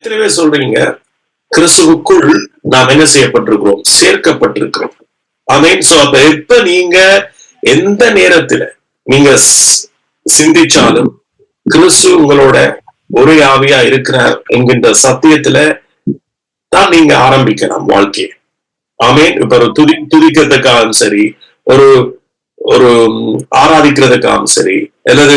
எத்தனை சொல்றீங்க கிறிஸ்துவுக்குள் நாம் என்ன செய்யப்பட்டிருக்கிறோம்? சேர்க்கப்பட்டிருக்கிறோம். ஆமென். சோ அப்ப எப்ப நீங்க எந்த நேரத்துல நீங்க சிந்திச்சாலும் கிறிஸ்து உங்களோட ஒரே ஆவியா இருக்கிறார் என்கின்ற சத்தியத்துல தான் நீங்க ஆரம்பிக்கலாம் வாழ்க்கையை. ஆமென். இப்ப ஒரு துதிக்கிறதுக்காகவும் சரி, ஒரு ஒரு ஆராதிக்கிறதுக்காகவும் சரி, அல்லது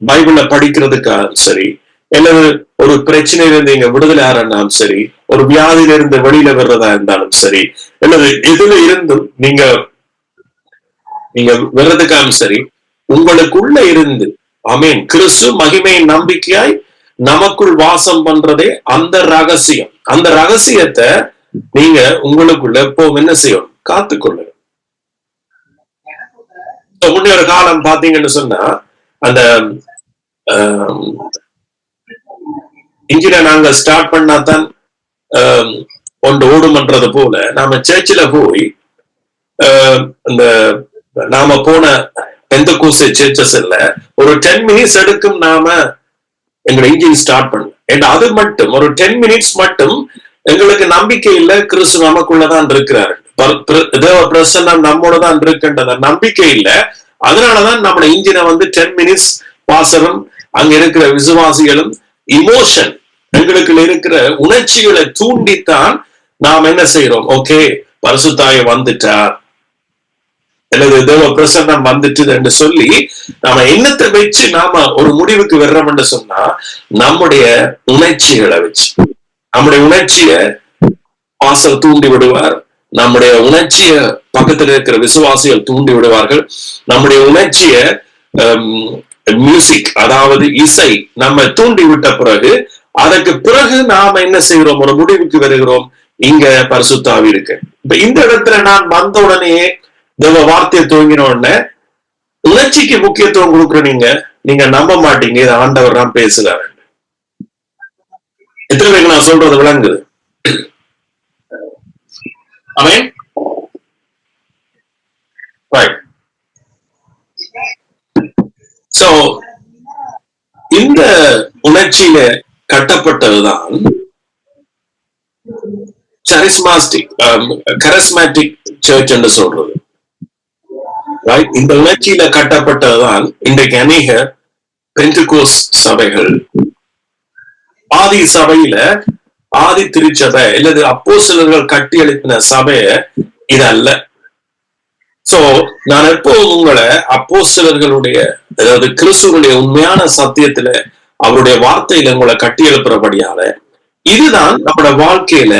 பைபிள படிக்கிறதுக்காகவும் சரி, அல்லது ஒரு பிரச்சனையிலிருந்து நீங்க விடுதலை ஆறாலும் சரி, ஒரு வியாதியில இருந்து வெளியில வர்றதா இருந்தாலும் சரி, அல்லது எதுல இருந்தும் நீங்க வர்றதுக்காகவும் சரி, உங்களுக்குள்ள இருந்து ஆமென் கிறிஸ்து மகிமையின் நம்பிக்கையாய் நமக்குள் வாசம் பண்றதே அந்த ரகசியம். அந்த ரகசியத்தை நீங்க உங்களுக்குள்ள எப்பவும் என்ன செய்யணும்? காத்துக்கொள்ளுங்க. முன்னொரு காலம் பாத்தீங்கன்னு சொன்னா அந்த இன்ஜினை நாங்க ஸ்டார்ட் பண்ணாதான் ஒன்று ஓடுமன்றது போல நாம சர்ச்சில் போய் இந்த நாம போன பெந்தகோஸ்தே சர்ச்சஸ் இல்ல ஒரு 10 மினிட்ஸ் எடுக்கும் நாம எங்க இன்ஜின் ஸ்டார்ட் பண்ண. அது மட்டும் ஒரு 10 மினிட்ஸ் மட்டும் எங்களுக்கு நம்பிக்கை இல்ல கிறிஸ்து நமக்குள்ளதான் இருக்கிறாரு, தேவ பிரசன்னம் நம்மோட தான் இருக்குன்றத நம்பிக்கை இல்லை. அதனாலதான் நம்மளோட இன்ஜினை 10 மினிட்ஸ் வாசகம் அங்க இருக்கிற விசுவாசிகளும் இமோஷன் எங்களுக்கு இருக்கிற உணர்ச்சிகளை தூண்டித்தான் நாம் என்ன செய்யறோம்? ஓகே, பரிசுத்தாய வந்துட்டார் அல்லது தேவ பிரசன்னம் வந்துட்டு என்று சொல்லி நாம எண்ணத்தை வச்சு நாம ஒரு முடிவுக்கு வர்றோம்னு சொன்னா நம்முடைய உணர்ச்சிகளை வச்சு, நம்முடைய உணர்ச்சிய வாசல் தூண்டி விடுவார், நம்முடைய உணர்ச்சிய பக்கத்தில் இருக்கிற விசுவாசிகள் தூண்டி விடுவார்கள், நம்முடைய உணர்ச்சிய மியூசிக் அதாவது இசை நம்ம தூண்டி விட்ட பிறகு அதற்கு பிறகு நாம என்ன செய்கிறோம்? ஒரு முடிவுக்கு வருகிறோம், இங்க பரிசுத்தாவி இருக்கு. இப்ப இந்த இடத்துல நான் வந்த உடனே தேவ வார்த்தையை துவங்கின உடனே உணர்ச்சிக்கு முக்கியத்துவம் கொடுக்குற நீங்க நம்ப மாட்டீங்க, இது ஆண்டவர் தான் பேசுறாரு. எத்தனை பேருக்கு நான் சொல்றது விளங்குது? ஆமென். ரைட். சோ இந்த உணர்ச்சியில கட்டப்பட்டதுதான் கரிஸ்மாட்டிக் சர்ச் என்று சொல்றது. இந்த உணர்ச்சியில கட்டப்பட்டதுதான் இன்றைக்கு அநேக பெந்தகோஸ் சபைகள். ஆதி சபையில ஆதி திருச்சபை அல்லது அப்போஸ்தலர்கள் கட்டி எழுப்பின சபைய இது அல்ல. சோ நான் எப்போதும் உங்களை அப்போஸ்தலர்களுடைய அதாவது கிறிஸ்துவனுடைய உண்மையான சத்தியத்துல அவருடைய வார்த்தையில உங்களை கட்டி எழுப்புறபடியால இதுதான் நம்மளோட வாழ்க்கையில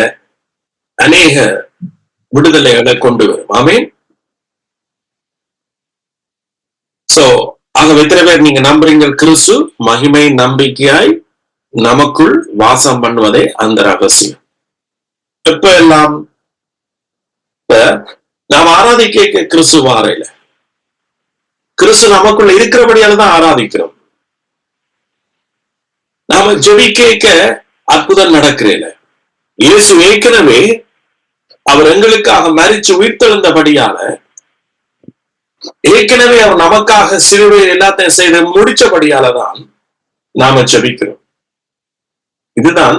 அநேக விடுதலைகளை கொண்டு வரும். ஆமென். சோ ஆக எத்தனை பேர் நீங்க நம்புறீங்க கிறிஸ்து மகிமை நம்பிக்கையாய் நமக்குள் வாசம் பண்ணுவதே அந்த ரகசியம். எப்ப எல்லாம் நாம் ஆராதிக்க கிறிஸ்து வாரையில கிறிஸ்து நமக்குள்ள இருக்கிறபடியால தான் ஆராதிக்கிறோம். நாம ஜெபிக்க அற்புதம் நடக்கிறேன். இயேசு ஏற்கனவே அவர் எங்களுக்காக மரிச்சு உயிர்த்தெழுந்தபடியால ஏற்கனவே அவர் நமக்காக சிலுவையில் எல்லாத்தையும் செய்து முடிச்சபடியாலதான் நாம ஜெபிக்கிறோம். இதுதான்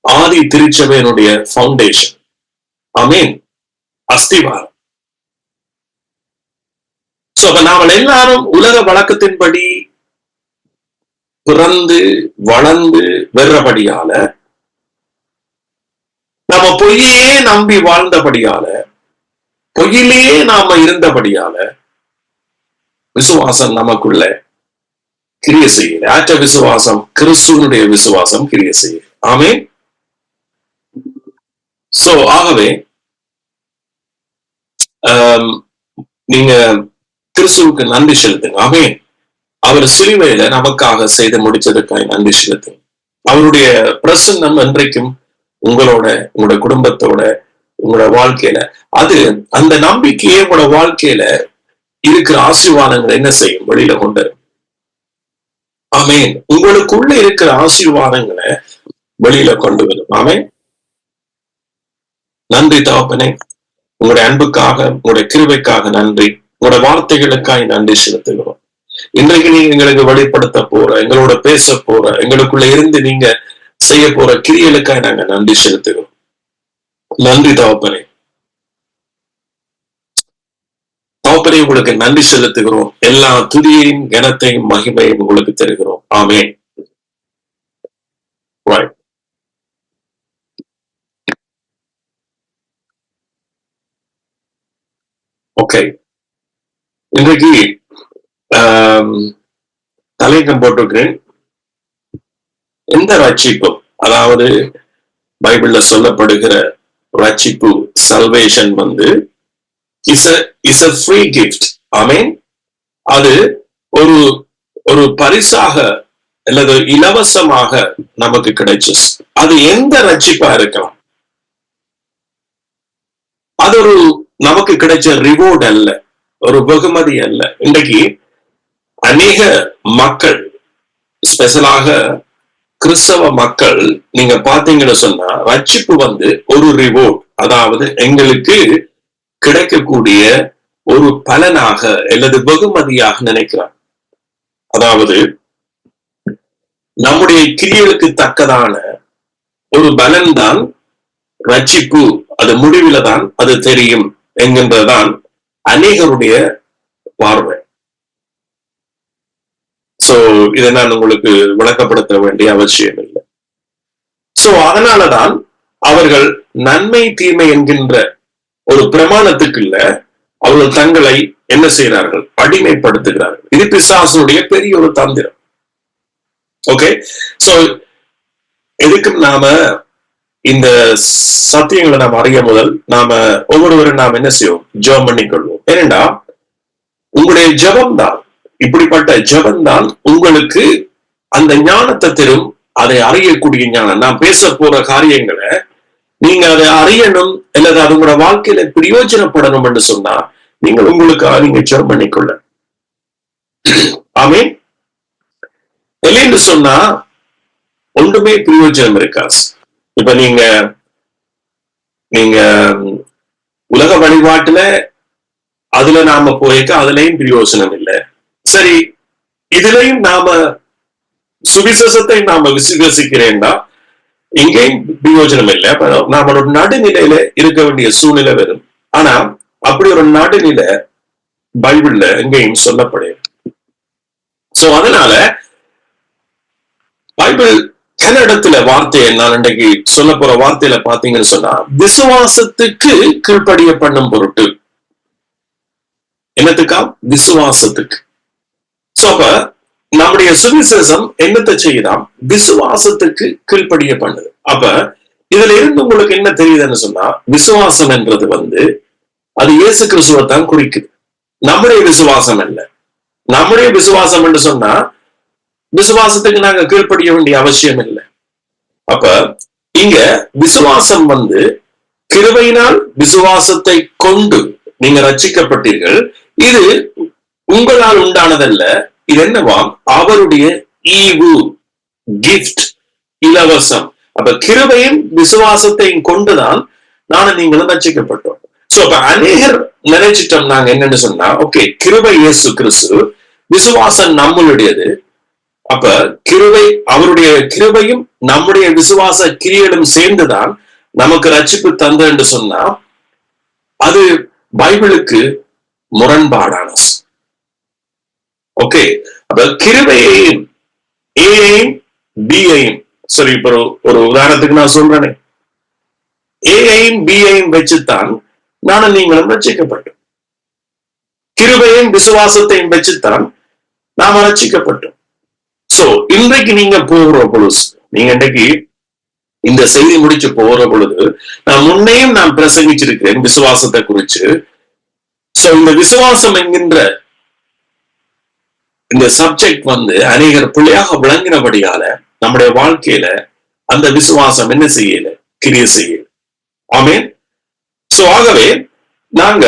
ஆதி திருச்சபையினுடைய பவுண்டேஷன். ஆமென். அஸ்திவாரம். சோ அப்ப நாம எல்லாரும் உலக வழக்கத்தின்படி பிறந்து வளர்ந்து வெறபடியால நாம பொய்யே நம்பி வாழ்ந்தபடியால பொய்யிலேயே நாம இருந்தபடியால விசுவாசம் நமக்குள்ள கிரிய செய்யல. ஆற்ற விசுவாசம் கிறிஸ்துவனுடைய விசுவாசம் கிரிய செய்யல. ஆமென். சோ ஆகவே நீங்க கிறிஸ்துவுக்கு நன்றி செலுத்துங்க. ஆமென். அவர் சிலுவையில நமக்காக செய்து முடிச்சதுக்காக நன்றி செலுத்துங்க. அவருடைய பிரசன்னம் என்றைக்கும் உங்களோட உங்களோட குடும்பத்தோட உங்களோட வாழ்க்கையில அது அந்த நம்பிக்கையே உங்களோட வாழ்க்கையில இருக்கிற ஆசீர்வாதங்களை என்ன செய்யும்? வெளியில கொண்டு. ஆமென். உங்களுக்குள்ள இருக்கிற ஆசீர்வாதங்களை வெளியில கொண்டு வரும். ஆமென். நன்றி தகப்பனே, உங்களுடைய அன்புக்காக உங்களுடைய கிருபைக்காக நன்றி, உங்களோட வார்த்தைகளுக்காக நன்றி செலுத்துகிறோம். இன்றைக்கு நீங்க எங்களுக்கு வெளிப்படுத்த போற, எங்களோட பேச போற, எங்களுக்குள்ள இருந்து நீங்க செய்ய போற கிரியலுக்காக நாங்க நன்றி செலுத்துகிறோம். நன்றி தகப்பனே. தகப்பனே, உங்களுக்கு நன்றி செலுத்துகிறோம். எல்லா துதியையும் கனத்தையும் மகிமையும் உங்களுக்கு தருகிறோம். ஆமென். ஓகே, இன்றைக்கு தலைக்கம் போட்டிருக்கிறேன். எந்த ரட்சிப்பும், அதாவது பைபிள்ல சொல்லப்படுகிற ரட்சிப்பு, சல்வேஷன் வந்து இஸ் a free gift. ஆமென். அது ஒரு ஒரு பரிசாக அல்லது இலவசமாக நமக்கு கிடைச்சு. அது எந்த ரட்சிப்பா இருக்கலாம். அது ஒரு நமக்கு கிடைச்ச ரிவார்ட் அல்ல, ஒரு வெகுமதி அல்ல. இன்றைக்கு அநேக மக்கள், ஸ்பெஷலாக கிறிஸ்தவ மக்கள், நீங்க பாத்தீங்கன்னு சொன்னா ரட்சிப்பு வந்து ஒரு ரிவார்ட், அதாவது எங்களுக்கு கிடைக்கக்கூடிய ஒரு பலனாக அல்லது வெகுமதியாக நினைக்கிறார். அதாவது நம்முடைய கிரியைகளுக்கு தக்கதான ஒரு பலன் தான் ரட்சிப்பு, அது முடிவில தான் அது தெரியும் என்கின்றதான் அநேகருடைய பார்வை. சோ இதை நான் உங்களுக்கு விளக்கப்படுத்த வேண்டிய அவசியம் இல்லை. சோ அதனாலதான் அவர்கள் நன்மை தீமை என்கின்ற ஒரு பிரமாணத்துக்குள்ள அவர்கள் தங்களை என்ன செய்கிறார்கள், அடிமைப்படுத்துகிறார்கள். இது பிசாசனுடைய பெரிய ஒரு தந்திரம். ஓகே, சோ எதுக்கும் நாம இந்த சத்தியங்களை நாம் அறிய முதல் நாம ஒவ்வொருவரும் நாம் என்ன செய்வோம், ஜெபம் பண்ணிக்கொள்வோம். ஏனென்றா உங்களுடைய ஜெபம் தான், இப்படிப்பட்ட ஜெபம் தான் உங்களுக்கு அந்த ஞானத்தை தரும். அதை அறியக்கூடிய ஞானம். நான் பேச போற காரியங்களை நீங்க அதை அறியணும் அல்லது அது உங்களோட வாழ்க்கையில பிரயோஜனப்படணும் என்று சொன்னா நீங்கள் உங்களுக்கு நீங்க ஜெபம் பண்ணிக்கொள்ள. ஆமென். இல்லைன்னு சொன்னா ஒன்றுமே பிரயோஜனம் இருக்காது. இப்ப நீங்க உலக வழிபாட்டுல அதுல நாம போயிருக்க, அதுலயும் பிரயோஜனம் இல்லை. சரி, இதுலயும் நாம சுவிசேஷத்தை நாம விசுவசிக்கிறேன்னா இங்கேயும் பிரயோஜனம் இல்லை. நாம ஒரு நடுநிலையில இருக்க வேண்டிய சூழ்நிலை வரும். ஆனா அப்படி ஒரு நடுநிலை பைபிள்ல எங்கேயும் சொல்லப்படுது. சோ அதனால பைபிள் சில இடத்துல வார்த்தையை நான் இன்றைக்கு சொல்ல போற வார்த்தையில பாத்தீங்கன்னு சொன்னா, விசுவாசத்துக்கு கீழ்ப்படிய பண்ணும் பொருட்டு. என்னத்துக்கா? விசுவாசத்துக்கு. சோ அப்ப நம்முடைய சுவிசேஷம் என்னத்தை செய்யுதாம்? விசுவாசத்துக்கு கீழ்ப்படிய பண்ணுது. அப்ப இதுல இருந்து உங்களுக்கு என்ன தெரியுதுன்னு சொன்னா, விசுவாசம் என்றது வந்து அது இயேசு கிறிஸ்துவை தான் குறிக்குது. நம்முடைய விசுவாசம் அல்ல. நம்முடைய விசுவாசம் என்று சொன்னா விசுவாசத்துக்கு நாங்க கீழ்ப்படிய வேண்டிய அவசியம் இல்லை. அப்ப இங்க விசுவாசம் வந்து கிருபையினால் விசுவாசத்தை கொண்டு நீங்க ரட்சிக்கப்பட்டீர்கள். இது உங்களால் உண்டானதல்ல. இது என்னவாம்? அவருடைய ஈவு, கிஃப்ட், இலவசம். அப்ப கிருபையும் விசுவாசத்தையும் கொண்டுதான் நானும் நீங்களும் ரட்சிக்கப்பட்டோம். சோ அப்ப அநேகர் நினைச்சிட்டோம் நாங்க என்னன்னு சொன்னா, ஓகே, கிருபை இயேசு கிறிஸ்து, விசுவாசம் நம்மளுடையது. அப்ப கிருபை, அவருடைய கிருபையும் நம்முடைய விசுவாச கிரியைகளும் சேர்ந்துதான் நமக்கு ரட்சிப்பு தந்த என்று சொன்னா அது பைபிளுக்கு முரண்பாடான. ஓகே, அப்ப கிருபையையும் ஏயையும் பியையும், சரி இப்ப ஒரு உதாரணத்துக்கு நான் சொல்றேனே, ஏயையும் பியையும் வச்சுத்தான் நானும் நீங்களும் ரட்சிக்கப்பட்டோம். கிருபையும் விசுவாசத்தையும் வச்சுத்தான் நாம ரட்சிக்கப்பட்டோம். சோ இன்றைக்கு நீங்க போகிற பொழுது, நீங்க இன்றைக்கு இந்த செய்தி முடிச்சு போகிற பொழுது, நான் முன்னையும் நான் பிரசங்கிச்சிருக்கிறேன் விசுவாசத்தை குறிச்சு. சோ இந்த விசுவாசம் என்கின்ற இந்த சப்ஜெக்ட் வந்து அநேகர் பிள்ளையாக விளங்கினபடியால நம்முடைய வாழ்க்கையில அந்த விசுவாசம் என்ன செய்யல, கிரியை செய்யல. ஆமென். சோ ஆகவே நாங்க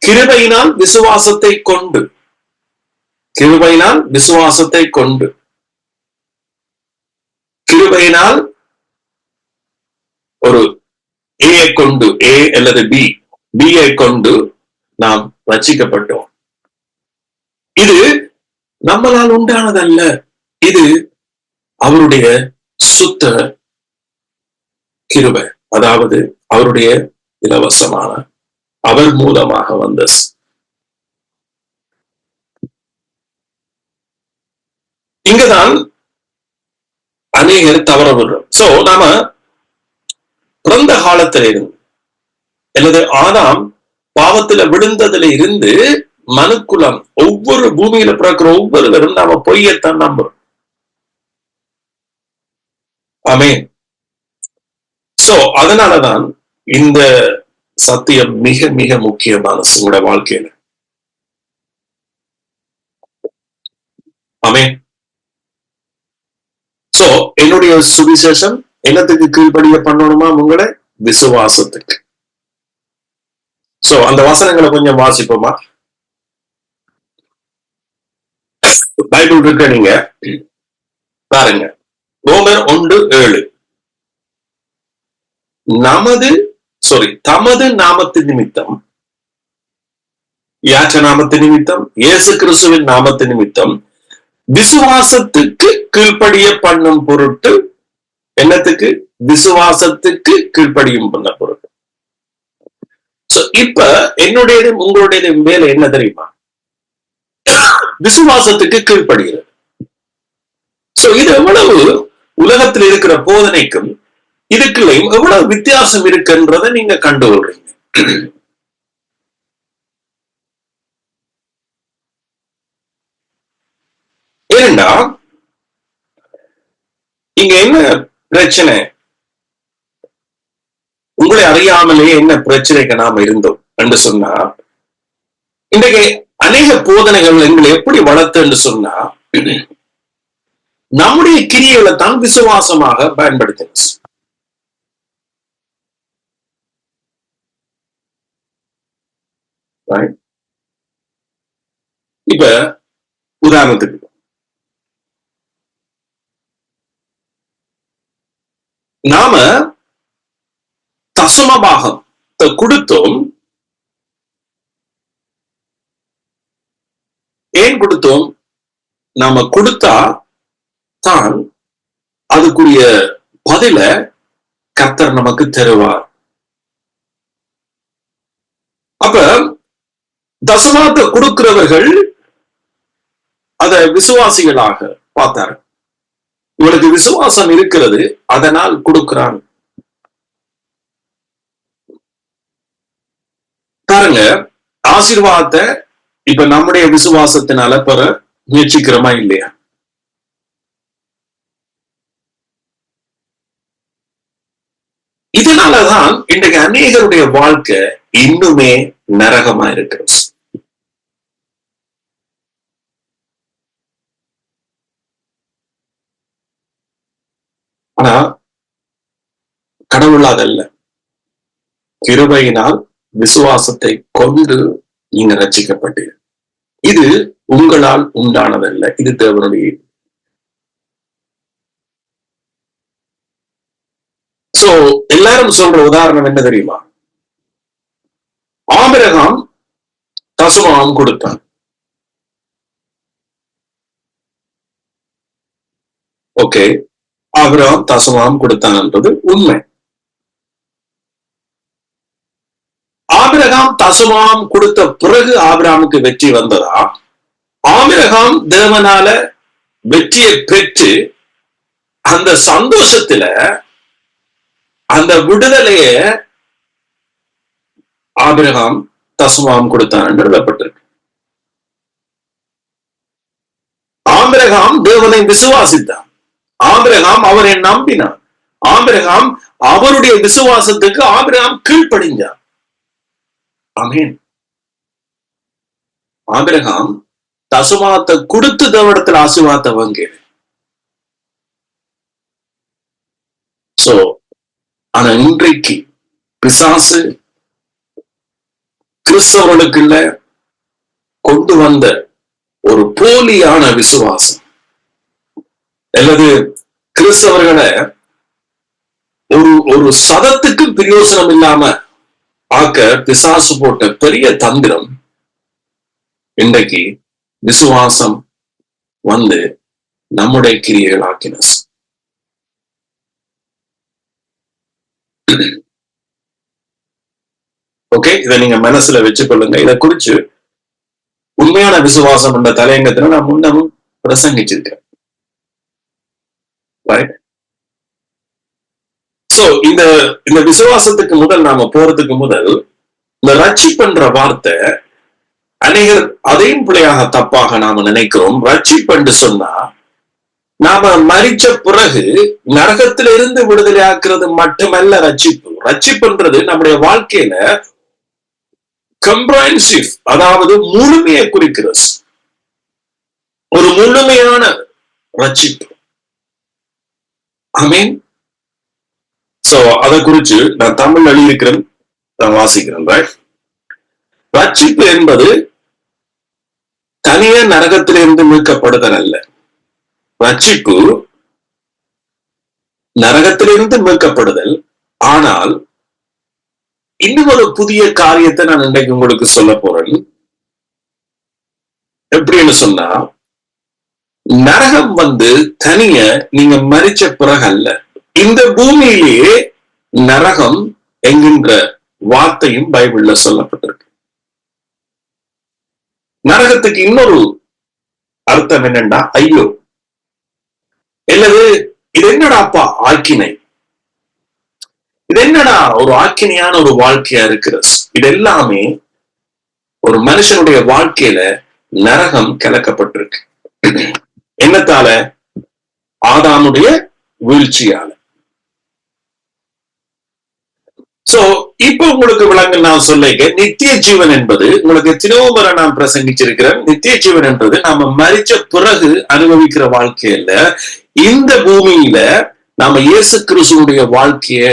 கிருபையினால் விசுவாசத்தை கொண்டு, கிருபையினால் விசுவாசத்தை கொண்டு, கிருபையினால் ஒரு ஏ கொண்டு, ஏ அல்லது பி, பியை கொண்டு நாம் ரட்சிக்கப்பட்டோம். இது நம்மளால் உண்டானதல்ல. இது அவருடைய சுத்த கிருபை, அதாவது அவருடைய இலவசமான அவர் மூலமாக வந்த இங்கதான் அநேகர் தவற விடுறோம். சோ நாம பிறந்த காலத்துல இருந்து அல்லது ஆதாம் பாவத்துல விழுந்ததுல இருந்து மனுக்குலம் ஒவ்வொரு பூமியில பிறக்கிற ஒவ்வொருவரும் நாம பொய்யத்தான் நம்புறோம். ஆமென். சோ அதனாலதான் இந்த சத்தியம் மிக மிக முக்கியமான உங்களோட வாழ்க்கையில. ஆமென். சோ என்னுடைய சுவிசேஷம் என்னத்துக்கு கீழ்படிய பண்ணணுமா? உங்களை விசுவாசத்துக்கு. சோ அந்த வசனங்களை கொஞ்சம் வாசிப்போமா? பைபிள் இருக்க நீங்க பாருங்க. ரோமர் 1:7 தமது நாமத்து நிமித்தம், யாச்ச நாமத்து நிமித்தம், இயேசு கிறிஸ்துவின் நாமத்து நிமித்தம் விசுவாசத்துக்கு கீழ்ப்படிய பண்ணும் பொருட்டு, என்னத்துக்கு? விசுவாசத்துக்கு கீழ்ப்படியும் பண்ண பொருட்டு. இப்ப என்னுடைய உங்களுடைய வேலை என்ன தெரியுமா? விசுவாசத்துக்கு கீழ்ப்படுகிறது. இது எவ்வளவு உலகத்தில் இருக்கிற போதனைக்கும் இதுக்குள்ளையும் எவ்வளவு வித்தியாசம் இருக்குன்றதை நீங்க கண்டுகொள்றீங்க. ஏனென்றா இங்க என்ன பிரச்சனை? உங்களை அறியாமலே என்ன பிரச்சனைக்கு நாம இருந்தோம் என்று சொன்னா, இன்றைக்கு அநேக போதனைகள் எங்களை எப்படி வளர்த்து என்று சொன்னா, நம்முடைய கிரியைகளை தான் விசுவாசமாக பயன்படுத்தின. இப்ப உதாரணத்துக்கு நாம தசம பாகம் கொடுத்தோம். ஏன் கொடுத்தோம்? நாம கொடுத்தா தான் அதுக்குரிய பதில கர்த்தர் நமக்கு தருவார். அப்ப தசமாத்தை கொடுக்கிறவர்கள் அத விசுவாசிகளாக பார்த்தார். இவனுக்கு விசுவாசம் இருக்கிறது, அதனால் கொடுக்கிறான். பாருங்க, ஆசீர்வாதத்தை இப்ப நம்முடைய விசுவாசத்தினால பெற முயற்சிக்கிறோமா இல்லையா? இதனாலதான் இன்றைக்கு அநேகருடைய வாழ்க்கை இன்னுமே நரகமா இருக்கிறது. ஆனா கடவுள் அதல்ல. கிருபையினால் விசுவாசத்தை கொண்டு நீங்க ரட்சிக்கப்பட்டீர்கள். இது உங்களால் உண்டானதல்ல, இது தேவனுடைய. சோ எல்லாரும் சொல்ற உதாரணம் என்ன தெரியுமா? ஆபிரகாம் தசமம் கொடுத்தான். ஓகே, ஆபிரகாம் தசமம் கொடுத்தான்ன்றது உண்மை. ஆபிரகாம் தசமம் கொடுத்த பிறகு ஆபிரகாமுக்கு வெற்றி வந்ததா? ஆபிரகாம் தேவனால வெற்றியை பெற்று அந்த சந்தோஷத்துல அந்த விடுதலைய ஆபிரகாம் தசமம் கொடுத்தான் என்று எழுதப்பட்டிருக்கு. ஆபிரகாம் தேவனை விசுவாசித்தான். ஆபிரகாம் அவரை நம்பினான். ஆபிரகாம் அவருடைய விசுவாசத்துக்கு ஆபிரகாம் கீழ்ப்படிஞ்சான். ஆமென். ஆபிரகாம் தசமாத்தை கொடுத்து தேவனிடத்தில் ஆசீர்வாதத்தை வாங்கியது. சோ ஆனா இன்றைக்கு பிசாசு கிறிஸ்தவர்களுக்குள்ள கொண்டு வந்த ஒரு போலியான விசுவாசம், அல்லது கிறிஸ்தவர்களை ஒரு சதத்துக்கு பிரயோசனம் இல்லாம ஆக்க பிசாசு போட்ட பெரிய தந்திரம் இன்றைக்கு விசுவாசம் வந்து நம்முடைய கிரியைகள் ஆக்கின. ஓகே, இதை நீங்க மனசுல வச்சுக்கொள்ளுங்க. இதை குறிச்சு உண்மையான விசுவாசம் என்ற தலையங்கத்துல நான் முன்னமும் பிரசங்கிச்சிருக்கேன். சோ இந்த இந்த விசுவாசத்துக்கு முதல் நாம போறதுக்கு முதல் இந்த ரட்சிப்புன்ற வார்த்தை அநேகர் அதையும் பிள்ளையாக தப்பாக நாம நினைக்கிறோம். ரட்சிப்பு சொன்னா நாம மரிச்ச பிறகு நரகத்திலிருந்து விடுதலை ஆக்குறது மட்டுமல்ல ரட்சிப்பு. ரட்சிப்புன்றது நம்முடைய வாழ்க்கையில கம்ப்ரைஹென்சிவ், அதாவது முழுமையை குறிக்கிறது. ஒரு முழுமையான ரட்சிப்பு. ஆமீன். சோ அதை குறிச்சு நான் தமிழ் எழுதியிருக்கிறேன், நான் வாசிக்கிறேன். ரட்சிப்பு என்பது தனிய நரகத்திலிருந்து மீட்கப்படுதல் அல்ல. ரட்சிப்பு நரகத்திலிருந்து மீட்கப்படுதல். ஆனால் இன்னும் ஒரு புதிய காரியத்தை நான் இன்றைக்கு உங்களுக்கு சொல்ல போறேன். எப்படின்னு சொன்னா, நரகம் தனிய நீங்க மரிச்ச பிறகு அல்ல. இந்த பூமியிலேயே நரகம் என்கின்ற வார்த்தையும் பைபிள்ல சொல்லப்பட்டிருக்கு. நரகத்துக்கு இன்னொரு அர்த்தம் என்னன்னா ஐயோ, அல்லது இது என்னடாப்பா ஆக்கினை, இது என்னடா ஒரு ஆக்கினையான ஒரு வாழ்க்கையா இருக்கிறது. இது எல்லாமே ஒரு மனுஷனுடைய வாழ்க்கையில நரகம் கலக்கப்பட்டிருக்கு. என்னத்தால? ஆதாமுடைய வீழ்ச்சியால. சோ இப்ப உங்களுக்கு விளங்க நான் சொல்லிக்க, நித்திய ஜீவன் என்பது உங்களுக்கு தினோமர நான் பிரசங்கிச்சிருக்கிறேன். நித்திய ஜீவன் என்பது நாம மரிச்ச பிறகு அனுபவிக்கிற வாழ்க்கையில, இந்த பூமியில நாம இயேசு கிறிஸ்துவுடைய வாழ்க்கைய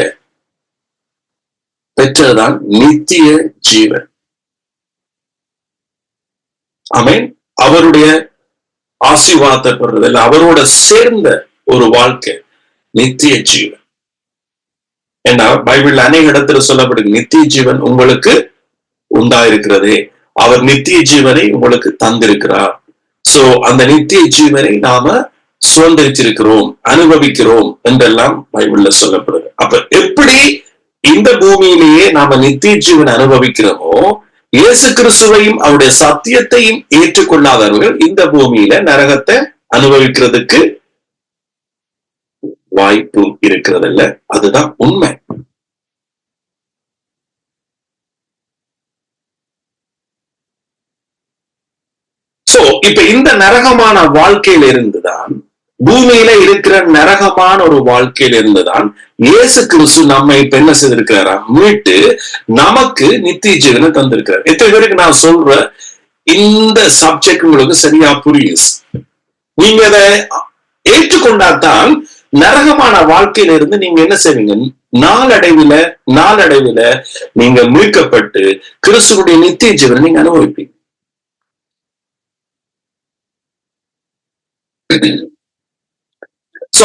பெற்றதுதான் நித்திய ஜீவன். ஆமென். அவருடைய ஆசீர்வாதத்தை பெறுறதில்லை, அவரோட சேர்ந்த ஒரு வாழ்க்கை நித்திய ஜீவன். ஏன்னா பைபிள் அநேக இடத்துல சொல்லப்படுது, நித்திய ஜீவன் உங்களுக்கு உண்டாயிருக்கிறதே, அவர் நித்திய ஜீவனை உங்களுக்கு தந்திருக்கிறார். சோ அந்த நித்திய ஜீவனை நாம சுதந்திரிச்சிருக்கிறோம், அனுபவிக்கிறோம் என்றெல்லாம் பைபிள்ல சொல்லப்படுது. அப்ப எப்படி இந்த பூமியிலேயே நாம நித்திய ஜீவன் அனுபவிக்கிறோமோ, இயேசு கிறிஸ்துவையும் அவருடைய சத்தியத்தையும் ஏற்றுக்கொள்ளாதவர்கள் இந்த பூமியில நரகத்தை அனுபவிக்கிறதுக்கு வாய்ப்பு இருக்கிறது இல்ல. அதுதான் உண்மை. சோ இப்ப இந்த நரகமான வாழ்க்கையில இருந்துதான், பூமியில இருக்கிற நரகமான ஒரு வாழ்க்கையில இருந்துதான் இயேசு கிறிஸ்து நம்ம இப்ப என்ன செய்திருக்கிறாரா, மீட்டு நமக்கு நித்திய ஜீவனை தந்திருக்கிறார். எத்தனை பேருக்கு நான் சொல்ற இந்த சப்ஜெக்ட் உங்களுக்கு சரியா புரியுது? நீங்க அதை ஏற்றுக்கொண்டாதான் நரகமான வாழ்க்கையில இருந்து நீங்க என்ன செய்வீங்க, நாளடைவில நீங்க மீட்கப்பட்டு கிறிஸ்துவுடைய நித்திய ஜீவனை நீங்க அனுபவிப்பீங்க.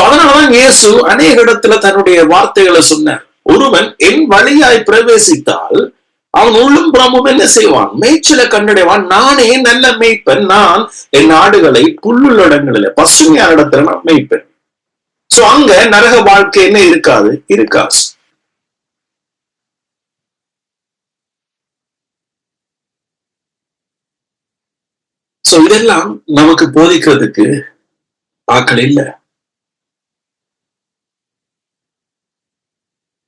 அதனாலதான் இயேசு அநேக இடத்துல தன்னுடைய வார்த்தைகளை சொன்னார். ஒருவன் என் வழியாய் பிரவேசித்தால் அவன் உள்ளும் புறமும் என்ன செய்வான், மேய்ச்சலை கண்டடைவான். நானே நல்ல மேய்ப்பன், நான் என் ஆடுகளை புல்லுள்ள இடங்களில பசுமையான இடத்துல நான் மேய்ப்பேன். சோ அங்க நரக வாழ்க்கை என்ன இருக்காது. சோ இதெல்லாம் நமக்கு போதிக்கிறதுக்கு ஆக்கள் இல்லை.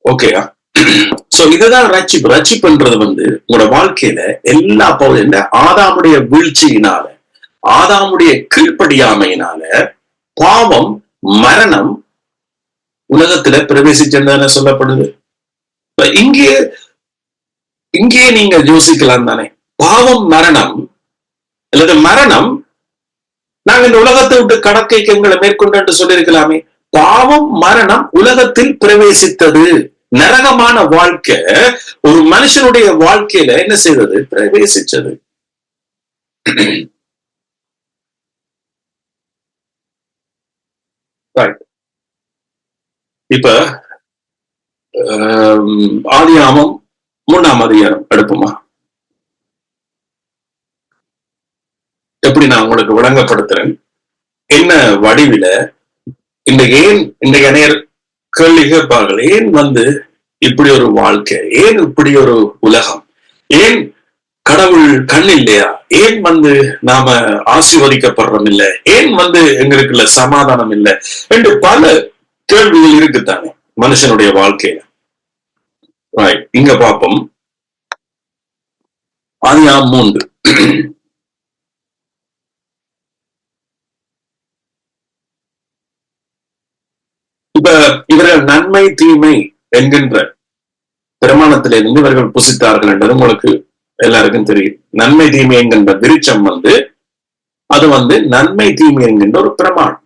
ஓகேயா? சோ இதுதான் ரட்சிப்பு. ரட்சிப்புன்றது உங்களோட வாழ்க்கையில எல்லா பகுதியில ஆதாமுடைய வீழ்ச்சியினால, ஆதாமுடைய கீழ்ப்படியாமையினால பாவம், மரணம் உலகத்துல பிரவேசிச்சதுன்னு சொல்லப்படுது. இங்கே நீங்க யோசிக்கலாம் தானே, பாவம் மரணம் அல்லது மரணம் நாங்க இந்த உலகத்தை விட்டு கடக்கைக்கு எங்களை மேற்கொண்டு சொல்லியிருக்கலாமே. பாவம் மரணம் உலகத்தில் பிரவேசித்தது. நரகமான வாழ்க்கை ஒரு மனுஷனுடைய வாழ்க்கையில என்ன செய்தது, பிரவேசிச்சது. இப்ப ஆதியாகமம் 3ஆம் அதிகாரம் எடுப்போமா? எப்படி நான் உங்களுக்கு விளங்கப்படுத்துறேன் என்ன வடிவில. இன்றைக்கு ஏன் இன்றைக்கு அநேகர் கேள்வி கேட்பார்கள், ஏன் இப்படி ஒரு வாழ்க்கை? ஏன் இப்படி ஒரு உலகம்? ஏன் கடவுள் கண் இல்லையா? ஏன் நாம ஆசீர்வதிக்கப்படுறோம் இல்லை? ஏன் எங்களுக்குள்ள சமாதானம் இல்லை என்று பல கேள்விகள் இருக்குத்தானே மனுஷனுடைய வாழ்க்கையில. இங்க பார்ப்போம், ஆதியாகமம் 3. இப்ப இவர்கள் நன்மை தீமை என்கின்ற பிரமாணத்திலிருந்து இவர்கள் புசித்தார்கள் என்றது உங்களுக்கு எல்லாருக்கும் தெரியும். நன்மை தீமை என்கின்ற விருட்சம் அது நன்மை தீமை என்கின்ற ஒரு பிரமாணம்.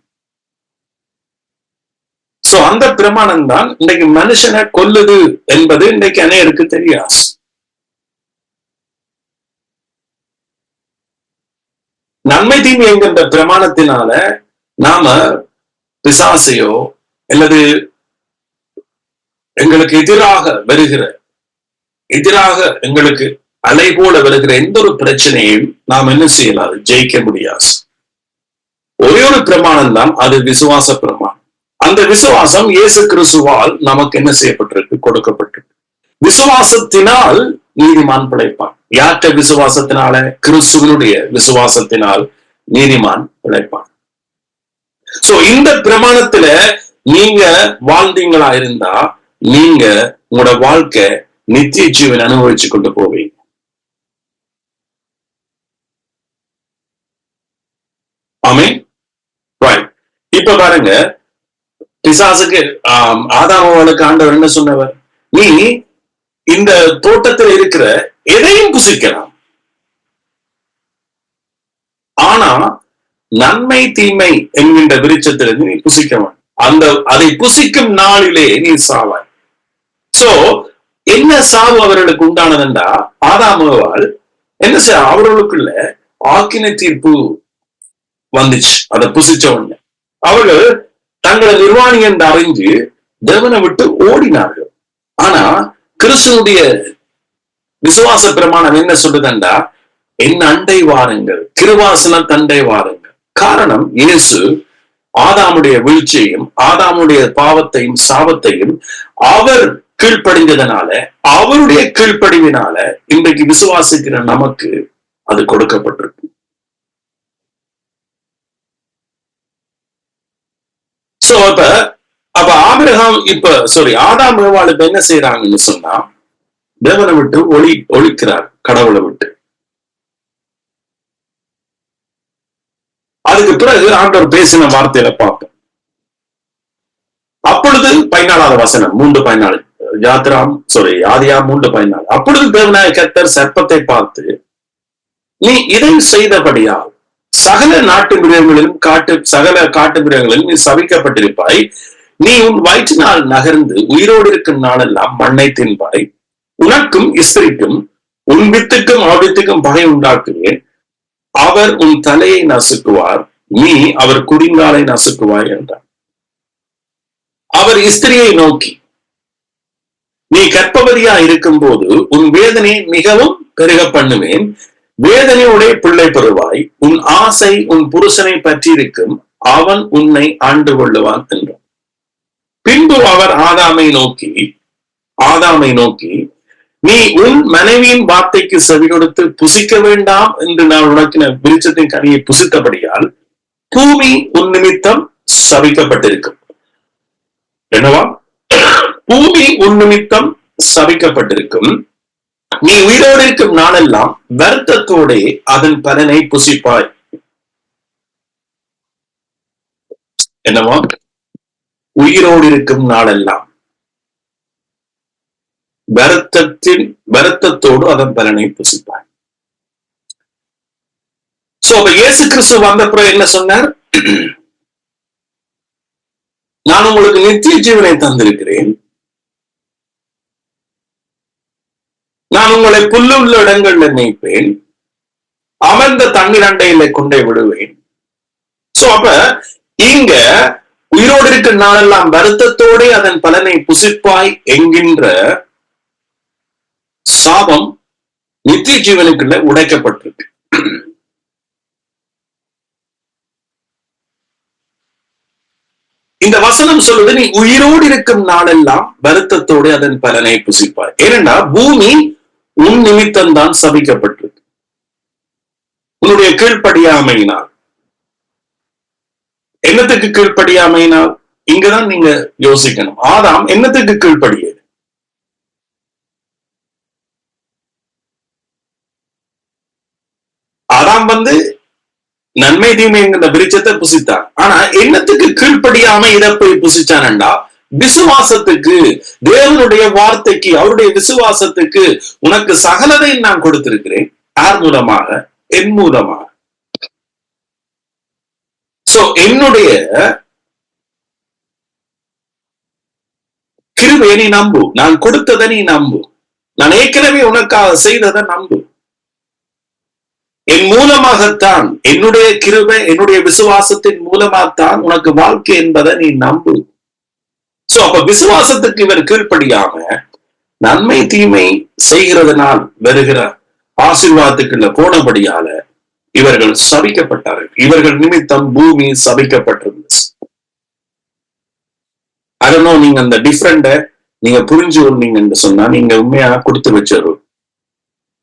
சோ அந்த பிரமாணம் தான் இன்றைக்கு மனுஷனை கொல்லுது என்பது இன்றைக்கு அநேகருக்கு தெரியாது. நன்மை தீமை என்கின்ற பிரமாணத்தினால நாம பிசாசையோ அல்லது எங்களுக்கு எதிராக எங்களுக்கு அலை போல வருகிற எந்த ஒரு பிரச்சனையும் நாம் என்ன செய்யலாம்? ஜெயிக்க முடியாது. ஒரே ஒரு பிரமாணம் தான், அது விசுவாச பிரமாணம். அந்த விசுவாசம் இயேசு கிறிஸ்துவால் நமக்கு என்ன செய்யப்பட்டிருக்கு? கொடுக்கப்பட்டிருக்கு. விசுவாசத்தினால் நீதிமான் பிழைப்பான். யாற்ற விசுவாசத்தினால? கிறிஸ்துவனுடைய விசுவாசத்தினால் நீதிமான் பிழைப்பான். சோ இந்த பிரமாணத்துல நீங்க வாழ்ந்தீங்களா இருந்தா நீங்க உங்களோட வாழ்க்கை நித்திய ஜீவன் அனுபவிச்சு கொண்டு போவீங்க. ஆமென். ரைட். இப்ப பாருங்க, பிசாசுக்கு ஆதாமுக்கு ஆண்டவர் என்ன சொன்னவர்? நீ இந்த தோட்டத்தில் இருக்கிற எதையும் புசிக்கலாம், ஆனா நன்மை தீமை என்கின்ற விருட்சத்திலிருந்து நீ புசிக்க அதை புசிக்கும் நாளிலே நீ சாவாய். சோ என்ன சாவு அவர்களுக்கு உண்டானதுண்டா? ஆதாமுவால் என்ன செய்ய அவர்களுக்குள்ள ஆக்கினை தீர்ப்பு வந்துச்சு. அதை புசிச்ச உடனே அவர்கள் தங்களை நிர்வாணி என்று அறிஞ்சு தேவனை விட்டு ஓடினார்கள். ஆனா கிறிஸ்துவுடைய விசுவாச பிரமாணம் என்ன சொல்லுதுண்டா? என் அண்டை வாருங்கள், கிருபாசன தண்டை வாருங்கள். காரணம், இயேசு ஆதாமுடைய வீழ்ச்சியையும் ஆதாமுடைய பாவத்தையும் சாபத்தையும் அவர் கீழ்ப்படிந்ததனால, அவருடைய கீழ்ப்படிவினால இன்றைக்கு விசுவாசிக்கிற நமக்கு அது கொடுக்கப்பட்டிருக்கு. சோ அப்ப ஆபிரகாம் ஆதாம் ஏவாள் இப்ப என்ன செய்யறாங்கன்னு சொன்னா, தேவனை விட்டு ஒழிக்கிறார், கடவுளை விட்டு. அதுக்கு பிறகு ஆண்டவர் பேசின வார்த்தையில பார்ப்போம். அப்பொழுது 14வது வசனம், 3:14, ஆதியாகமம் 3:14. அப்பொழுது தேவனாய கர்த்தர் சர்ப்பத்தை பார்த்து, நீ இதை செய்தபடியால் சகல நாட்டு மிருகங்களிலும் சகல காட்டு மிருகங்களிலும் நீ சபிக்கப்பட்டிருப்பாய். நீ உன் வயிற்றினால் நகர்ந்து உயிரோடு இருக்கும் நாளெல்லாம் மண்ணை தின்பாய். உனக்கும் ஸ்திரீக்கும் உன் வித்துக்கும் ஆவித்துக்கும் பகை உண்டாக்குவேன். அவர் உன் தலையை நசுக்குவார், நீ அவர் குடிங்காலை நசுக்குவாய் என்றார். அவர் ஸ்திரியை நோக்கி, நீ கர்ப்பவதியா இருக்கும் போது உன் வேதனையை மிகவும் பெருக பண்ணுவேன். வேதனையோட பிள்ளை பெறுவாய். உன் ஆசை உன் புருஷனை பற்றி இருக்கும், அவன் உன்னை ஆண்டு கொள்ளுவான் என்றார். பின்பு அவர் ஆதாமை நோக்கி நீ உன் மனைவியின் வார்த்தைக்கு செவி கொடுத்து புசிக்க வேண்டாம் என்று நான் உனக்கு விருட்சத்தின் கனியை புசித்தபடியால் பூமி உன் நிமித்தம் சபிக்கப்பட்டிருக்கும். என்னவா? பூமி உன் நிமித்தம் சபிக்கப்பட்டிருக்கும். நீ உயிரோடு இருக்கும் நாளெல்லாம் வருத்தத்தோட அதன் பலனை புசிப்பாய். என்னவா? உயிரோடு இருக்கும் நாளெல்லாம் வருத்தத்தோடு அதன் பலனை புசிப்பாய். இயேசு கிறிஸ்து வந்த பிறகு என்ன சொன்னார்? நான் உங்களுக்கு நித்திய ஜீவனை தந்திருக்கிறேன். நான் உங்களை புல்லுள்ள இடங்கள்ல மேய்ப்பேன், அமர்ந்த தண்ணீர் அண்டையில கொண்டே விடுவேன். அப்ப இங்க உயிரோடு இருக்கிற நாளெல்லாம் வருத்தத்தோட அதன் பலனை புசிப்பாய் என்கின்ற சாபம் நித்திய ஜீவனுக்குள்ள உடைக்கப்பட்டிருக்கு. இந்த வசனம் சொல்லுது, நீ உயிரோடு இருக்கும் நாளெல்லாம் வருத்தத்தோடு அதன் பலனை புசிப்பாய். ஏனென்றா பூமி உன் நிமித்தம் தான் சபிக்கப்பட்டிருக்கு. உன்னுடைய கீழ்ப்படியாமையினால். என்னத்துக்கு கீழ்ப்படியாமையினால்? இங்கதான் நீங்க யோசிக்கணும். ஆதாம் என்னத்துக்கு கீழ்ப்படியது? ஆதாம் நன்மை தீமை என்கிற விருட்சத்தை புசித்தான். ஆனா என்னத்துக்கு கீழ்ப்படியாம இதை போய் புசிச்சானண்டா, விசுவாசத்துக்கு, தேவனுடைய வார்த்தைக்கு, அவருடைய விசுவாசத்துக்கு உனக்கு சகலதை நான் கொடுத்திருக்கிறேன். யார் மூலமாக? என் மூலமாக. சோ என்னுடைய கிருபையை நீ நம்பு, நான் கொடுத்ததை நீ நம்பு, நான் ஏற்கனவே உனக்காக செய்ததை நம்பு. என் மூலமாகத்தான், என்னுடைய கிருபை, என்னுடைய விசுவாசத்தின் மூலமாகத்தான் உனக்கு வாழ்க்கை என்பதை நீ நம்பு. சோ அப்ப விசுவாசத்துக்கு இவர் கீழ்ப்படியாம நன்மை தீமை செய்கிறதுனால் வருகிற ஆசீர்வாதத்துக்குள்ள போனபடியால இவர்கள் சபிக்கப்பட்டார்கள். இவர்கள் நிமித்தம் பூமி சபிக்கப்பட்டிருந்தது. அதனால் நீங்க அந்த டிஃபரெண்ட நீங்க புரிஞ்சு கொண்டீங்க என்று சொன்னா நீங்க உண்மையாக கொடுத்து வச்சிரு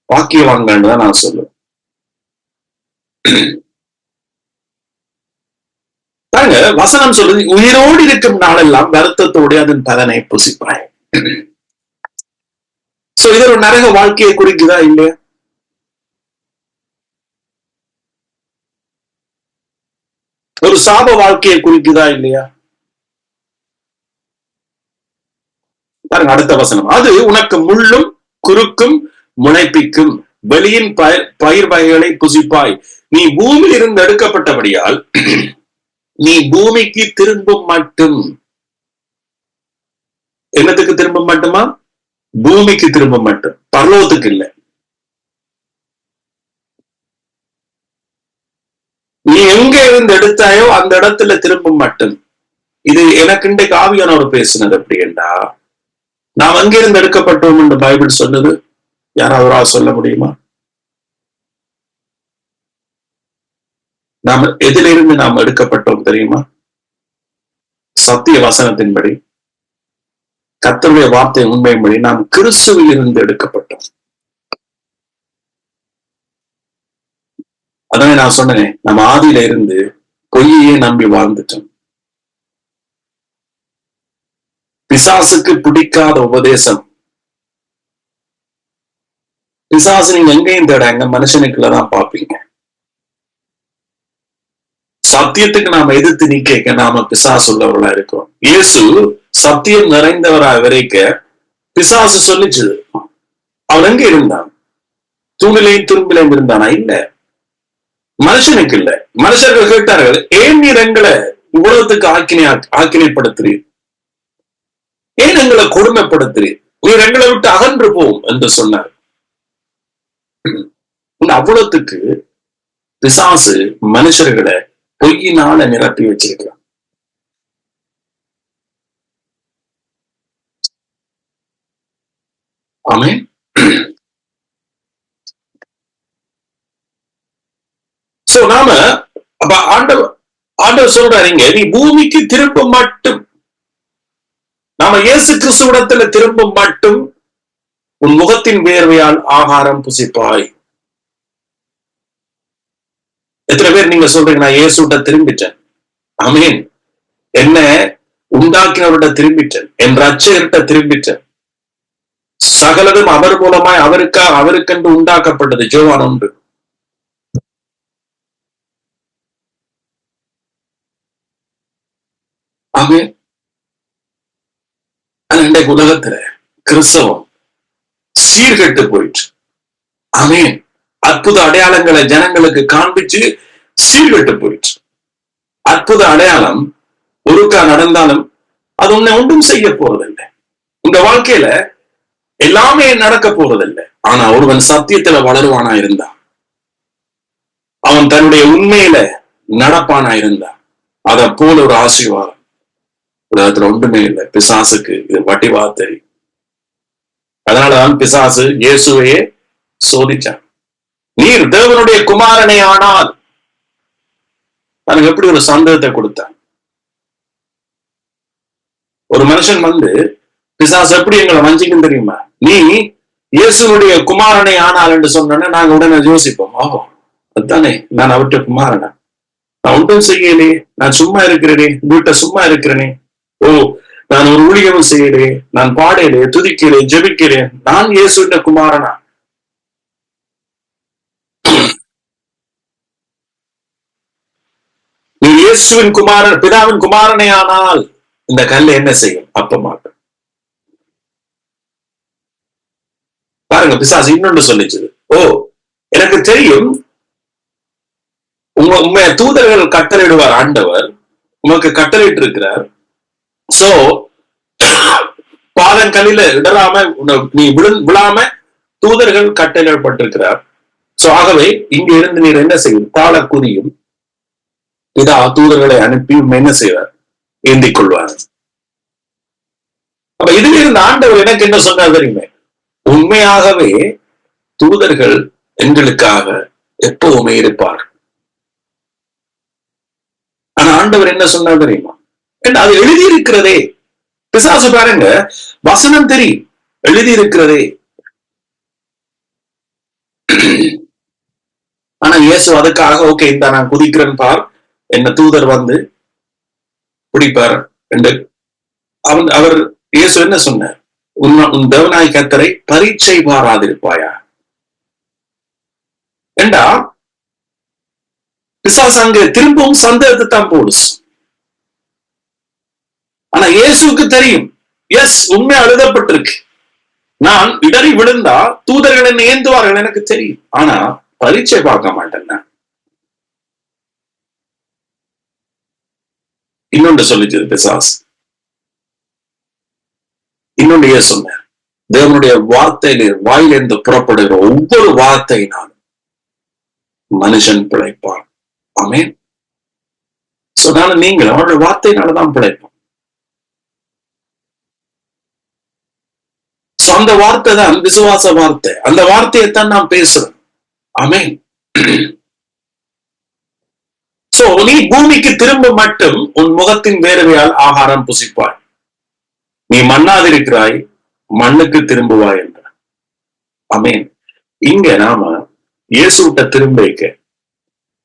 வாக்கியவாங்கன்னு தான் நான் சொல்லுவேன். தாங்க வசனம் சொல்றது, உயிரோடு இருக்கும் நாளெல்லாம் வருத்தத்தோடு அதன் பலனை புசிப்பாய். சோ இது ஒரு நரக வாழ்க்கையை குறிக்குதா இல்லையா? ஒரு சாப வாழ்க்கையை குறிக்குதா இல்லையா? பாருங்க அடுத்த வசனம், அது உனக்கு முள்ளும் குறுக்கும் முளைப்பிக்கும் வெளியின் பயிர் வகைகளை புசிப்பாய். நீ பூமியில் இருந்து எடுக்கப்பட்டபடியால் நீ பூமிக்கு திரும்பும் மட்டும். என்னத்துக்கு திரும்பும் மட்டுமா? பூமிக்கு திரும்பும் மட்டும், பரலோகத்துக்கு இல்லை. நீ எங்க இருந்து எடுத்தாயோ அந்த இடத்துல திரும்பும் மட்டும். இது எனக்கு இன்றைக்கு ஆவியானவர் பேசினது. அப்படி என்றா நாம் அங்கிருந்து எடுக்கப்பட்டோம் என்று பைபிள் சொல்லுது. யாராவது சொல்ல முடியுமா? நாம் எதிலிருந்து நாம் எடுக்கப்பட்டோம் தெரியுமா? சத்திய வசனத்தின்படி, கர்த்தருடைய வார்த்தை உண்மையின்படி நாம் கிறிஸ்துவில் இருந்து எடுக்கப்பட்டோம். அதான் நான் சொன்னேன், நம்ம ஆதியில இருந்து பொய்யே நம்பி வாழ்ந்துட்டோம். பிசாசுக்கு பிடிக்காத உபதேசம். பிசாசு நீங்க எங்கேயும் தேடாங்க, மனுஷனுக்குள்ளதான் பார்ப்பீங்க. சத்தியத்துக்கு நாம எதிர்த்து நிக்க நாம பிசாசு உள்ளவர்களா இருக்கோம். இயேசு சத்தியம் நிறைந்தவரா வரைக்க பிசாசு சொல்லிச்சு. அவன் எங்க இருந்தான்? தூணிலையும் துரும்பிலையும் இருந்தானா? இல்ல. மனுஷனுக்கு இல்ல. மனுஷர்கள் கேட்டார்கள், ஏன் நீர் எங்களை உலகத்துக்கு ஆக்கினைப்படுத்துறீர்? ஏன் எங்களை கொடுமைப்படுத்துறீர்? நீர் எங்களை விட்டு அகன்று போம் என்று சொன்னார். அவ்வளவுக்கு பிசாசு மனுஷர்களை பொய்யினால நிரப்பி வச்சிருக்கிறான். ஆமென். சோ நாம அப்ப ஆண்டவர் சொல்றாருங்க, நீ பூமிக்கு திரும்ப மட்டும், நாம இயேசு கிறிஸ்துவிடத்துல திரும்ப மட்டும் உன் முகத்தின் வேர்வையால் ஆகாரம் புசிப்பாய். எத்தனை பேர் நீங்க சொல்றீங்க, நான் இயேசுட்ட திரும்பிட்டேன், ஆமீன், என்ன உண்டாக்கினவர்கிட்ட திரும்பிட்டேன், என் ரட்சகர்கிட்ட திரும்பிட்டேன், சகலதும் அவர் மூலமாய் அவருக்கென்று உண்டாக்கப்பட்டது. யோவான் 1. ஆமீன். இன்றைக்கு உலகத்துல கிறிஸ்தவம் சீர்கெட்டு போயிட்டு, ஆமீன், அற்புத அடையாளங்களை ஜனங்களுக்கு காண்பிச்சு சீர்கெட்டு போயிட்டு. அற்புத அடையாளம் ஒருக்கா நடந்தாலும் அது உன்னை ஒன்றும் செய்ய போறதில்லை. உங்க வாழ்க்கையில எல்லாமே நடக்க போறதில்லை. ஆனா ஒருவன் சத்தியத்துல வளருவானா இருந்தா, அவன் தன்னுடைய உண்மையில நடப்பானா இருந்தா, அத போல ஒரு ஆசீர்வாதம் உலகத்துல ஒன்றுமே இல்லை. பிசாசுக்கு இது வட்டிவா தெரியும். அதனாலதான் பிசாசு இயேசுவையே சோதிச்சான். நீர் தேவனுடைய குமாரனே ஆனால், எனக்கு எப்படி ஒரு சந்தேகத்தை கொடுத்தான். ஒரு மனுஷன் வந்து பிசாசு எப்படி எங்களை வஞ்சிக்கும் தெரியுமா? நீ இயேசுனுடைய குமாரனை ஆனால் என்று சொன்னோன்னா நாங்க உடனே யோசிப்போம், ஆஹோ அதுதானே நான் அவற்றை குமாரனா, நான் ஒன்றும் செய்யலே, நான் சும்மா இருக்கிறேனே, வீட்டை சும்மா இருக்கிறேனே, ஓ நான் ஒரு ஊழியமும் செய்யறேன், நான் பாடலே, துதிக்கிறேன், ஜெபிக்கிறேன், நான் இயேசுவின் குமாரனா? நீ இயேசுவின் குமாரன், பிதாவின் குமாரனை ஆனால் இந்த கல் என்ன செய்யும்? அப்பமாட்டும். பாருங்க, பிசாசு இன்னொன்று சொல்லிச்சு, ஓ எனக்கு தெரியும் உண்மைய தூதர்கள் கட்டளையிடுவார் ஆண்டவர், உமக்கு கட்டளையிட்டு இருக்கிறார். சோ பாதங்களில இடராம நீ விழாம தூதர்கள் கட்டளையிடப்பட்டிருக்கிறார். சோ ஆகவே இங்க இருந்து நீர் என்ன செய்யும்? தாள குறியும் இதா தூதர்களை அனுப்பி என்ன செய்வார்? ஏந்திக் கொள்வார். அப்ப இதுல இருந்த ஆண்டவர் எனக்கு என்ன சொன்னார் தெரியுமே? உண்மையாகவே தூதர்கள் எங்களுக்காக எப்பவுமே இருப்பார். ஆனா ஆண்டவர் என்ன சொன்னார் தெரியுமா? அது எழுதியிருக்கிறதே. பிசாசு பாருங்க, வசனம் தெரியும், எழுதியிருக்கிறதே. ஆனா இயேசு அதுக்காக ஓகே இந்த நான் குதிக்கிறேன் பார், என்ன தூதர் வந்து பிடிப்பார் என்று அவர் இயேசு என்ன சொன்னார்? உன் தேவனாய் கர்த்தரை பரீட்சை பாராதிருப்பாயா என்றா பிசாசு அங்க திரும்பவும் சந்தேகத்தை தான் போடுச்சு. ஆனா இயேசுக்கு தெரியும், எஸ் உண்மை எழுதப்பட்டிருக்கு, நான் இடறி விழுந்தா தூதர்கள் என்ன ஏந்துவார்கள் எனக்கு தெரியும், ஆனா பரீட்சை பார்க்க மாட்டேன். இன்னொன்று சொல்லிச்சு பிசாசு, இன்னொன்று ஏன் சொன்னார்? தேவனுடைய வார்த்தையில வாயிலிருந்து புறப்படுகிற ஒவ்வொரு வார்த்தையினாலும் மனுஷன் பிழைப்பான். ஆமென். சொன்னாலும் நீங்கள் அவருடைய வார்த்தையினாலதான் பிழைப்போம். அந்த வார்த்தை தான் விசுவாச வார்த்தை. அந்த வார்த்தையைத்தான் நாம் பேசுறோம். ஆமென். சோ நீ பூமிக்கு திரும்ப மட்டும் உன் முகத்தின் வேர்வையால் ஆகாரம் புசிப்பாய், நீ மண்ணாதிருக்கிறாய் மண்ணுக்கு திரும்புவாய் என்றார். ஆமென். இங்க நாம இயேசுட்ட திரும்ப வைக்க,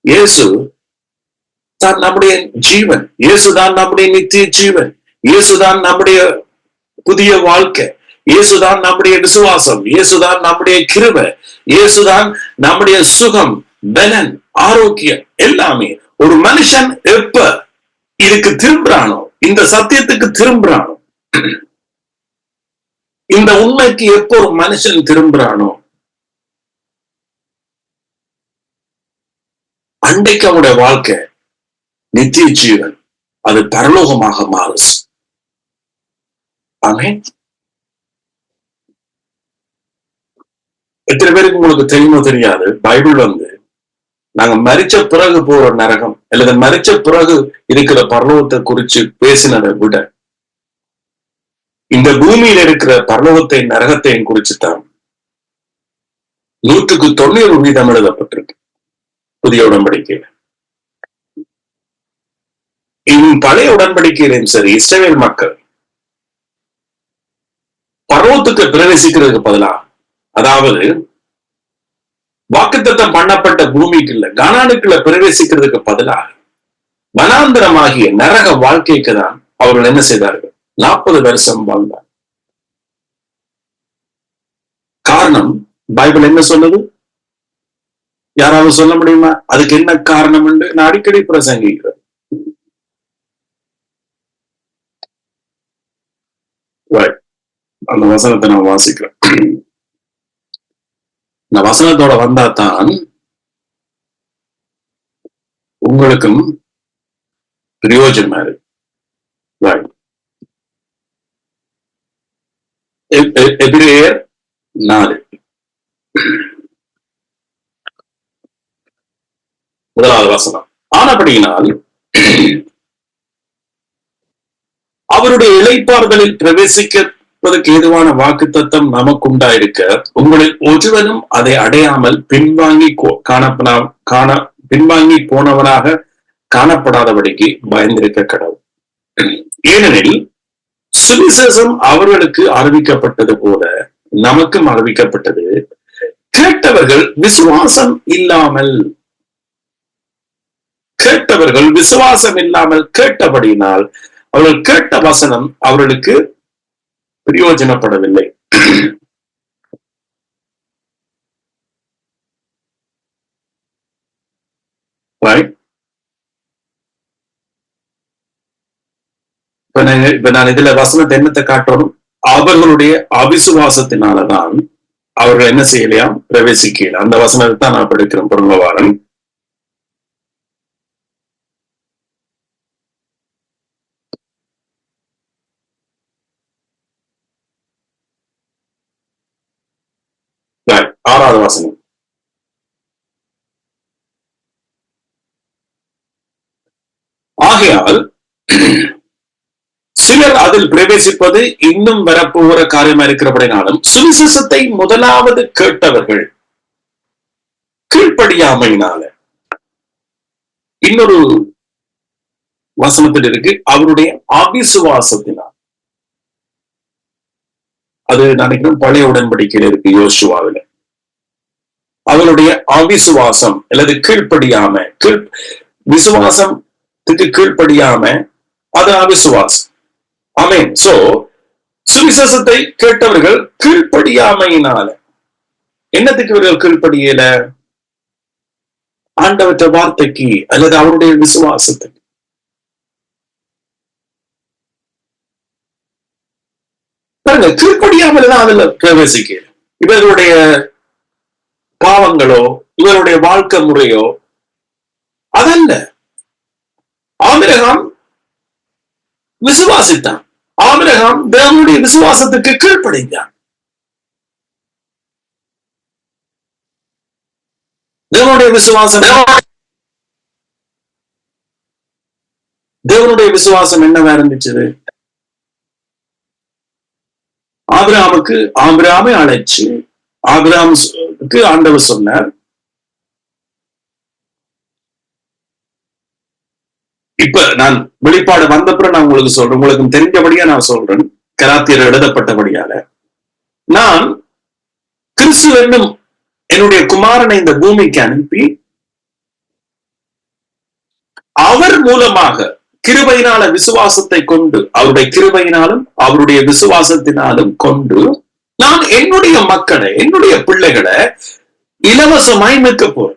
இயேசு தான் நம்முடைய ஜீவன், இயேசுதான் நம்முடைய நித்திய ஜீவன், இயேசுதான் நம்முடைய புதிய வாழ்க்கை, இயேசுதான் நம்முடைய விசுவாசம், இயேசுதான் நம்முடைய கிருபை, இயேசுதான் நம்முடைய சுகம், பலன், ஆரோக்கியம் எல்லாமே. ஒரு மனுஷன் எப்ப இதுக்கு திரும்புறானோ, இந்த சத்தியத்துக்கு திரும்புறானோ, இந்த உண்மைக்கு எப்போ ஒரு மனுஷன் திரும்புறானோ அன்றைக்கு அவனுடைய வாழ்க்கை நித்திய ஜீவன், அது பரலோகமாக மாறும். ஆமென். எத்தனை பேருக்கு உங்களுக்கு தெரியுமோ தெரியாது, பைபிள் வந்து நாங்க மரிச்ச பிறகு போற நரகம் அல்லது மரிச்ச பிறகு இருக்கிற பரலோகத்தை குறிச்சு பேசினதை விட இந்த பூமியில் இருக்கிற பரலோகத்தை நரகத்தையும் குறிச்சுதான் 100% எழுதப்பட்டிருக்கு புதிய உடன்படிக்கையில. பழைய உடன்படிக்கையிலும் சரி, இஸ்ரவேல் மக்கள் பரலோகத்துக்கு பிரவேசிக்கிறதுக்கு பதிலா, அதாவது வாக்குத்தத்தம் பண்ணப்பட்ட பூமிக்குள்ள கானானுக்குள்ள பிரவேசிக்கிறதுக்கு பதிலாக வனாந்தரமாகிய நரக வாழ்க்கைக்கு தான் அவர்கள் என்ன செய்தார்கள்? 40 வருஷம் வாழ்ந்தார். காரணம் பைபிள் என்ன சொல்லுது? யாராவது சொல்ல முடியுமா அதுக்கு என்ன காரணம் என்று? நான் அடிக்கடி பிரசங்கிக்கிறேன். அந்த வசனத்தை நான் வாசிக்கிறேன். இந்த வசனத்தோட வந்தா தான் உங்களுக்கும் பிரயோஜனமா இருக்கு. எபிரேயர் 4 முதலாவது வசனம். ஆனபடியினால் அவருடைய இளைப்பாறுதலில் பிரவேசிப்பதற்கு ஏதுவான வாக்குத்தத்தம் நமக்கு உண்டாயிருக்க, உங்களில் ஒருவனும் அதை அடையாமல் பின்வாங்கி போனவனாக காணப்படாதபடிக்கு பயந்திருக்க கடவுள். ஏனெனில் சுவிசேஷம் அவர்களுக்கு அறிவிக்கப்பட்டது போல நமக்கும் அறிவிக்கப்பட்டது. கேட்டவர்கள் விசுவாசம் இல்லாமல் கேட்டபடியினால் அவர்கள் கேட்ட வசனம் அவர்களுக்கு பிரயோஜனப்படவில்லை. இப்ப நான் இதுல வசனத்தை என்னத்தை காட்டணும்? அவர்களுடைய அவிசுவாசத்தினாலதான் அவர்கள் என்ன செய்யலையாம்? பிரவேசிக்கல. அந்த வசனத்தை தான் நான் படிக்கிறேன். பொருளாதாரம் ஆறாவது வசனம். ஆகையால் சிலர் அதில் பிரவேசிப்பது இன்னும் வரப்போகிற காரியமா இருக்கிறபடினாலும் சுவிசேஷத்தை முதலாவது கேட்டவர்கள் கீழ்ப்படியாமையினால, இன்னொரு வசனத்தில் இருக்கு அவருடைய அவிசுவாசத்தினால். அது நினைக்கிறேன் பழைய உடன்படிக்கையில் இருக்கு, யோசுவாவில. அவருடைய அவிசுவாசம் அல்லது கீழ்ப்படியாம, விசுவாசத்துக்கு கீழ்ப்படியாம அது அவிசுவாசம். ஆமென். சோ சுவிசேஷத்தை கேட்டவர்கள் கீழ்ப்படியாமையினால, என்னத்துக்கு இவர்கள் கீழ்ப்படியல? ஆண்டவற்ற வார்த்தைக்கு அல்லது அவருடைய விசுவாசத்துக்கு. பாருங்க, கீழ்ப்படியாமல் தான் அதுல பிரவேசிக்க. இவர்களுடைய பாவங்களோ இவருடைய வாழ்க்கை முறையோ அதல்ல. ஆபிரகாம் விசுவாசித்தான். ஆபிரகாம் தேவனுடைய விசுவாசத்துக்கு கீழ்ப்படிந்தான். தேவனுடைய விசுவாசம் என்னவா இருந்துச்சு? ஆபிரகாமை அழைச்சு ஆபிரகாமுக்கு ஆண்டவர் சொன்னார், இப்ப நான் வெளிப்பாடு வந்தப்புறம் நான் உங்களுக்கு சொல்றேன், உங்களுக்கு தெரிஞ்சபடியா நான் சொல்றேன், கலாத்தியர் எழுதப்பட்டபடியால, நான் கிறிஸ்து என்னும் என்னுடைய குமாரனை இந்த பூமிக்கு அனுப்பி அவர் மூலமாக கிருபையினால விசுவாசத்தை கொண்டு, அவருடைய கிருபையினாலும் அவருடைய விசுவாசத்தினாலும் கொண்டு நான் என்னுடைய மக்களை, என்னுடைய பிள்ளைகளை இலவசமாய் மீட்க போறேன்.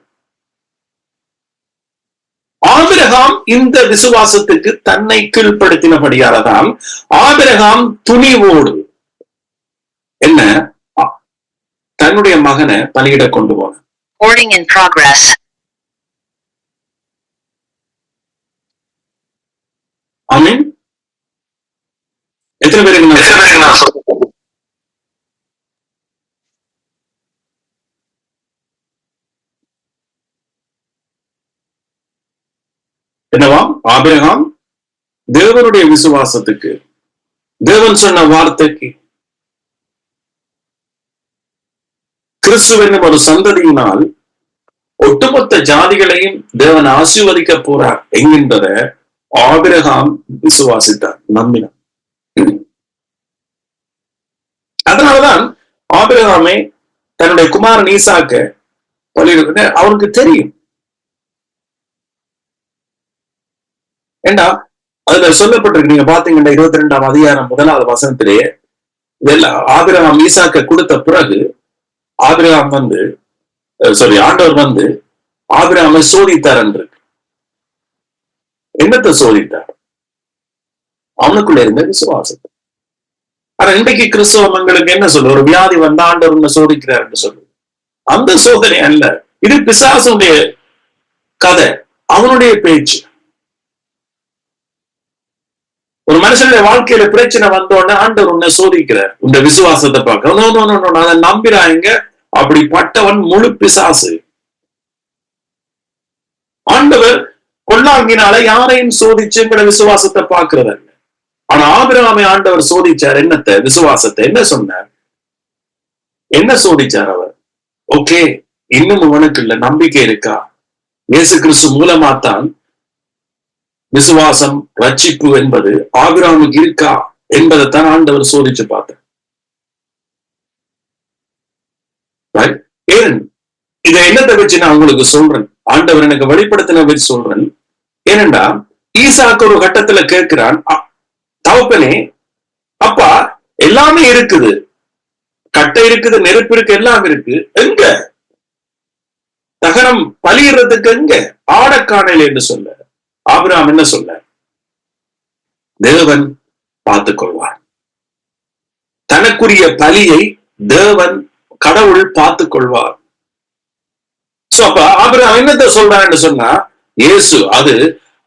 ஆபிரகாம் இந்த விசுவாசத்துக்கு தன்னை கீழ்ப்படுத்தினபடியால்தான் ஆபிரகாம் துணிவோடு என்ன தன்னுடைய மகனை பலியிட கொண்டு போனார். ஆமென். எத்தனை பேருக்கு என்னவாம்? ஆபிரகாம் தேவனுடைய விசுவாசத்துக்கு, தேவன் சொன்ன வார்த்தைக்கு, கிறிஸ்துவ ஒரு சந்ததியினால் ஒட்டுமொத்த ஜாதிகளையும் தேவன் ஆசீர்வதிக்க போறார் என்கின்றத ஆபிரகாம் விசுவாசித்தார், நம்பினார். அதனாலதான் ஆபிரகாமே தன்னுடைய குமாரன் ஈசாக்க பலியிட அவருக்கு தெரியும். ஏண்டா அதுல சொல்லப்பட்டிருக்கு, நீங்க பாத்தீங்கன்னா 22ஆம் அதிகாரம் 1வது வசனத்திலேயே இதெல்லாம் ஆபிரகாம் ஈசாக்க கொடுத்த பிறகு ஆபிரகாம் ஆண்டவர் ஆபிரகாமை சோதித்தார் என்று. என்னத்தை சோதித்தார்? அவனுக்குள்ள இருந்த விசுவாசத்தை. ஆனா இன்றைக்கு கிறிஸ்தவங்களுக்கு என்ன சொல்லு, ஒரு வியாதி வந்தா ஆண்டவர் உன்னை சோதிக்கிறார் என்று சொல்லு. அந்த சோதனை அல்ல, இது பிசாசுடைய கதை, அவனுடைய பேச்சு. ஒரு மனுஷனுடைய வாழ்க்கையில பிரச்சனை வந்தோடனே ஆண்டவர் உன்னை சோதிக்கிறார், உன்னை விசுவாசத்தை பார்க்க. அதை நம்பிறாங்க, அப்படிப்பட்டவன் முழு பிசாசு. ஆண்டவர் கொள்ளாங்கினால யாரையும் சோதிச்சுங்கிற விசுவாசத்தை பார்க்கிறத. ஆனா ஆபிரகாமை ஆண்டவர் சோதிச்சார். என்னத்தை? விசுவாசத்தை. என்ன சொன்னார்? என்ன சோதிச்சார் அவர்? ஓகே, இன்னும் உனக்கு இல்ல நம்பிக்கை இருக்கா? இயேசு கிறிஸ்து மூலமாத்தான் விசுவாசம், ரட்சிப்பு என்பது ஆபிரகாமுக்கு இருக்கா என்பதைத்தான் ஆண்டவர் சோதிச்சு பார்த்தார். ஏன் இதை என்னத்தை வச்சு நான் உங்களுக்கு சொல்றேன், ஆண்டவர் எனக்கு வெளிப்படுத்தின வச்சு சொல்றேன். ஏனென்றா ஈசாக்கு ஒரு கட்டத்துல கேட்கிறான், தகப்பனே அப்பா எல்லாமே இருக்குது, கட்டை இருக்குது, நெருப்பு இருக்கு, எல்லாம் இருக்கு, எங்க தகனம் பலியிறதுக்கு எங்க ஆடக்காணல் என்று சொல்ல ஆபிரகாம் என்ன சொல்ல, தேவன் பார்த்துக் கொள்வார், தனக்குரிய பலியை தேவன் கடவுள் பார்த்துக் கொள்வார். அப்ப ஆபிரகாம் என்னத்தை சொல்றான்னு சொன்னா, இயேசு அது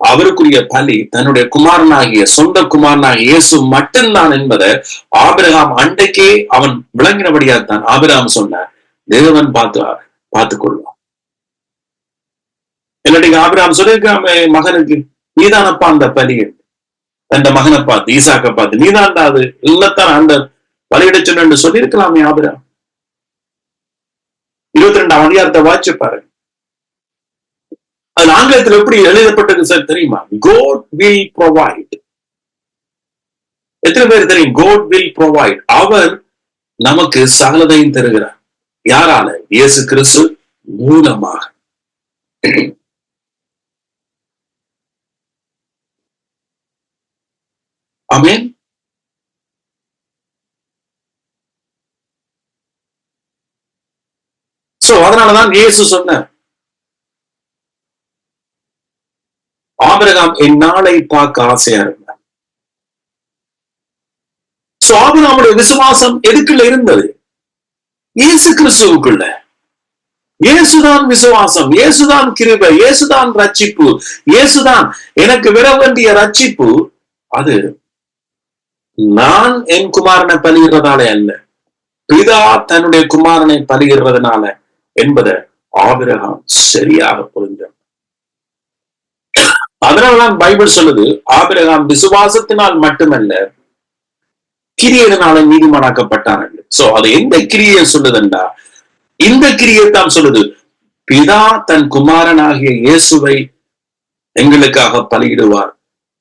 அவருக்குரிய பலி தன்னுடைய குமாரனாகிய சொந்த குமாரனாகிய இயேசு மட்டும்தான் என்பதை ஆபிரகாம் அன்றைக்கே அவன் விளங்கினபடியாத்தான் ஆபிரகாம் சொன்னார், தேவன் பார்த்துக் கொள்வார். என்னுடைய ஆபிரகாம் சொல்லியிருக்காம மகனுக்கு, நீதானப்பா அந்த பலி, அந்த மகனை பார்த்து ஈசாக்க பார்த்து நீதான்டா அது இல்லத்தான் அந்த பலியிட சொன்னு சொல்லியிருக்கலாமே ஆபிரகாம். 22ஆம் அதிகாரத்தை வாட்சி பாருங்க. அது ஆங்கிலத்தில் எப்படி எழுதப்பட்டது சார் தெரியுமா? God will provide. எத்தனை பேர் தெரியும்? God will provide. அவர் நமக்கு சகலதையும் தருகிறார். யாரால? இயேசு கிறிஸ்து மூலமாக. ஆமென். அதனாலதான் இயேசு சொன்னார், ஆபிரகாம் என் நாளை பார்க்க ஆசையா இருந்தார். ஆபிரகாமுடைய விசுவாசம் எதுக்குள்ள இருந்தது? இயேசு கிறிஸ்துவுக்குள்ள. இயேசுதான் விசுவாசம், இயேசுதான் கிருபை, இயேசுதான் ரட்சிப்பு, இயேசுதான் எனக்கு விட வேண்டிய ரட்சிப்பு. அது நான் என் குமாரனை பலியிடுறதாலே அல்ல, பிதா தன்னுடைய குமாரனை பலியிடுறதுனால என்பதை ஆபிரகாம் சரியாக புரிந்தார். அதனால்தான் பைபிள் சொல்லுது, ஆபிரகாம் விசுவாசத்தினால் மட்டுமல்ல கிரியையினால நீதிமானாக்கப்பட்டான். அது எந்த கிரியை சொல்லுதுண்டா, இந்த கிரியைத்தான் சொல்லுது, பிதா தன் குமாரனாகிய இயேசுவை எங்களுக்காக பலியிடுவார்,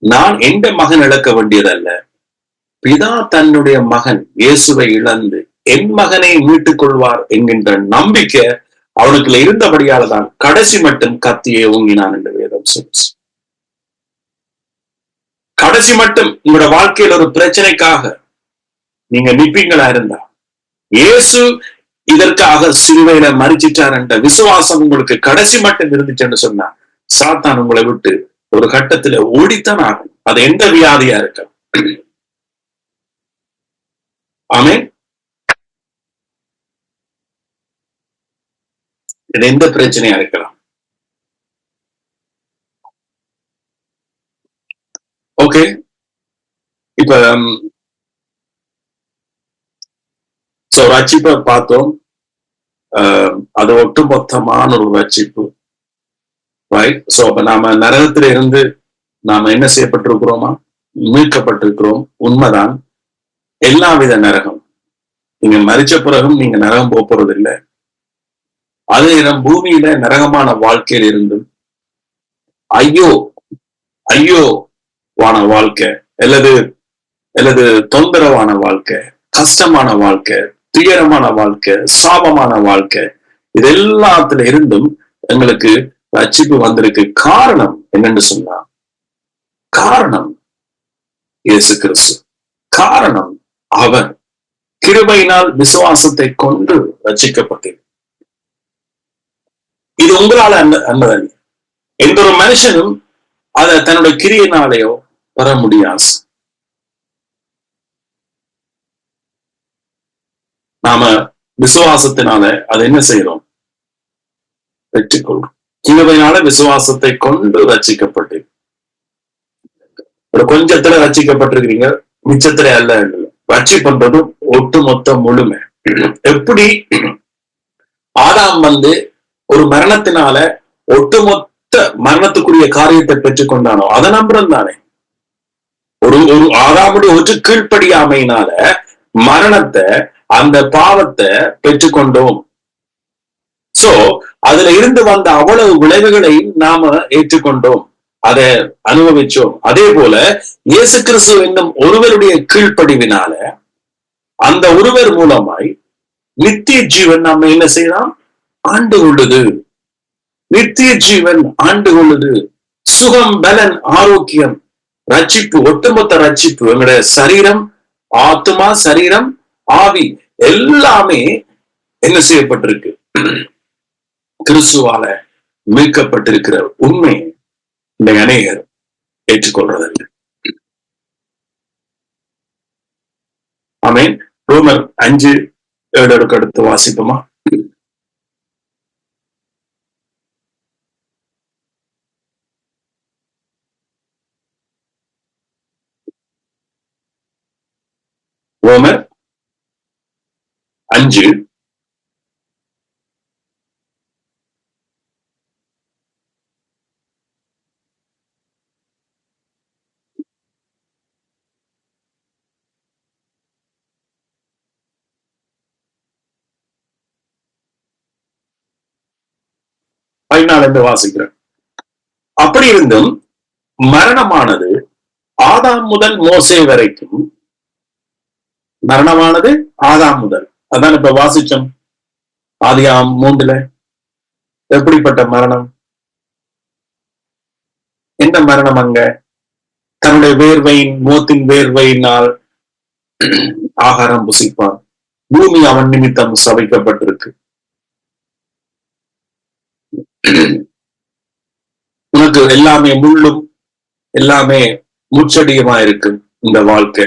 நான் எந்த மகன் இழக்க வேண்டியதல்ல, பிதா தன்னுடைய மகன் இயேசுவை இழந்து என் மகனை மீட்டுக் கொள்வார் என்கின்ற நம்பிக்கை அவனுக்குள்ள இருந்தபடியால்தான் கடைசி மட்டும் கத்தியை ஓங்கினான் என்று வேதம் சொல்லுது. கடைசி மட்டும் உங்களோட வாழ்க்கையில் ஒரு பிரச்சனைக்காக நீங்க நிப்பீங்களா இருந்தா, இயேசு இதற்காக சிலுவையில மரிச்சிட்டார் என்ற விசுவாசம் உங்களுக்கு கடைசி மட்டும் இருந்துச்சுன்னு சொன்னா, சாத்தான் உங்களை விட்டு ஒரு கட்டத்துல ஓடித்தான் ஆகும். அது எந்த வியாதியா இருக்க. ஆமென். இது எந்த பிரச்சனையா இருக்கலாம். ஓகே, இப்ப ரட்சிப்பை பார்த்தோம். அது ஒட்டுமொத்தமான ஒரு ரட்சிப்பு. அப்ப நாம நரகத்தில இருந்து நாம என்ன செய்யப்பட்டிருக்கிறோமா? மீட்கப்பட்டிருக்கிறோம். உண்மைதான். எல்லா வித நரகம், நீங்க மரிச்ச பிறகும் நீங்க நரகம் போறது இல்லை. அதே நேரம் பூமியில நரகமான வாழ்க்கையில் இருந்தும் ஐயோ ஐயோ வான வாழ்க்கை அல்லது தொந்தரவான வாழ்க்கை, கஷ்டமான வாழ்க்கை, துயரமான வாழ்க்கை, சாபமான வாழ்க்கை, இது எல்லாத்துல இருந்தும் எங்களுக்கு ரட்சிப்பு வந்திருக்கு. காரணம் என்னன்னு சொன்னா, காரணம் இயேசு கிறிஸ்து. காரணம் அவர் கிருபையினால் விசுவாசத்தை கொண்டு ரட்சிக்கப்பட்டது. இது உங்களால அன்னதல்ல. எந்த ஒரு மனுஷனும் அதை தன்னுடைய கிரியினாலேயோ வர முடியாது. நாம விசுவாசத்தினால அதை என்ன செய்யறோம்? பெற்றுக்கொள்றோம். கிருபையினால விசுவாசத்தை கொண்டு ரட்சிக்கப்பட்டு, ஒரு கொஞ்சத்துல ரட்சிக்கப்பட்டிருக்கிறீங்க, மிச்சத்துல அல்ல. ரட்சிப்பது ஒட்டுமொத்த முழுமை. எப்படி ஆதாம் ஒரு மரணத்தினால ஒட்டுமொத்த மரணத்துக்குரிய காரியத்தை பெற்றுக்கொண்டானோ அதை நம்புறது தானே. ஒரு ஆதாமுடைய ஒரு கீழ்ப்படியாமையினால மரணத்தை, அந்த பாவத்தை பெற்றுக்கொண்டோம். அதுல இருந்து வந்த அவ்வளவு விளைவுகளையும் நாம ஏற்றுக்கொண்டோம். அதை அனுபவிச்சோம். அதே போல இயேசு கிறிஸ்து என்னும் ஒருவருடைய கீழ்ப்படிவினால அந்த ஒருவர் மூலமாய் நித்திய ஜீவன் நம்ம என்ன செய்யலாம்? ஆண்டு கொள்ளுது. நித்திய ஜீவன் ஆண்டு கொள்ளுது. சுகம், பலன், ஆரோக்கியம், ரட்சிப்பு, ஒட்டுமொத்த ரட்சிப்பு, எங்களுடைய சரீரம், ஆத்மா, சரீரம், ஆவி எல்லாமே என்ன செய்யப்பட்டிருக்கு? கிறிஸ்துவால மீட்கப்பட்டிருக்கிற உண்மை இந்த அநேகர் ஏற்றுக்கொள்றதில்லை. ஆமென். ரோமர் 5:7 அடுத்து வாசிப்போமா? ரோமர் 5 14 வாசிக்கிறேன். அப்படி இருந்தும் மரணமானது ஆதாம் முதல் மோசே வரைக்கும், மரணமானது ஆதாம் முதல், அதான் இப்ப வாசிச்சோம் ஆதியாம் 3. எப்படிப்பட்ட மரணம்? என்ன மரணம் அங்க? தன்னுடைய வேர்வையின், முகத்தின் வேர்வையினால் ஆகாரம் புசிப்பான். பூமி அவன் நிமித்தம் சபிக்கப்பட்டிருக்கு. உனக்கு எல்லாமே முள்ளும் எல்லாமே முச்சடியுமா இருக்கு இந்த வாழ்க்கை.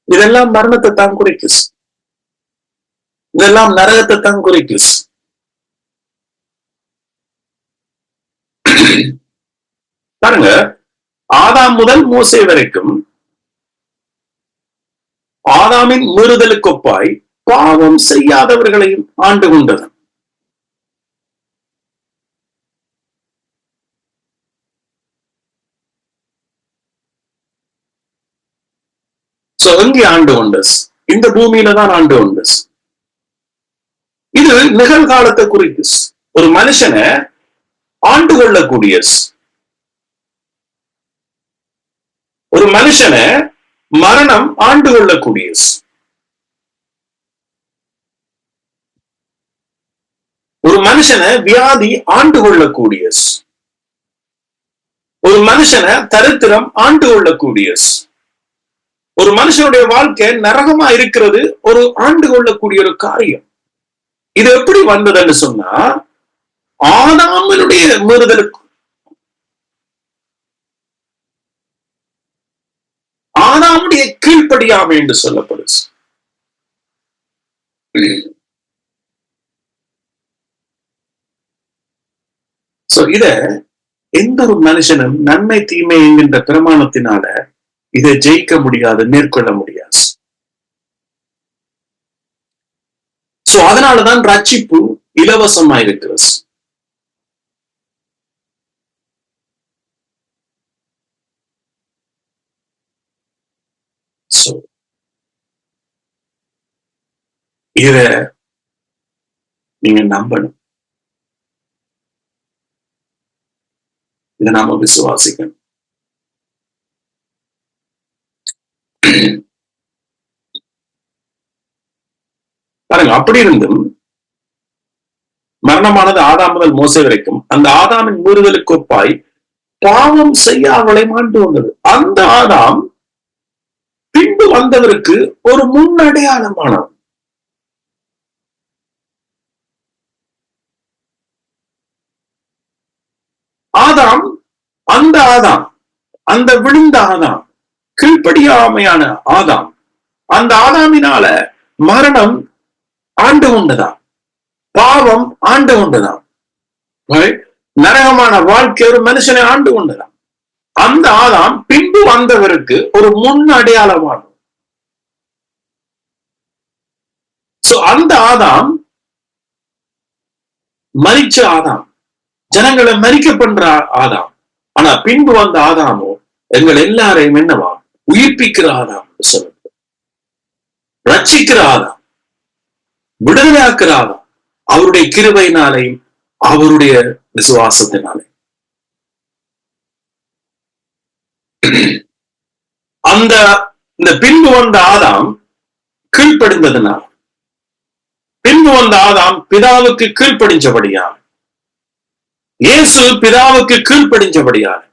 இதெல்லாம் மரணத்தை தான் குறிக்குது. இதெல்லாம் நரகத்தை தான் குறிக்குது. பாருங்க, ஆதாம் முதல் மோசே வரைக்கும் ஆதாமின் மீறுதலுக்கொப்பாய் பாவம் செய்யாதவர்களையும் ஆண்டு கொண்டது. எங்கே ஆண்டு கொண்டஸ்? இந்த பூமியில தான் ஆண்டு கொண்டஸ். இது நிகழ்காலத்தை குறிக்கு. ஒரு மனுஷனை ஆண்டு கொள்ளக்கூடிய, ஒரு மனுஷனை மரணம் ஆண்டு கொள்ளக்கூடிய, ஒரு மனுஷனை வியாதி ஆண்டு கொள்ளக்கூடிய, ஒரு மனுஷனை தரித்திரம் ஆண்டு கொள்ளக்கூடிய, ஒரு மனுஷனுடைய வாழ்க்கை நரகமா இருக்கிறது ஒரு ஆண்டு கொள்ளக்கூடிய ஒரு காரியம். இது எப்படி வந்ததுன்னு சொன்னா, ஆதாமினுடைய மீறுதலுக்கு, ஆதாமுடைய கீழ்ப்படியாமை என்று சொல்லப்படுது. இத எந்த ஒரு மனுஷனும் நன்மை தீமை என்கின்ற பிரமாணத்தினால இதை ஜெயிக்க முடியாது, மேற்கொள்ள முடியாது. அதனாலதான் ரட்சிப்பு இலவசமா இருக்கிறது. இத நீங்க நம்பணும். இதை நாம விசுவாசிக்கணும். பாருங்க, அப்படி இருந்தும் மரணமானது ஆதாம் முதல் மோசே வரைக்கும் அந்த ஆதாமின் மீறுதலுக்கு ஒப்பாய் பாவம் செய்யாமலை மாண்டு வந்தது. அந்த ஆதாம் பின்பு வந்தவருக்கு ஒரு முன்னடையாளமானவர். ஆதாம், அந்த ஆதாம், அந்த விழுந்த ஆதாம், கீழ்ப்படியாமையான ஆதாம், அந்த ஆதாமினால மரணம் ஆண்டு கொண்டதாம், பாவம் ஆண்டு கொண்டதாம், நரகமான வாழ்க்கை ஒரு மனுஷனை ஆண்டு கொண்டதாம். அந்த ஆதாம் பின்பு வந்தவருக்கு ஒரு முன் அடையாளமான, அந்த ஆதாம் மரிச்ச ஆதாம், ஜனங்களை மரிக்க பண்ற ஆதாம். ஆனா பின்பு வந்த ஆதாமோ எங்கள் எல்லாரையும் என்னவா உயிர்ப்பிக்கிற ஆதாம், சொல்லுங்க, ரட்சிக்கிற ஆதாம், விடுதலையாக்குற ஆதாம். அவருடைய கிருபையினாலையும் அவருடைய விசுவாசத்தினாலே. இந்த பின்பு வந்த ஆதாம் கீழ்ப்படிந்ததுனால், பின்பு வந்த ஆதாம் பிதாவுக்கு கீழ்ப்படிஞ்சபடியால், இயேசு பிதாவுக்கு கீழ்ப்படிஞ்சபடியால்,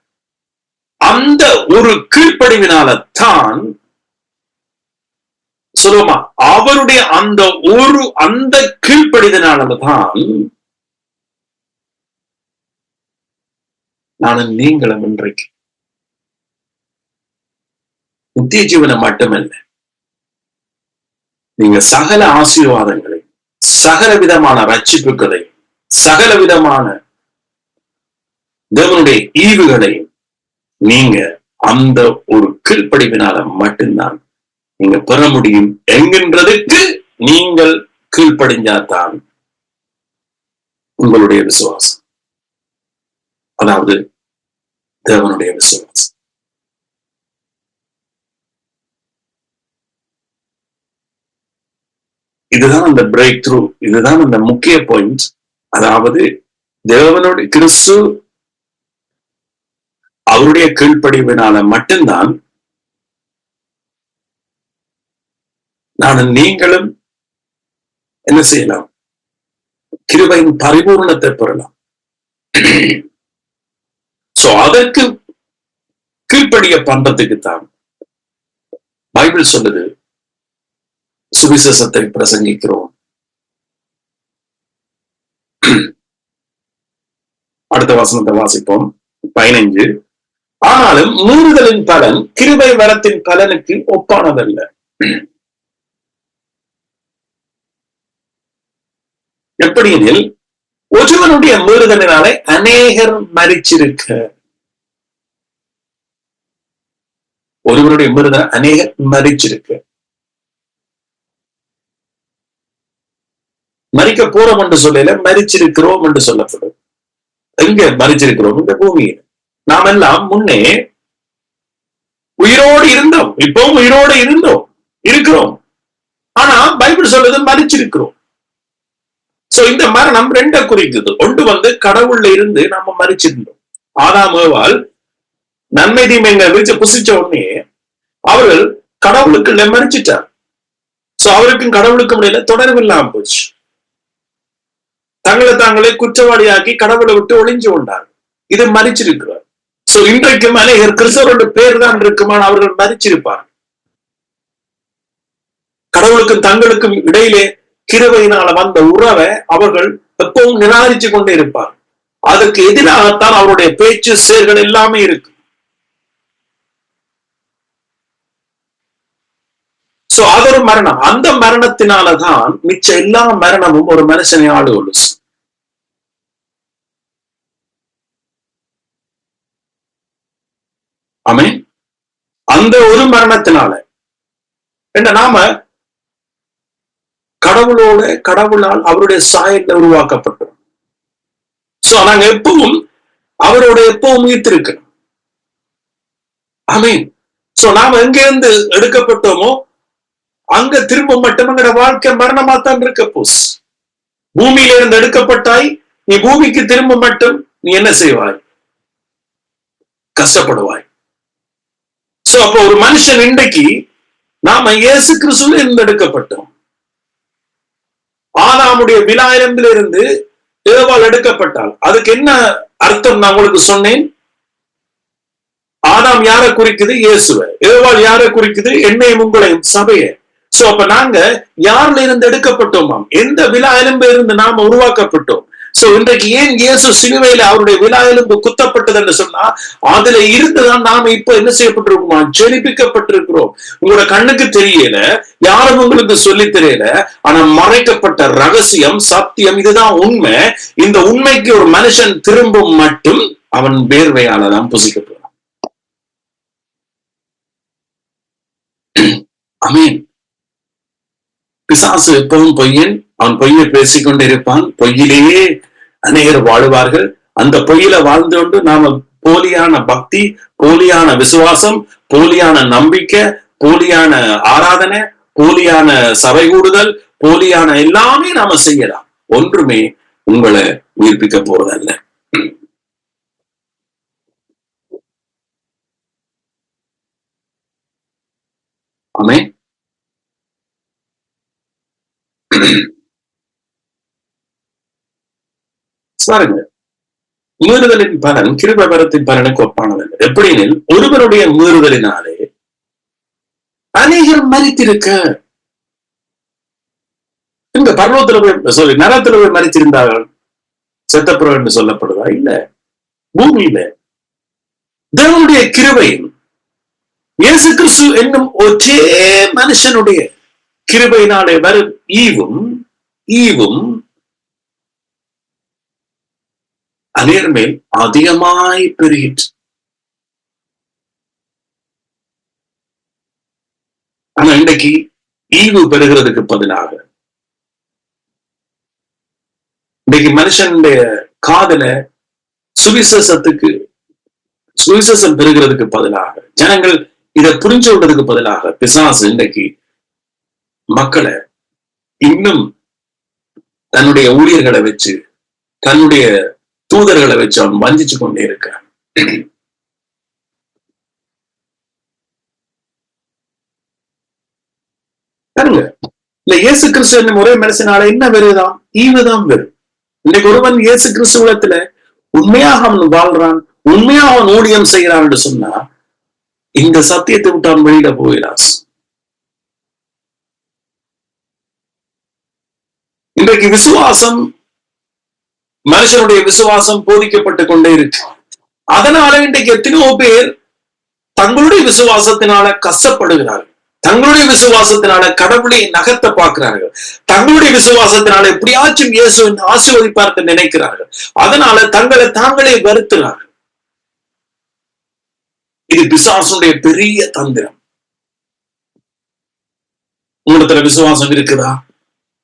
அந்த ஒரு கீழ்ப்படிவினால தான் சொல்லுமா, அவருடைய அந்த கீழ்ப்படிதனால்தான் நானும் நீங்களும் இன்றைக்கு நித்திய ஜீவனம் மட்டுமல்ல, நீங்க சகல ஆசீர்வாதங்களை, சகல விதமான ரட்சிப்புகளை, சகல விதமான தேவனுடைய ஈவுகளை நீங்க அந்த ஒரு கீழ்ப்படிவினால மட்டும்தான் நீங்க பெற முடியும் என்கின்றதுக்கு நீங்கள் கீழ்ப்படிஞ்சாதான் உங்களுடைய விசுவாசம், அதாவது தேவனுடைய விசுவாசம். இதுதான் அந்த பிரேக் த்ரூ, இதுதான் அந்த முக்கிய பாயிண்ட். அதாவது தேவனுடைய கிறிஸ்து அவருடைய கீழ்ப்படிவினால மட்டும்தான் நானும் நீங்களும் என்ன செய்யலாம், கிருபையின் பரிபூர்ணத்தை பெறலாம். சோ அதற்கு கீழ்ப்படிய பண்றதுக்குத்தான் பைபிள் சொல்லுது, சுவிசேஷத்தை பிரசங்கிக்கிறோம். அடுத்த வசனத்தை வாசிப்போம், 15. ஆனாலும் மீறுதலின் பலன் கிருபை வரத்தின் பலனுக்கு ஒப்பானதல்ல. எப்படியெனில் ஒருவனுடைய மீறுதலினாலே அநேகர் மரிச்சிருக்க, ஒருவருடைய மீறுதல் அநேகர் மரிச்சிருக்க, மரிக்க போறோம் என்று சொல்லல, மரிச்சிருக்கிறோம் என்று சொல்லப்படும். எங்க மரிச்சிருக்கிறோம்? இந்த பூமியில். நாம் எல்லாம் முன்னே உயிரோடு இருந்தோம், இப்பவும் உயிரோடு இருக்கிறோம். ஆனா பைபிள் சொல்றது மரிச்சிருக்கிறோம். சோ இந்த மரணம் ரெண்ட குறிக்குது. ஒன்று கடவுள்ல இருந்து நம்ம மரிச்சிருந்தோம். ஆதாம் ஏவாள் நன்மை தீமைங்க வீச்ச புசிச்ச உடனே அவர்கள் கடவுளுக்குள்ள மரிச்சிட்டார். சோ அவருக்கும் கடவுளுக்கும் இடையில தொடர்பு இல்லாம போச்சு. தங்களை தாங்களே குற்றவாளியாக்கி கடவுளை விட்டு ஒளிஞ்சு கொண்டார். இது மரிச்சிருக்கிறார். சோ இன்றைக்கும் அநேகர் கிறிஸ்தவரோட பேர் தான் இருக்குமான அவர்கள் மரிச்சிருப்பார். கடவுளுக்கும் தங்களுக்கும் இடையிலே கிருபையினால வந்த உறவை அவர்கள் எப்பவும் நிராகரிச்சு கொண்டே இருப்பார். அதுக்கு எதிராகத்தான் அவருடைய பேச்சு செயல்கள் எல்லாமே இருக்கு. சோ அது ஒரு மரணம். அந்த மரணத்தினாலதான் மிச்ச எல்லா மரணமும் ஒரு மனுஷனை ஆளுகொள்ளு. ஆமே, அந்த ஒரு மரணத்தினால என்ன நாம கடவுளால் அவருடைய சாயல்ல உருவாக்கப்பட்டோம். சோ நாங்க எப்பவும் அவரோட எப்பவும் ஈர்த்திருக்கணும். ஆமீன். சோ நாம எங்க இருந்து எடுக்கப்பட்டோமோ அங்க திரும்ப மட்டும் எங்கட வாழ்க்கை மரணமாத்தான் இருக்க போஸ். பூமியில இருந்து எடுக்கப்பட்டாய், நீ பூமிக்கு திரும்ப மட்டும் நீ என்ன செய்வாய்? கஷ்டப்படுவாய். சோ அப்ப ஒரு மனுஷன் இன்றைக்கு நாம இயேசு கிறிஸ்துவில இருந்து எடுக்கப்பட்டோம். ஆதாமுடைய விலாயிலிருந்து இருந்து ஏவாள் எடுக்கப்பட்டால் அதுக்கு என்ன அர்த்தம் நான் உங்களுக்கு சொன்னேன். ஆதாம் யாரை குறிக்குது? இயேசுவை. ஏவாள் யாரை குறிக்குது? என்னையும் உங்களையும், சபையை. சோ அப்ப நாங்க யாருல இருந்து எடுக்கப்பட்டோமாம்? எந்த விலா எலும்பு இருந்து நாம உருவாக்கப்பட்டோம்? சோ இன்றைக்கு ஏன் இயேசு சிலுவையில அவருடைய விலா எலும்பு குத்தப்பட்டது என்று சொன்னா அதுல இருந்துதான் நாம இப்ப என்ன செய்யப்பட்டிருக்கோமா? ஜெனிப்பிக்கப்பட்டிருக்கிறோம். உங்களோட கண்ணுக்கு தெரியல, யாரும் உங்களுக்கு சொல்லி தெரியல, ஆனா மறைக்கப்பட்ட ரகசியம், சத்தியம், இதுதான் உண்மை. இந்த உண்மைக்கு ஒரு மனுஷன் திரும்பும் மட்டும் அவன் வேர்வையாலதான் புசிக்கப்படுவான். ஆமீன். பிசாசு எப்பவும் பொய்யன், அவன் பொய்யை பேசிக்கொண்டு இருப்பான். பொய்யிலேயே அநேகர் வாழுவார்கள். அந்த பொய்யில வாழ்ந்து கொண்டு நாம போலியான பக்தி, போலியான விசுவாசம், போலியான நம்பிக்கை, போலியான ஆராதனை, போலியான சபை கூடுதல், போலியான எல்லாமே நாம செய்யலாம். ஒன்றுமே உங்களை உயிர்ப்பிக்க போறதல்ல. ஆமே. பாருங்க, மீறுதலின் பலன் கிருபை பலனுக்கு ஒப்பானதல்ல. எப்படின்னு, ஒருவருடைய மீறுதலினாலே அநேகர் மரித்திருக்க. இந்த பர்வத்துல போய் நரத்துல போய் மரித்திருந்தார்கள் செத்தப்புறம் என்று சொல்லப்படுதா? இல்ல, பூமியில தேவனுடைய கிருபை இயேசு கிறிஸ்து என்னும் ஒரே மனுஷனுடைய கிருபையினாலே வரும் ஈவும் அநேகர் மேல் அதிகமாய் பெருகிற்று. ஆனா இன்றைக்கு ஈவு பெறுகிறதுக்கு பதிலாக, இன்றைக்கு மனுஷனுடைய காதல சுவிசேஷம் பெறுகிறதுக்கு பதிலாக, ஜனங்கள் இதை புரிஞ்சு விடுறதுக்கு பதிலாக பிசாசு இன்றைக்கு மக்களை இன்னும் தன்னுடைய ஊழியர்களை வச்சு, தன்னுடைய தூதர்களை வச்சு அவன் வஞ்சிச்சு கொண்டே இருக்கான். பாருங்க, இல்ல இயேசு கிறிஸ்து என்னும் ஒரே மனுஷனால என்ன வருதான்? ஈவுதான் வரும். இன்னைக்கு ஒருவன் இயேசு கிறிஸ்துவத்துல உண்மையாக அவன் வாழ்றான், உண்மையாக அவன் ஊழியம் செய்கிறான் என்று சொன்னா, இந்த சத்தியத்தை விட்டு அவன் வெளியில போகிறான். இன்றைக்கு விசுவாசம், மனுஷனுடைய விசுவாசம் போதிக்கப்பட்டு கொண்டே இருக்கு. அதனால இன்றைக்கு எத்தனையோ பேர் தங்களுடைய விசுவாசத்தினால கஷ்டப்படுகிறார்கள், தங்களுடைய விசுவாசத்தினால கடவுளை நகர்த்த பார்க்கிறார்கள், தங்களுடைய விசுவாசத்தினால எப்படியாச்சும் இயேசுவை ஆசீர்வதிப்பார்கள் நினைக்கிறார்கள். அதனால தங்களை தாங்களே வருத்துகிறார்கள். இது பிசாசுடைய பெரிய தந்திரம். உங்களிடத்துல விசுவாசம் இருக்குதா?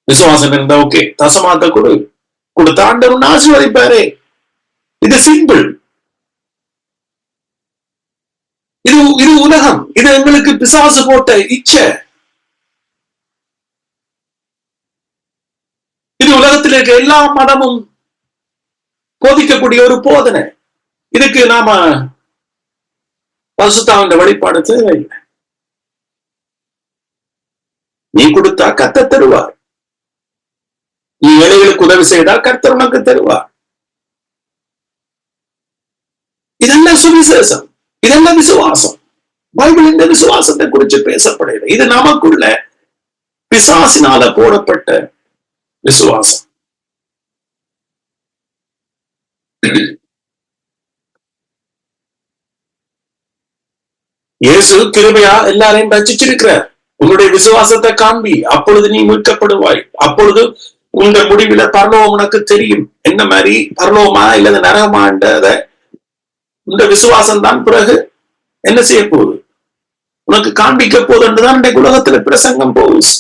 விசுவாசம் இருந்தா ஓகே, தசமாத்த கொடுத்த ஆண்டவன் ஆசீர்வதிப்பாரே. இது சிம்பிள். இது உலகம். இது எங்களுக்கு பிசாசு போட்ட இச்சை. இது உலகத்தில் இருக்க எல்லா மதமும் போதிக்கக்கூடிய ஒரு போதனை. இதுக்கு நாம பரிசுத்தாவின் வழிபாடு தேவையில்லை. நீ கொடுத்தா கர்த்தர் தருவார். நீ ஏழைகளுக்கு உதவி செய்தால் கர்த்தர் உனக்கு தருவார். இதெல்லாம் சுவிசேஷம், இதெல்லாம் விசுவாசம். பைபிள் இந்த விசுவாசத்தை குறித்து பேசப்படுகிறது. இது நமக்குள்ள பிசாசினால போடப்பட்ட விசுவாசம். இயேசு கிருபையா எல்லாரையும் ரட்சிச்சிருக்கிறார். உன்னுடைய விசுவாசத்தை காண்பி, அப்பொழுது நீ மீட்கப்படுவாய். அப்பொழுது உங்க முடிவில பரலோகம் உனக்கு தெரியும். என்ன மாதிரி பரலோகமா இல்லது நரகமான்றத இந்த விசுவாசம் தான் பிறகு என்ன செய்ய போகுது, உனக்கு காண்பிக்க போகுதுன்றதான் இந்த உலகத்துல பிரசங்கம் போகுது.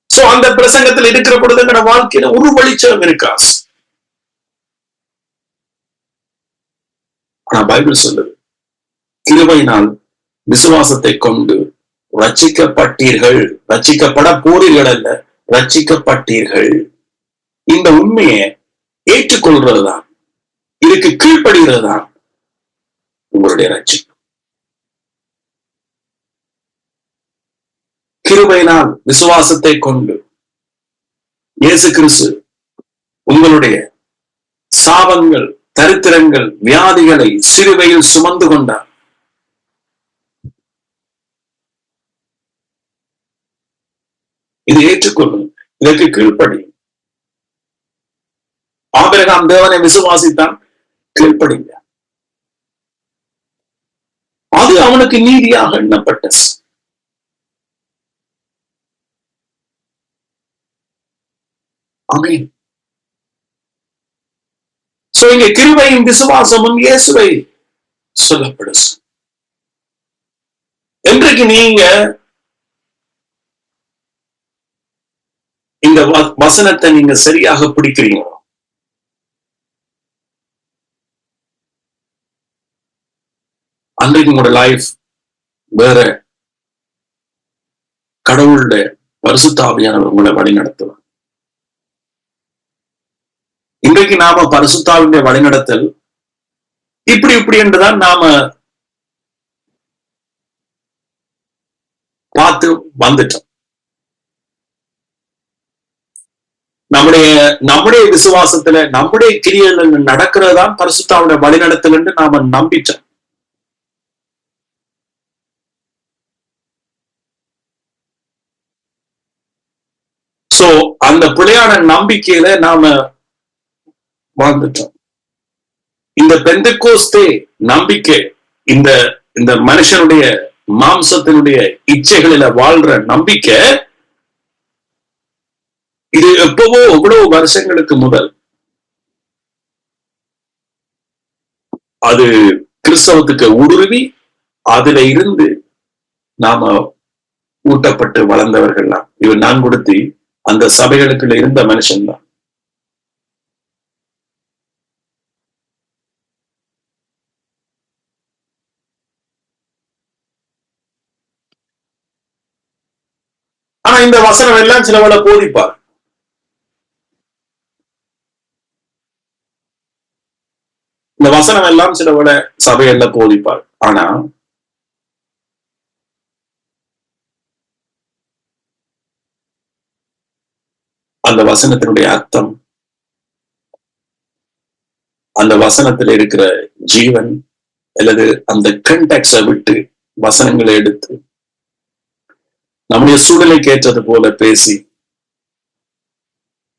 சோ அந்த பிரசங்கத்தில் இருக்கிற பொழுது எங்களோட வாழ்க்கையில ஒரு வெளிச்சம் இருக்கா? ஆனா பைபிள் சொல்லுது, கிருபையினால் விசுவாசத்தை கொண்டு ரட்சிக்கப்பட்டீர்கள். ரட்சிக்கப்பட போறீர்கள் அல்ல, ரட்சிக்கப்பட்டீர்கள். இந்த உண்மையை ஏற்றுக்கொள்றது தான், இதுக்கு கீழ்ப்படுகிறது தான் உங்களுடைய ரட்சிப்பு. கிருபையினால் விசுவாசத்தை கொண்டு இயேசு கிறிஸ்து உங்களுடைய சாபங்கள், தரித்திரங்கள், வியாதிகளை சிலுவையில் சுமந்து கொண்டார். இது ஏற்றுக்கொள்ளும், இதற்கு கீழ்ப்படி. ஆபிரகாம் தேவனை விசுவாசித்தான், கீழ்ப்படிங்க. அது அவனுக்கு நீதியாக எண்ணப்பட்டது. ஆமென். சோ இங்க கிருபையும் விசுவாசமும் இயேசுவை சொல்லப்படுது. இன்றைக்கு நீங்க இந்த வசனத்தை நீங்க சரியாக பிடிக்கிறீங்க, அன்றைக்கு உங்களோட லைஃப் வேற. கடவுளுடைய பரிசுத்த ஆவியானவர் உங்களை வழி நடத்துவார். இன்றைக்கு நாம பரிசுத்தாவினுடைய வழிநடத்தல் இப்படி என்றுதான் நாம பார்த்து வந்துட்டோம். நம்முடைய விசுவாசத்துல நம்முடைய கிரியைகள் நடக்கிறதான் பரிசுத்தாவுடைய வழிநடத்தல் என்று நாம நம்பிட்டோம். சோ அந்த பிழையான நம்பிக்கையில நாம வாழ்ந்துட்டோம். இந்த பெந்தெக்கோஸ்தே நம்பிக்கை, இந்த இந்த மனுஷனுடைய மாம்சத்தினுடைய இச்சைகளில வாழ்ற நம்பிக்கை, இது எப்பவோ எவ்வளவு வருஷங்களுக்கு முதல் அது கிறிஸ்தவத்துக்கு ஊடுருவி அதுல இருந்து நாம ஊட்டப்பட்டு வளர்ந்தவர்கள்லாம். இவர் நான் கொடுத்தி அந்த சபைகளுக்குள்ள இருந்த மனுஷன் தான். ஆனா இந்த வசனம் எல்லாம் சிலவளை போதிப்பார். இந்த வசனம் எல்லாம் சிலவளை சபைகள்ல போதிப்பார். ஆனா அந்த வசனத்தினுடைய அர்த்தம், அந்த வசனத்தில் இருக்கிற ஜீவன் அல்லது அந்த கண்டெக்ஸை விட்டு வசனங்களை எடுத்து நம்முடைய சூழலைக்கு ஏற்றது போல பேசி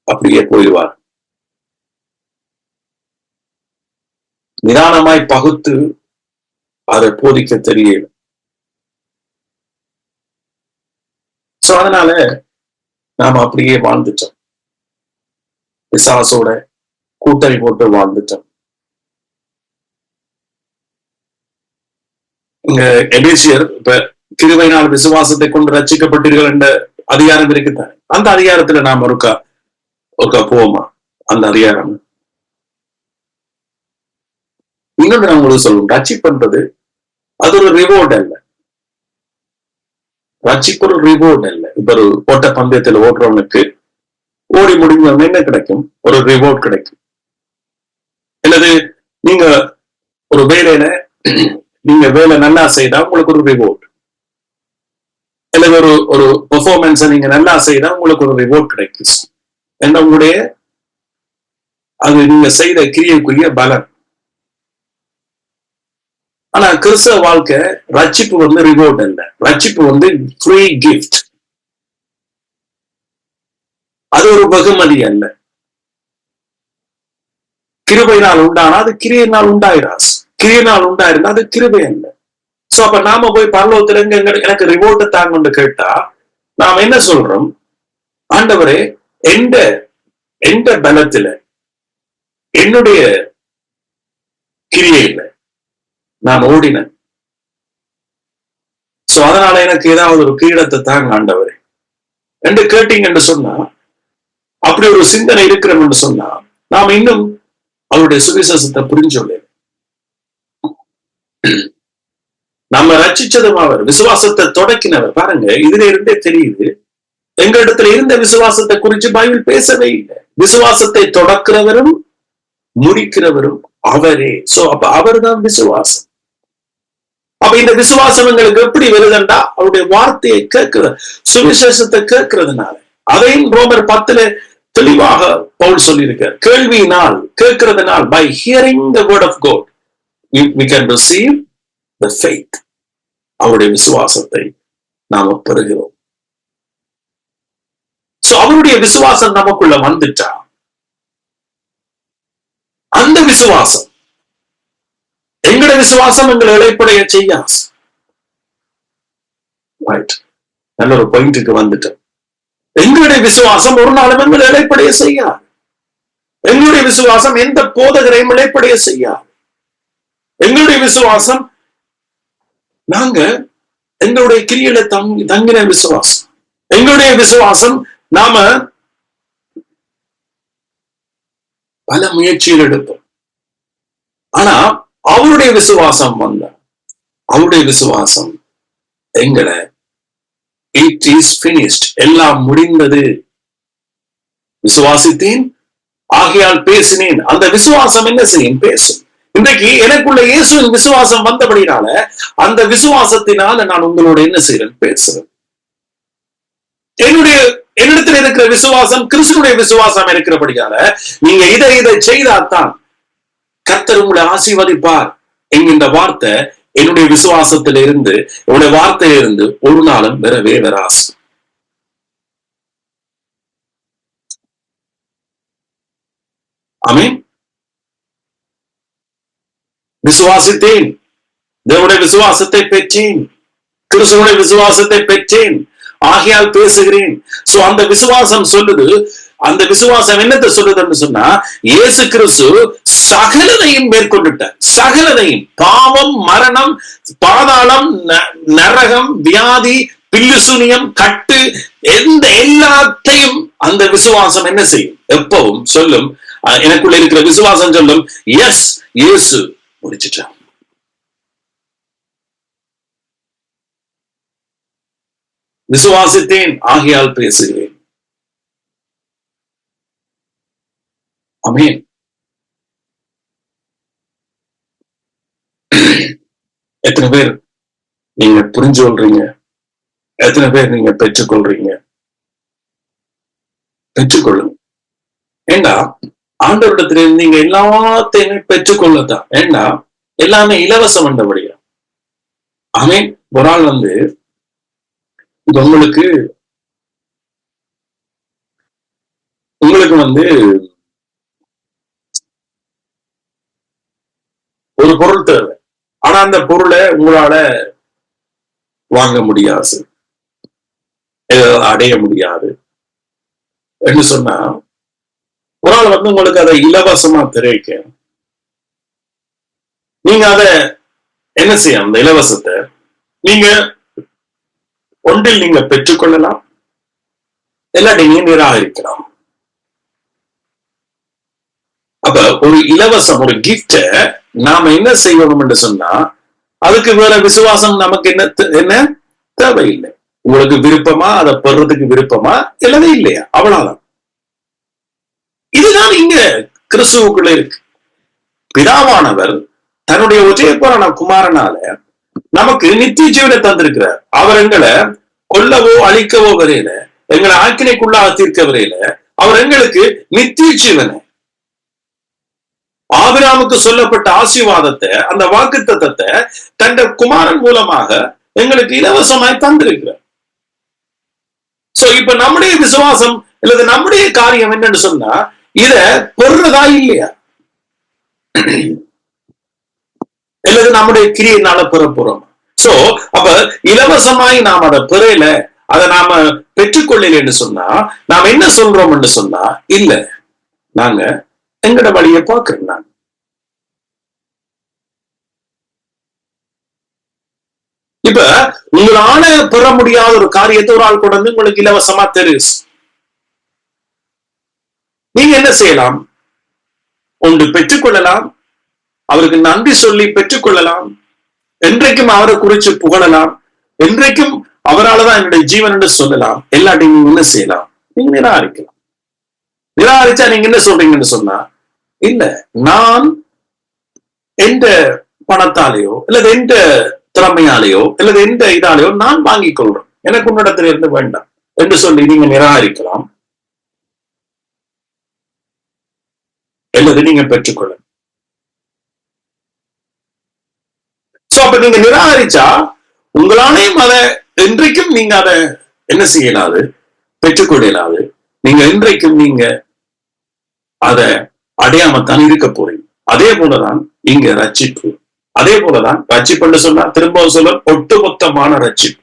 அப்படியே போயிடுவார். நிதானமாய் பகுத்து அதை போதிக்க தெரியல. சோ அதனால நாம அப்படியே வாழ்ந்துட்டோம். பிசாசோட கூட்டணி போட்டு வாழ்ந்துட்டோம். இங்க எபேசியர் இப்ப கிருபையினால் விசுவாசத்தை கொண்டு ரட்சிக்கப்பட்டீர்கள் என்ற அதிகாரம் இருக்குதான். அந்த அதிகாரத்துல நாம் ஒருக்கா போவோமா? அந்த அதிகாரம் இன்னொன்று நான் உங்களுக்கு சொல்லுவோம். ரட்சிப்புன்றது அது ஒரு ரிவார்டு அல்ல. ரட்சிப்பு ஒரு ரிவார்டு அல்ல. இப்ப ஒரு ஓட்ட பந்தயத்துல ஓடுறவனுக்கு ஓடி முடிஞ்சவங்க என்ன கிடைக்கும்? ஒரு ரிவார்ட் கிடைக்கும். அல்லது நீங்க ஒரு வேலையில நீங்க வேலை நல்லா செய்தா உங்களுக்கு ஒரு ரிவார்ட், அல்லது ஒரு பெர்ஃபார்மன்ஸை நீங்க நல்லா செய்தா உங்களுக்கு ஒரு ரிவார்ட் கிடைக்கும். என்ன உங்களுடைய அது நீங்க செய்த கிரியைக்குரிய பலன். ஆனா கிறிஸ்தவ வாழ்க்கை ரட்சிப்பு வந்து ரிவார்ட் அல்ல. ரட்சிப்பு வந்து ஃப்ரீ கிஃப்ட். அது ஒரு பகுமதி அல்ல. கிருபையினால் உண்டானா அது கிரியையினால் உண்டாயிராஸ். கிரியையினால் உண்டாயிருந்தா அது கிருபை அல்ல. சோ அப்ப நாம போய் பரலோகத்துல எனக்கு ரிவார்ட் தாங்கன்னு கேட்டா நாம என்ன சொல்றோம்? ஆண்டவரே, எந்த பலத்துல என்னுடைய கிரியையில நான் ஓடினேன். சோ அதனால எனக்கு ஏதாவது ஒரு கிரீடத்தை தாங்க ஆண்டவரே என்று கேட்டீங்கன்னு சொன்னா, அப்படி ஒரு சிந்தனை இருக்கிறோம் என்று சொன்னா நாம் இன்னும் அவருடைய சுவிசேஷத்தை புரிஞ்சொல்ல. நம்ம ரட்சிச்சதும் அவர் விசுவாசத்தை தொடக்கினவர். பாருங்க, இதுல இருந்தே தெரியுது எங்க இடத்துல இருந்த விசுவாசத்தை குறித்து பைபிள் பேசவே இல்லை. விசுவாசத்தை தொடக்கிறவரும் முடிக்கிறவரும் அவரே. சோ அப்ப அவர் தான் விசுவாசம். அப்ப இந்த விசுவாசம் எங்களுக்கு எப்படி வருதுண்டா அவருடைய வார்த்தையை கேட்கிற சுவிசேஷத்தை கேட்கறதுனால. அதையும் ரோமர் 10 தெளிவாக பவுல் சொல்லியிருக்கார். கேள்வியினால் கேட்கிறதுனால், by hearing the word of God we can receive the faith. அவருடைய விசுவாசத்தை நாம பெறுகிறோம். சோ அவருடைய விசுவாசம் நமக்குள்ள வந்துட்டா அந்த விசுவாசம் எங்களுடைய விசுவாசம் எங்களை இழைப்படைய செய்யாது. நல்ல ஒரு பாயிண்ட்டுக்கு வந்துட்டோம். எங்களுடைய விசுவாசம் ஒரு நாளும் எங்களை இழைப்படைய செய்யாது. எங்களுடைய விசுவாசம் எந்த போதகரையும் இழைப்படைய செய்யாது. எங்களுடைய விசுவாசம் நாங்க எங்களுடைய கிரியையில தங்கின விசுவாசம். எங்களுடைய விசுவாசம் நாம பல முயற்சிகள் எடுப்போம். ஆனா அவருடைய விசுவாசம் வந்த அவருடைய விசுவாசம் எங்களை இட் இஸ் பினிஷ்ட், எல்லாம் முடிந்தது, விசுவாசித்தேன் ஆகையால் பேசினேன். அந்த விசுவாசம் என்ன செய்யும்? பேசும். இன்றைக்கு எனக்குள்ள இயேசுவின் விசுவாசம் வந்தபடினால அந்த விசுவாசத்தினால நான் உங்களோட என்ன செய்யறேன்? பேசுறேன். என்னிடத்தில் இருக்கிற விசுவாசம் கிறிஸ்துடைய விசுவாசம் இருக்கிறபடியால நீங்க இதை செய்தால்தான் கர்த்தர் உங்களை ஆசீர்வதிப்பார் என்கின்ற வார்த்தை என்னுடைய விசுவாசத்திலிருந்து, என்னுடைய வார்த்தையிலிருந்து ஒரு நாளும் வரவே வராது. ஆமென். விசுவாசித்தேன், தேவனுடைய விசுவாசத்தை பெற்றேன், கிறிஸ்துவனுடைய விசுவாசத்தை பெற்றேன், ஆகையால் பேசுகிறேன். சோ அந்த விசுவாசம் சொல்லுது. அந்த விசுவாசம் என்னத்தை சொல்லுதுன்னு சொன்னா, இயேசு கிறிஸ்து சகலதையும் மேற்கொண்டுட்டார். சகலதையும், பாவம், மரணம், பாதாளம், நரகம், வியாதி, பில்லுசூனியம், கட்டு, எல்லாத்தையும் அந்த விசுவாசம் என்ன செய்யும்? எப்பவும் சொல்லும். எனக்குள்ள இருக்கிற விசுவாசம் சொல்லும், எஸ், இயேசு முடிச்சிட்டார். விசுவாசித்தேன், ஆகையால் பேசுகிறேன். ஆமென். எத்தனை பேர் நீங்க புரிஞ்சு கொள்றீங்க? எத்தனை பேர் நீங்க பெற்றுக்கொள்றீங்க? பெற்றுக்கொள்ளுங்க. ஏண்டா ஆண்டவரிடத்திலிருந்து நீங்க எல்லாத்தையுமே பெற்றுக்கொள்ளத்தான். ஏண்டா எல்லாமே இலவசம் என்றபடியா. ஆமென். ஒரு ஆள் உங்களுக்கு ஒரு பொருள் தேவை. ஆனா அந்த பொருளை உங்களால வாங்க முடியாது, அடைய முடியாது என்று சொன்னா, ஒரு ஆள் உங்களுக்கு அதை இலவசமா தெரிவிக்க, நீங்க அதை என்ன செய்ய? அந்த இலவசத்தை நீங்க ஒன்றில் நீங்க பெற்றுக்கொள்ளலாம், இல்லாட்டி நீங்க நிராகரிக்கலாம். அப்ப ஒரு இலவசம், ஒரு கிஃப்ட நாம என்ன செய்யணும் என்று சொன்னா, அதுக்கு வேற விசுவாசம் நமக்கு என்ன தேவையில்லை. உங்களுக்கு விருப்பமா, அதை பெறதுக்கு விருப்பமா, இல்லவே இல்லையா? அவ்வளவுதான். இதுதான் இங்க கிறிஸ்துவுக்குள்ள இருக்கு. பிதாவானவர் தன்னுடைய ஒற்றையப்பரான குமாரனால நமக்கு நித்திய ஜீவனை தந்திருக்கிறார். அவர் எங்களை கொல்லவோ அழிக்கவோ வரையில, எங்களை ஆக்கினைக்குள்ளாக தீர்க்க வரையில, அவர் எங்களுக்கு நித்திய ஜீவனை, ஆபிரகாமுக்கு சொல்லப்பட்ட ஆசீர்வாதத்தை, அந்த வாக்குத்தத்தத்தை தன் குமாரன் மூலமாக எங்களுக்கு இலவசமாய் தந்திருக்கிறார். சோ இப்ப நம்முடைய விசுவாசம் அல்லது நம்முடைய காரியம் என்னன்னு சொன்னா, இத பெறுறதா இல்லையா, அல்லது நம்முடைய கிரியையினால பெற போறோம். சோ அப்ப இலவசமாய் நாம் அதை பெறல, அதை நாம பெற்றுக்கொள்ளல என்று சொன்னா, நாம் என்ன சொல்றோம் என்று சொன்னா, இல்ல நாங்க எங்கட வழியை பார்க்கிறேன். நான் இப்ப உங்களால பெற முடியாத ஒரு காரியத்தை ஒரு ஆள் கொண்டு உங்களுக்கு இலவசமா தெரியும். நீங்க என்ன செய்யலாம்? ஒன்று பெற்றுக்கொள்ளலாம், அவருக்கு நன்றி சொல்லி பெற்றுக்கொள்ளலாம், என்றைக்கும் அவரை குறிச்சு புகழலாம், என்றைக்கும் அவரால்தான் என்னுடைய ஜீவன் என்று சொல்லலாம். எல்லாத்தையும் நீங்க என்ன செய்யலாம்? நீங்க நிராகரிக்கலாம். நிராகரிச்சா நீங்க என்ன சொல்றீங்கன்னு சொன்னா, இல்ல நான் எந்த பணத்தாலேயோ அல்லது எந்த திறமையாலேயோ அல்லது எந்த இதாலேயோ நான் வாங்கிக் கொள்றேன், எனக்கு உன்னிடத்துல இருந்து வேண்டாம் என்று சொல்லி நீங்க நிராகரிக்கலாம், அல்லது நீங்க பெற்றுக்கொள்ள. சோ அப்ப நீங்க நிராகரிச்சா உங்களாலேயும் அதை என்றைக்கும் நீங்க அதை என்ன செய்யலாது? பெற்றுக்கொள்ளலாது. நீங்க என்றைக்கும் நீங்க அதை அடையாமத்தான் இருக்க போறீங்க. அதே போலதான் இங்க ரட்சிப்பு. அதே போலதான் ரட்சிப்புன்னு சொன்னா, திரும்ப சொல்ல, ஒட்டுமொத்தமான ரட்சிப்பு.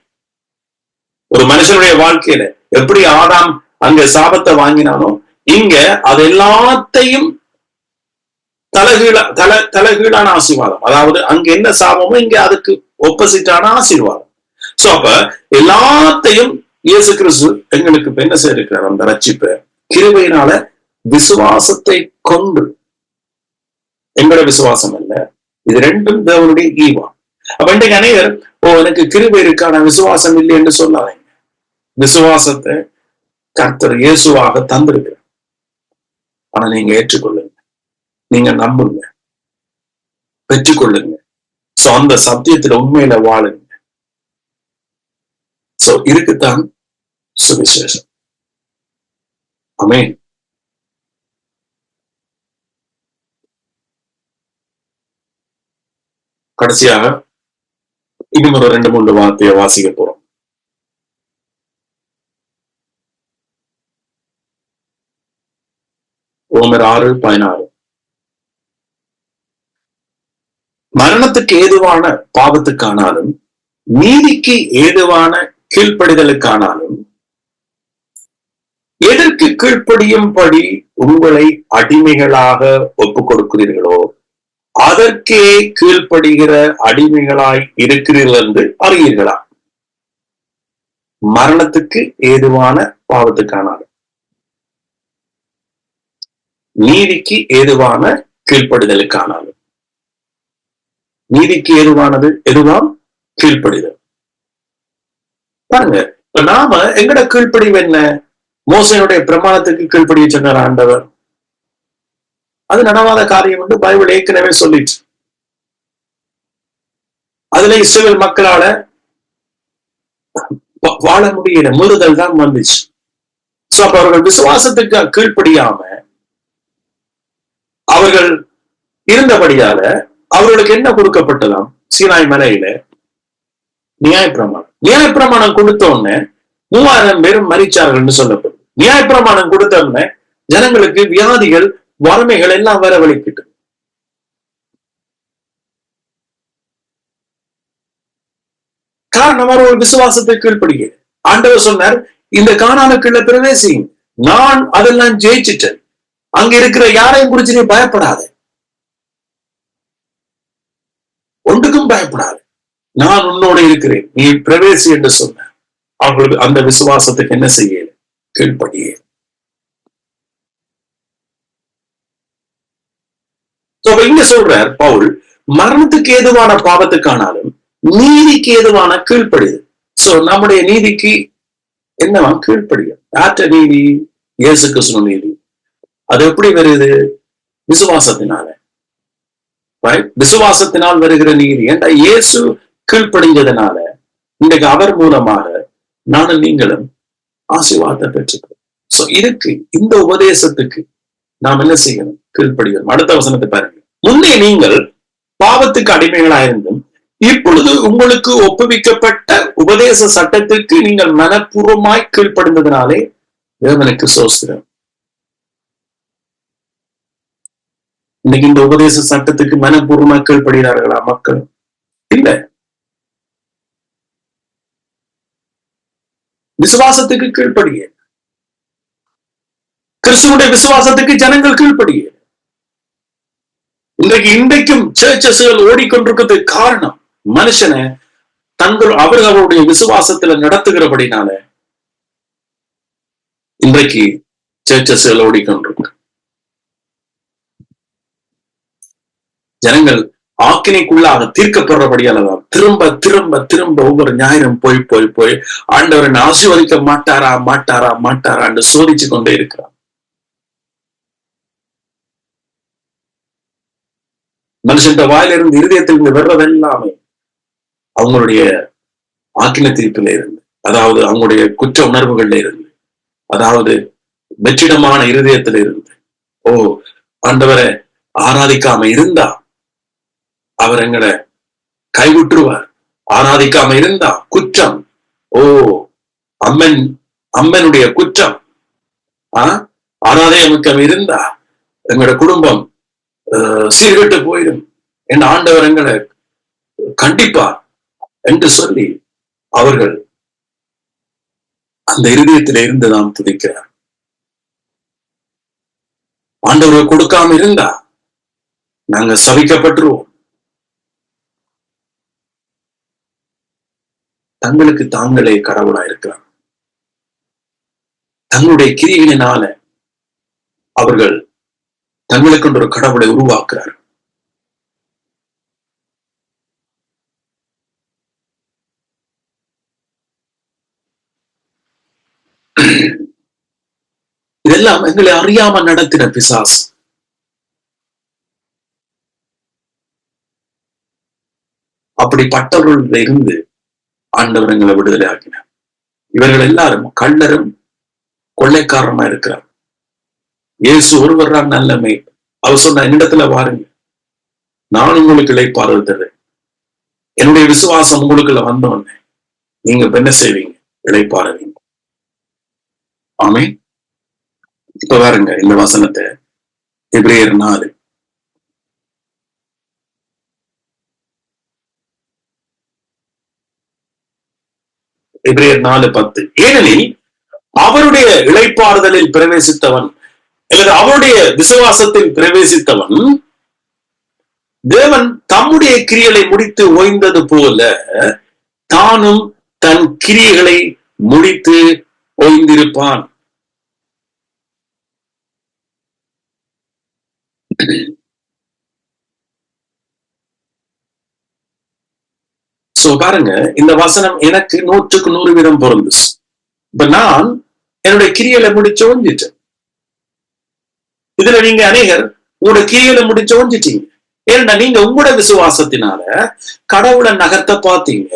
ஒரு மனுஷனுடைய வாழ்க்கையில எப்படி ஆதாம் அங்க சாபத்தை வாங்கினானோ, இங்க அது எல்லாத்தையும் தலைகீழான ஆசீர்வாதம். அதாவது அங்க என்ன சாபமோ இங்க அதுக்கு ஒப்போசிட்டான ஆசீர்வாதம். சோ அப்ப எல்லாத்தையும் இயேசு கிறிஸ்து எங்களுக்கு என்ன செய்திருக்கிறார்? அந்த ரட்சிப்பை கிருபையினால விசுவாசத்தை கொண்டு, எங்களோட விசுவாசம் அல்ல, இது ரெண்டும் தேவனுடைய ஈவா. அப்ப இன்றைக்கு அனைவர் எனக்கு கிருபை இருக்கான விசுவாசம் இல்லை என்று சொல்லாதீங்க. விசுவாசத்தை கர்த்தர் இயேசுவாக தந்திருக்கிறார். ஆனா நீங்க ஏற்றுக்கொள்ளுங்க, நீங்க நம்புங்க, பெற்றுக்கொள்ளுங்க. சோ அந்த சத்தியத்துல உண்மையில வாழுங்க. சோ இருக்குத்தான் சுவிசேஷம். ஆமென். கடைசியாக இன்னும் ஒரு 2-3 வார்த்தையை வாசிக்க போறோம். ரோமர் 6:16. மரணத்துக்கு ஏதுவான பாவத்துக்கானாலும் நீதிக்கு ஏதுவான கீழ்ப்படிதலுக்கானாலும் எதற்கு கீழ்ப்படியும்படி உங்களை அடிமைகளாக ஒப்புக் கொடுக்கிறீர்களோ அதற்கே கீழ்ப்படுகிற அடிமைகளாய் இருக்கிறீர்கள் என்று அறியீர்களா? மரணத்துக்கு ஏதுவான பாவத்துக்கானாலும் நீதிக்கு ஏதுவான கீழ்ப்படிதலுக்கானாலும். நீதிக்கு ஏதுவானது எதுவாம்? கீழ்ப்படிதல். பாருங்க, இப்ப நாம எங்கட கீழ்ப்படிவு என்ன? மோசையுடைய பிரமாணத்துக்கு கீழ்ப்படிய சொன்னார் ஆண்டவர். அது நடவாத காரியம் என்று பைபிள் ஏற்கனவே சொல்லிட்டு, அதுல இஸ்ரவேல் மக்களால வாழ முடியல, முறுதல் தான் வந்துச்சு. சோ அப்ப அவர்கள் விசுவாசத்துக்கு கீழ்ப்படியாம அவர்கள் இருந்தபடியால அவர்களுக்கு என்ன கொடுக்கப்பட்டதாம்? சீனாய் மலையில நியாயப்பிரமாணம். நியாயப்பிரமாணம் கொடுத்த உடனே 3000 பேரும் மரிச்சார்கள் சொல்லப்படும். நியாயப்பிரமாணம் கொடுத்த உடனே ஜனங்களுக்கு வியாதிகள், வறுமைகள் எல்லாம் வரவழைக்கிட்டு. காரணம் அவர்கள் விசுவாசத்தை கீழ்ப்படுகிற. ஆண்டவர் சொன்னார், இந்த கானானுக்குள்ள பிரவேசியும், நான் அதெல்லாம் ஜெயிச்சிட்டேன், அங்க இருக்கிற யாரையும் குறிச்சு நீ பயப்படாத, ஒன்றுக்கும் பயப்படாது, நான் உன்னோட இருக்கிறேன், நீ பிரவேசி என்று சொன்ன. அவங்களுக்கு அந்த விசுவாசத்துக்கு என்ன செய்ய? கீழ்ப்படியே. இங்க சொல்றார் பவுல், மரணத்துக்கு ஏதுவான பாவத்துக்கானாலும் நீதிக்கு ஏதுவான கீழ்ப்படிதல். சோ நம்முடைய நீதிக்கு என்னவா? கீழ்ப்படியும். யாற்ற நீதி? இயேசு கிறிஸ்து நீதி. அது எப்படி வருது? விசுவாசத்தினால. விசுவாசத்தினால் வருகிற நீதி. ஏன்னா இயேசு கீழ்ப்படிஞ்சதுனால இன்றைக்கு அவர் மூலமாக நானும் நீங்களும் ஆசீர்வாதத்தை பெற்றுக்கிறோம். சோ இதுக்கு, இந்த உபதேசத்துக்கு நாம் என்ன செய்யணும்? கீழ்ப்படியணும். அடுத்த வசனத்தை பாருங்க. முன்னே நீங்கள் பாவத்துக்கு அடிமைகளாயிருந்தும் இப்பொழுது உங்களுக்கு ஒப்புவிக்கப்பட்ட உபதேச சட்டத்திற்கு நீங்கள் மனப்பூர்வமாய் கீழ்ப்படிந்ததினாலே தேவனுக்கு ஸ்தோத்திரம். இன்னைக்கு இந்த உபதேச சட்டத்துக்கு மனப்பூர்வமாய் கீழ்ப்படுகிறார்களா மக்கள்? இல்ல. விசுவாசத்துக்கு கீழ்ப்படிய, கிறிஸ்துவுடைய விசுவாசத்துக்கு ஜனங்கள் கீழ்ப்படிய. இன்றைக்கும் சர்ச்சஸ்கள் ஓடிக்கொண்டிருக்கிறதுக்கு காரணம் மனுஷனை அவர்களுடைய விசுவாசத்துல நடத்துகிறபடினால இன்றைக்கு சர்ச்சஸ்கள் ஓடிக்கொண்டிருக்கு. ஜனங்கள் ஆக்கினைக்குள்ளாக தீர்க்கப்படுறபடியாலதான் திரும்ப திரும்ப திரும்ப ஒவ்வொரு ஞாயிறும் போய் போய் போய் ஆண்டவரை ஆசீர்வதிக்க மாட்டாரா மாட்டாரா மாட்டாரா என்று சோதிச்சு கொண்டே இருக்கிறார். மனுஷன் வாயிலிருந்து இருதயத்திலிருந்து வர்றதெல்லாமே அவங்களுடைய ஆக்கின தீர்ப்பில இருந்து, அதாவது அவங்களுடைய குற்ற உணர்வுகள்ல இருந்து, அதாவது வெற்றிடமான இருதயத்தில இருந்து. ஓ, ஆண்டவரை ஆராதிக்காம இருந்தா அவர் எங்களை கைவிட்டுருவார், ஆராதிக்காம இருந்தா குற்றம், ஓ அம்மனுடைய குற்றம், ஆராதனைமிக்கம் இருந்தா எங்களோட குடும்பம் சீர்கெட்டு போயிடும், என் ஆண்டவர் எங்களை கண்டிப்பா என்று சொல்லி அவர்கள் அந்த இருதயத்தில இருந்து நாம் துதிக்கிறார். ஆண்டவர் கொடுக்காம இருந்தா நாங்க சபிக்கப்பட்டுருவோம். தங்களுக்கு தாங்களே கடவுளா இருக்கிறார். தங்களுடைய கிரியினால அவர்கள் தங்களுக்கு ஒரு கடவுளை உருவாக்குறார். இதெல்லாம் எங்களை அறியாம நடத்தின பிசாசு. அப்படிப்பட்டவர்கள் இருந்து ஆண்டவர் எங்களை விடுதலை ஆக்கினார். இவர்கள் எல்லாரும் கள்ளரும் கொள்ளைக்காரமா இருக்கிறார். இயேசு ஒருவர் தான் நல்ல மேய்ப்பன். அவர் சொன்ன என்னிடத்துல வாருங்க, நான் உங்களுக்கு இளைப்பாறுதல் தருவேன். என்னுடைய விசுவாசம் உங்களுக்குள்ள வந்தோடனே நீங்க என்ன செய்வீங்க? இளைப்பாறுவீங்க. ஆமென். இப்ப பாருங்க இந்த வசனத்தை, எபிரேயர் 4 எபிரேயர் 4:10. ஏனெனில் அவருடைய இளைப்பாறுதலில் பிரவேசித்தவன் அல்லது அவருடைய விசுவாசத்தில் பிரவேசித்தவன் தேவன் தம்முடைய கிரியைகளை முடித்து ஓய்ந்தது போல தானும் தன் கிரியைகளை முடித்து ஓய்ந்திருப்பான். சோ பாருங்க, இந்த வசனம் எனக்கு 100% பொருந்துச்சு. இப்ப நான் என்னுடைய கிரியைகளை முடிச்சு ஓஞ்சிட்டேன். இதுல நீங்க அநேகர் உங்களோட கிரியைகளை முடிச்சு ஓஞ்சிட்டீங்க. ஏன்னா நீங்க உங்களோட விசுவாசத்தினால கடவுளை நகர்த்த பார்த்தீங்க.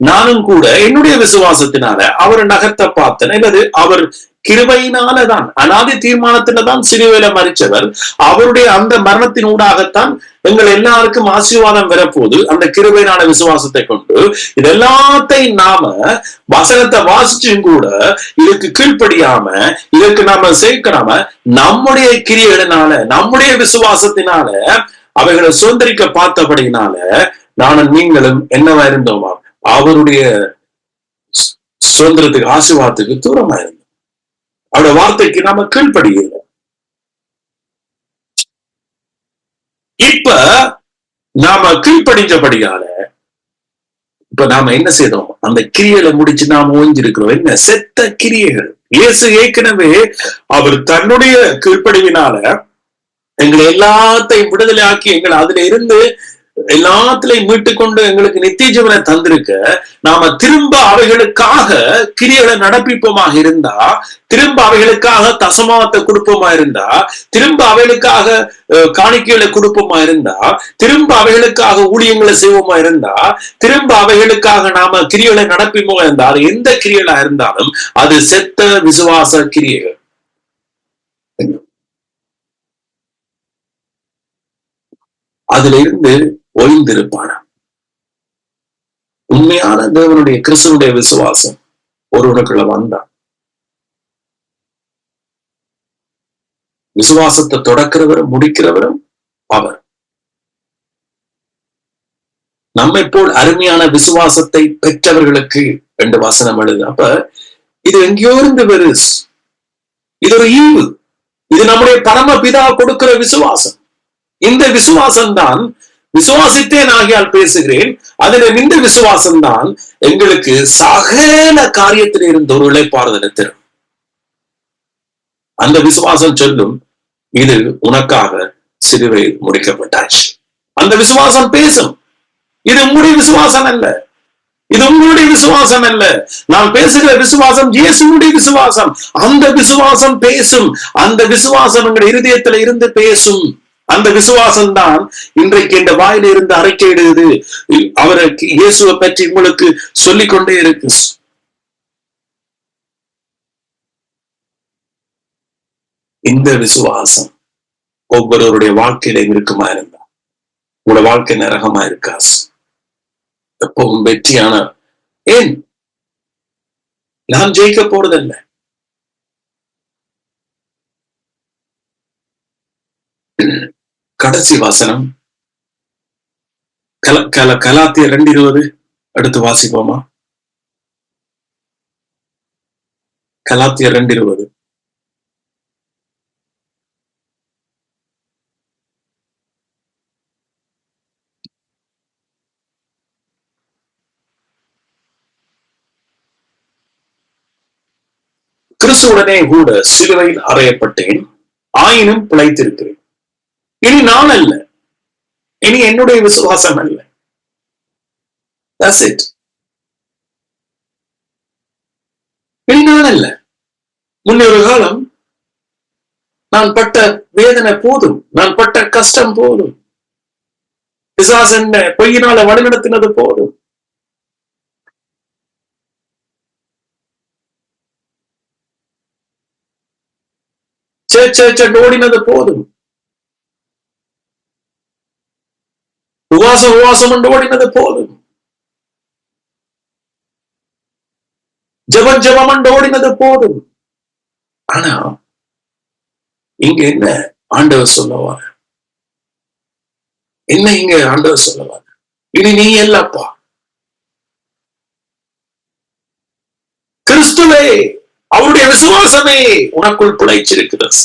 நானும் கூட என்னுடைய விசுவாசத்தினால அவரை நகர்த்த பார்த்தேன். அல்லது அவர் கிருபையினாலதான், அனாதி தீர்மானத்தில்தான் சிலுவையில மரிச்சவர். அவருடைய அந்த மரணத்தின் ஊடாகத்தான் எங்கள் எல்லாருக்கும் ஆசீர்வாதம் வரப்போது. அந்த கிருபையினால விசுவாசத்தை கொண்டு இது எல்லாத்தையும் நாம வசனத்தை வாசிச்சும் கூட இதுக்கு கீழ்ப்படியாம, இதற்கு நாம சேர்க்காம நம்முடைய கிரியையினால நம்முடைய விசுவாசத்தினால அவைகளை சுதந்திரிக்க பார்த்தபடினால நானும் நீங்களும் என்னவா இருந்தோமா? அவருடைய சுதந்திரத்துக்கு ஆசீர்வாதத்துக்கு தூரமா இருந்தோம். அவருடைய வார்த்தைக்கு நாம கீழ்ப்படியல. இப்ப நாம கீழ்ப்படிஞ்சபடியால இப்ப நாம என்ன செய்தோம்? அந்த கிரியைகளை முடிச்சு நாம ஓய்ஞ்சிருக்கிறோம். என்ன? செத்த கிரியைகள். இயேசு ஏற்கனவே அவர் தன்னுடைய கீழ்ப்படிவினால எங்களை எல்லாத்தையும் விடுதலை ஆக்கி எங்களை அதுல இருந்து எல்லாத்திலையும் மீட்டு கொண்டு எங்களுக்கு நித்திய ஜீவனை தந்திருக்க, நாம திரும்ப அவைகளுக்காக கிரியைகளை நடப்பிப்போமாக இருந்தா, திரும்ப அவைகளுக்காக தசமாவத்தை கொடுப்போமா இருந்தா, திரும்ப அவைகளுக்காக காணிக்கைகளை கொடுப்போமா இருந்தா, திரும்ப அவைகளுக்காக ஊழியங்களை செய்வோமா இருந்தா, திரும்ப அவைகளுக்காக நாம கிரியைகளை நடப்பிப்போமா இருந்தா, அது எந்த கிரியைகளா இருந்தாலும் அது செத்த விசுவாச கிரியைகள். அதுல இருந்து ஓய்ந்திருப்பான உண்மையான தேவனுடைய கிறிஸ்துவனுடைய விசுவாசம் ஒருவனுக்குள்ள வந்தான். விசுவாசத்தை தொடக்கிறவரும் முடிக்கிறவரும் அவர். நம்மை போல் அருமையான விசுவாசத்தை பெற்றவர்களுக்கு ரெண்டு வசனம் எழுது. அப்ப இது எங்கேயோ இருந்து வருது. இது ஒரு ஈவு. இது நம்முடைய பரமபிதா கொடுக்கிற விசுவாசம். இந்த விசுவாசம் தான் விசுவாசித்தேன் ஆகியால் பேசுகிறேன். அதுல இந்த விசுவாசம் தான் எங்களுக்கு சகல காரியத்தில் இருந்த ஒரு இளைப்பாறுதலை தரும். அந்த விசுவாசம் சொல்லும், இது உனக்காக சிலுவையில் முடிக்கப்பட்டாச்சு. அந்த விசுவாசம் பேசும். இது உங்களுடைய விசுவாசம் அல்ல, இது உங்களுடைய விசுவாசம் அல்ல. நான் பேசுகிற விசுவாசம் இயேசுவுடைய விசுவாசம். அந்த விசுவாசம் பேசும். அந்த விசுவாசம் எங்கள் இருதயத்துல இருந்து பேசும். அந்த விசுவாசம் தான் இன்றைக்கு இந்த வாயில இருந்து அறிக்கையிடுது. அவருக்கு இயேசுவை பற்றி உங்களுக்கு சொல்லிக்கொண்டே இருக்கு. இந்த விசுவாசம் ஒவ்வொருவருடைய வாழ்க்கையில இருக்குமா இருந்தா உங்களோட வாழ்க்கை நரகமா இருக்காது. எப்பவும் வெற்றியான. ஏன்? நான் ஜெயிக்க போறதில்ல. கடைசி வசனம் கலாத்தியர் 2:20 அடுத்து வாசிப்போமா? கலாத்தியர் 2:20. கிறிஸ்துவுடனே கூட சிலுவையில் அறையப்பட்டேன், ஆயினும் பிழைத்திருக்கிறேன். இனி நான் அல்ல, இனி என்னுடைய விசுவாசம் அல்ல. That's it. இனி நான் அல்ல. முன்னொரு காலம் நான் பட்ட வேதனை போதும், நான் பட்ட கஷ்டம் போதும், பிசாசு என்ன பொய்யினால வழிநடத்தினது போதும். ஓடினது போதும், உவாசம் என்று ஓடினது போதும், ஜபம் என்று ஓடினது போதும். ஆனா இங்க என்ன ஆண்டவர் சொல்லவார்? என்ன இங்க ஆண்டவர் சொல்லவார்? இனி நீ இல்லப்பா, கிறிஸ்துவே, அவருடைய விசுவாசமே உனக்குள் பிழைச்சிருக்கிறது.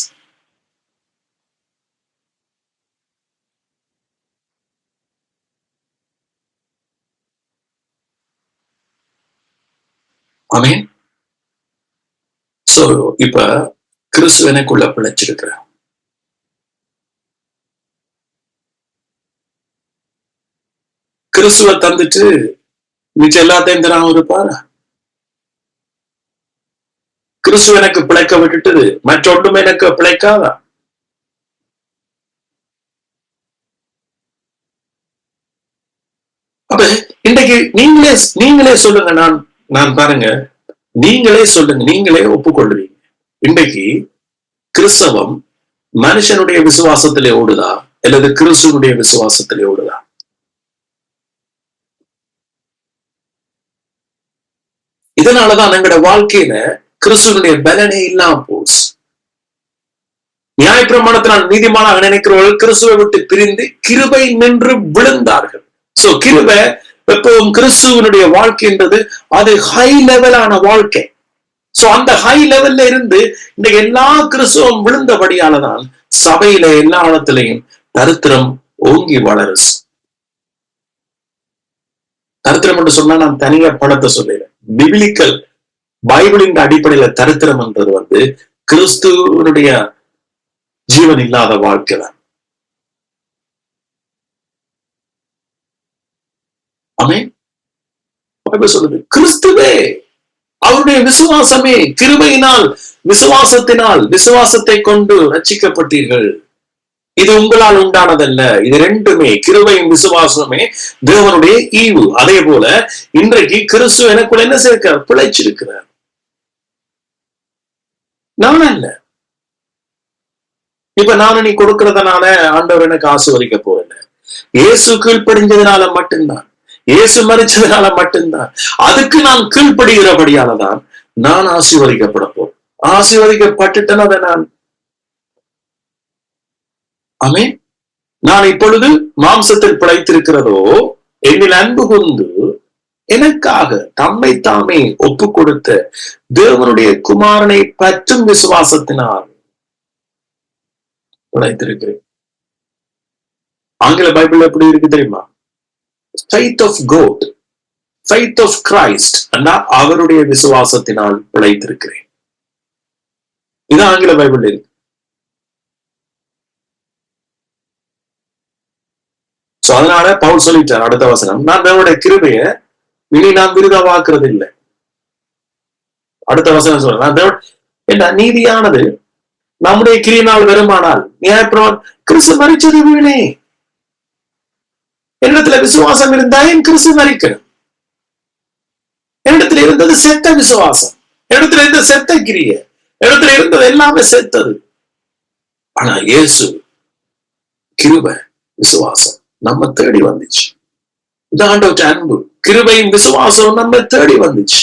ஆமென். சோ இப்ப கிறிஸ்து எனக்குள்ள பிழைச்சிருக்கிற, கிறிஸ்துவ தந்துட்டு மிச்சம் எல்லாத்தையும் தராம இருப்பாரா? கிறிஸ்துவ எனக்கு பிழைக்க விட்டுட்டு மற்றொன்றும் எனக்கு பிழைக்காதா? அப்ப இன்றைக்கு நீங்களே சொல்லுங்க. நான் பாருங்க, நீங்களே சொல்லுங்க, நீங்களே ஒப்புக்கொள்வீங்க. இன்றைக்கு கிறிஸ்தவம் மனுஷனுடைய விசுவாசத்திலே ஓடுதா அல்லது கிறிஸ்துவனுடைய விசுவாசத்திலே ஓடுதா? இதனாலதான் எங்களோட வாழ்க்கையில கிறிஸ்துவனுடைய பலனே இல்லாம போச்சு. நியாயப்பிரமாணத்தினால் நீதிமானாக நினைக்கிறவர்கள் கிறிஸ்துவை விட்டு பிரிந்து கிருபை நின்று விழுந்தார்கள். சோ கிருபை எப்பவும் கிறிஸ்துவனுடைய வாழ்க்கைன்றது அது ஹை லெவலான வாழ்க்கை. சோ அந்த ஹை லெவல்ல இருந்து இந்த எல்லா கிறிஸ்துவம் விழுந்தபடியாலதான் சபையில எல்லா இடத்திலையும் தரித்திரம் ஓங்கி வளருது. தரித்திரம் என்று சொன்னா நான் தனியா படத்தை சொல்லிடுறேன். பிபிலிக்கல் பைபிளின் அடிப்படையில தரித்திரம் என்றது கிறிஸ்துவனுடைய ஜீவன் இல்லாத வாழ்க்கை தான். சொல்லுது கிறிஸ்துவே, அவருடைய விசுவாசமே, கிருபையினால் விசுவாசத்தை கொண்டு ரட்சிக்கப்பட்டீர்கள். இது உங்களால் உண்டானதல்ல. இது ரெண்டுமே, கிருபையும் விசுவாசமே தேவனுடைய ஈவு. அதே போல இன்றைக்கு கிறிஸ்து எனக்குள்ள என்ன சேர்க்க பிழைச்சிருக்கிறார். நான் அல்ல. இப்ப நான் நீ கொடுக்கறதுனால ஆண்டவர் எனக்கு ஆசீர்வதிக்க போறேன். இயேசு கீழ்ப்படிஞ்சதுனால மட்டும்தான், இயேசு மரிச்சதுனால மட்டும்தான், அதுக்கு நான் கீழ்ப்படுகிறபடியாலதான் நான் ஆசீர்வதிக்கப்பட போறேன். ஆசீர்வதிக்கப்பட்டுட்டேன். அதை நான் இப்பொழுது மாம்சத்தில் பிழைத்திருக்கிறதோ என்னில் அன்பு கொண்டு எனக்காக தம்மை தாமே ஒப்பு கொடுத்த தேவனுடைய குமாரனை பற்றும் விசுவாசத்தினால் பிழைத்திருக்கிறேன். ஆங்கில பைபிள் எப்படி இருக்கு தெரியுமா? faith of God, faith of Christ, அவருடைய விசுவாசத்தினால் பிழைத்திருக்கிறேன். இது ஆங்கில பைபிள் இருக்கு. அதனால பவுல் சொல்லிட்டார் அடுத்த வசனம், நான் தேவனுடைய கிருபைய இனி நான் விருதவாக்குறது இல்லை. அடுத்த வசனம் சொல்ற, என்ன நீதியானது நம்முடைய கிரியினால் வருமானால் நியாயப்பிரமாணம் கிறிஸ்து மரிச்சது வீணே. என்னிடத்துல விசுவாசம் இருந்தா என் கிறிஸ்து மரிக்கணும். என்னிடத்துல இருந்தது செத்த விசுவாசம், என்னிடத்துல இருந்த செத்த கிரிய, என்னிடத்துல இருந்தது எல்லாமே செத்தது. ஆனா இயேசு கிருபை விசுவாசம் நம்ம தேடி வந்துச்சு. இது ஆண்டவற்ற அன்பு. கிருபையும் விசுவாசம் நம்ம தேடி வந்துச்சு.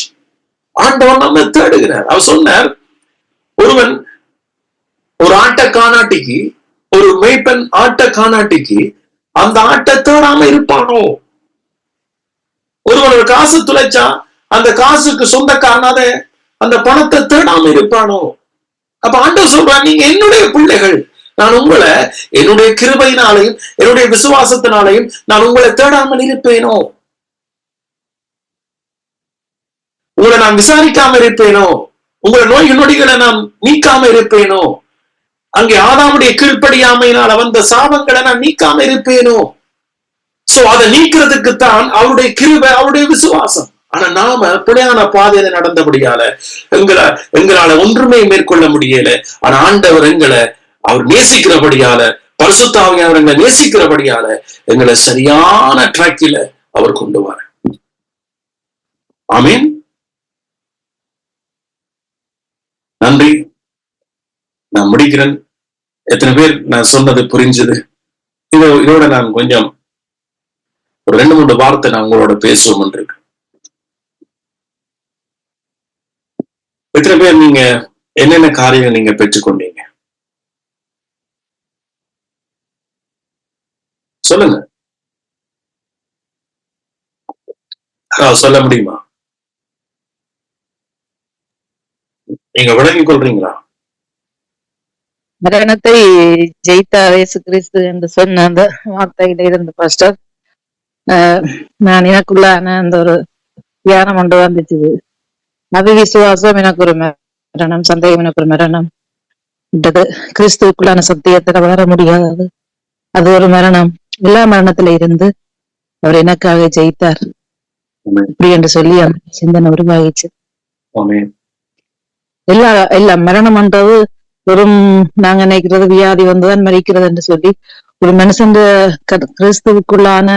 ஆண்டவர் நம்ம தேடுகிறார். அவர் சொன்னார், ஒருவன் ஒரு ஆட்டை காணாட்டிக்கு, ஒரு மேய்ப்பன் ஆட்டை காணாட்டிக்கு அந்த ஆட்டை தேடாம இருப்பானோ? ஒருவன் ஒரு காசு துளைச்சா அந்த காசுக்கு சொந்தக்காரனாத அந்த பணத்தை தேடாம இருப்பானோ? அப்ப ஆண்டவர் சொல்றான், நீங்க என்னுடைய பிள்ளைகள், நான் உங்களை என்னுடைய கிருபையினாலையும் என்னுடைய விசுவாசத்தினாலையும் நான் உங்களை தேடாமல் இருப்பேனோ? உங்களை நான் விசாரிக்காம இருப்பேனோ? உங்களை நோய் நொடிகளை நான் நீக்காம இருப்பேனோ? அங்கே ஆதாமுடைய கீழ்ப்படியாமையினால் வந்த சாபங்களை நான் நீக்காம இருப்பேனோ? சோ அதை நீக்கிறதுக்குத்தான் அவருடைய கிருபை, அவருடைய விசுவாசம். ஆனா நாம பிழையான பாதையில நடந்தபடியால எங்களால ஒன்றுமே மேற்கொள்ள முடியல. ஆனா ஆண்டவர் எங்களை அவர் நேசிக்கிறபடியால, பரிசுத்த ஆவியானவரை நேசிக்கிறபடியால எங்களை சரியான ட்ராக்கில அவர் கொண்டு வர. ஆமீன். நன்றி. நான் முடிக்கிறேன். எத்தனை பேர் நான் சொன்னது புரிஞ்சது? இதோட நான் கொஞ்சம் ஒரு 2-3 வார்த்தை நான் உங்களோட பேசுவோம் இருக்கு. எத்தனை பேர் நீங்க என்னென்ன காரியம் நீங்க பெற்றுக்கொண்டீங்க? சொல்லுங்க. சொல்ல முடியுமா? நீங்க விளங்கிக் கொள்றீங்களா? மரணத்தை ஜெயித்தார் இயேசு கிறிஸ்து என்று சொன்ன அந்த வார்த்தையில இருந்து பாஸ்டர், நான் எனக்குள்ளான அந்த ஒரு தியானம் ஒன்று வந்துச்சு. அவிசுவாசம் எனக்கு ஒரு மரணம், சந்தேகம் எனக்கு ஒரு மரணம். கிறிஸ்துவுக்குள்ளான சத்தியத்துல வளர முடியாது, அது ஒரு மரணம். எல்லா மரணத்துல இருந்து அவர் எனக்காக ஜெயித்தார் அப்படி என்று சொல்லி அந்த சிந்தனை உருவாகிச்சு. எல்லா மரணம்ன்றது வெறும் நாங்க நினைக்கிறது வியாதி வந்துதான் மறிக்கிறது என்று சொல்லி, ஒரு மனுஷன் கிறிஸ்துவுக்குள்ளான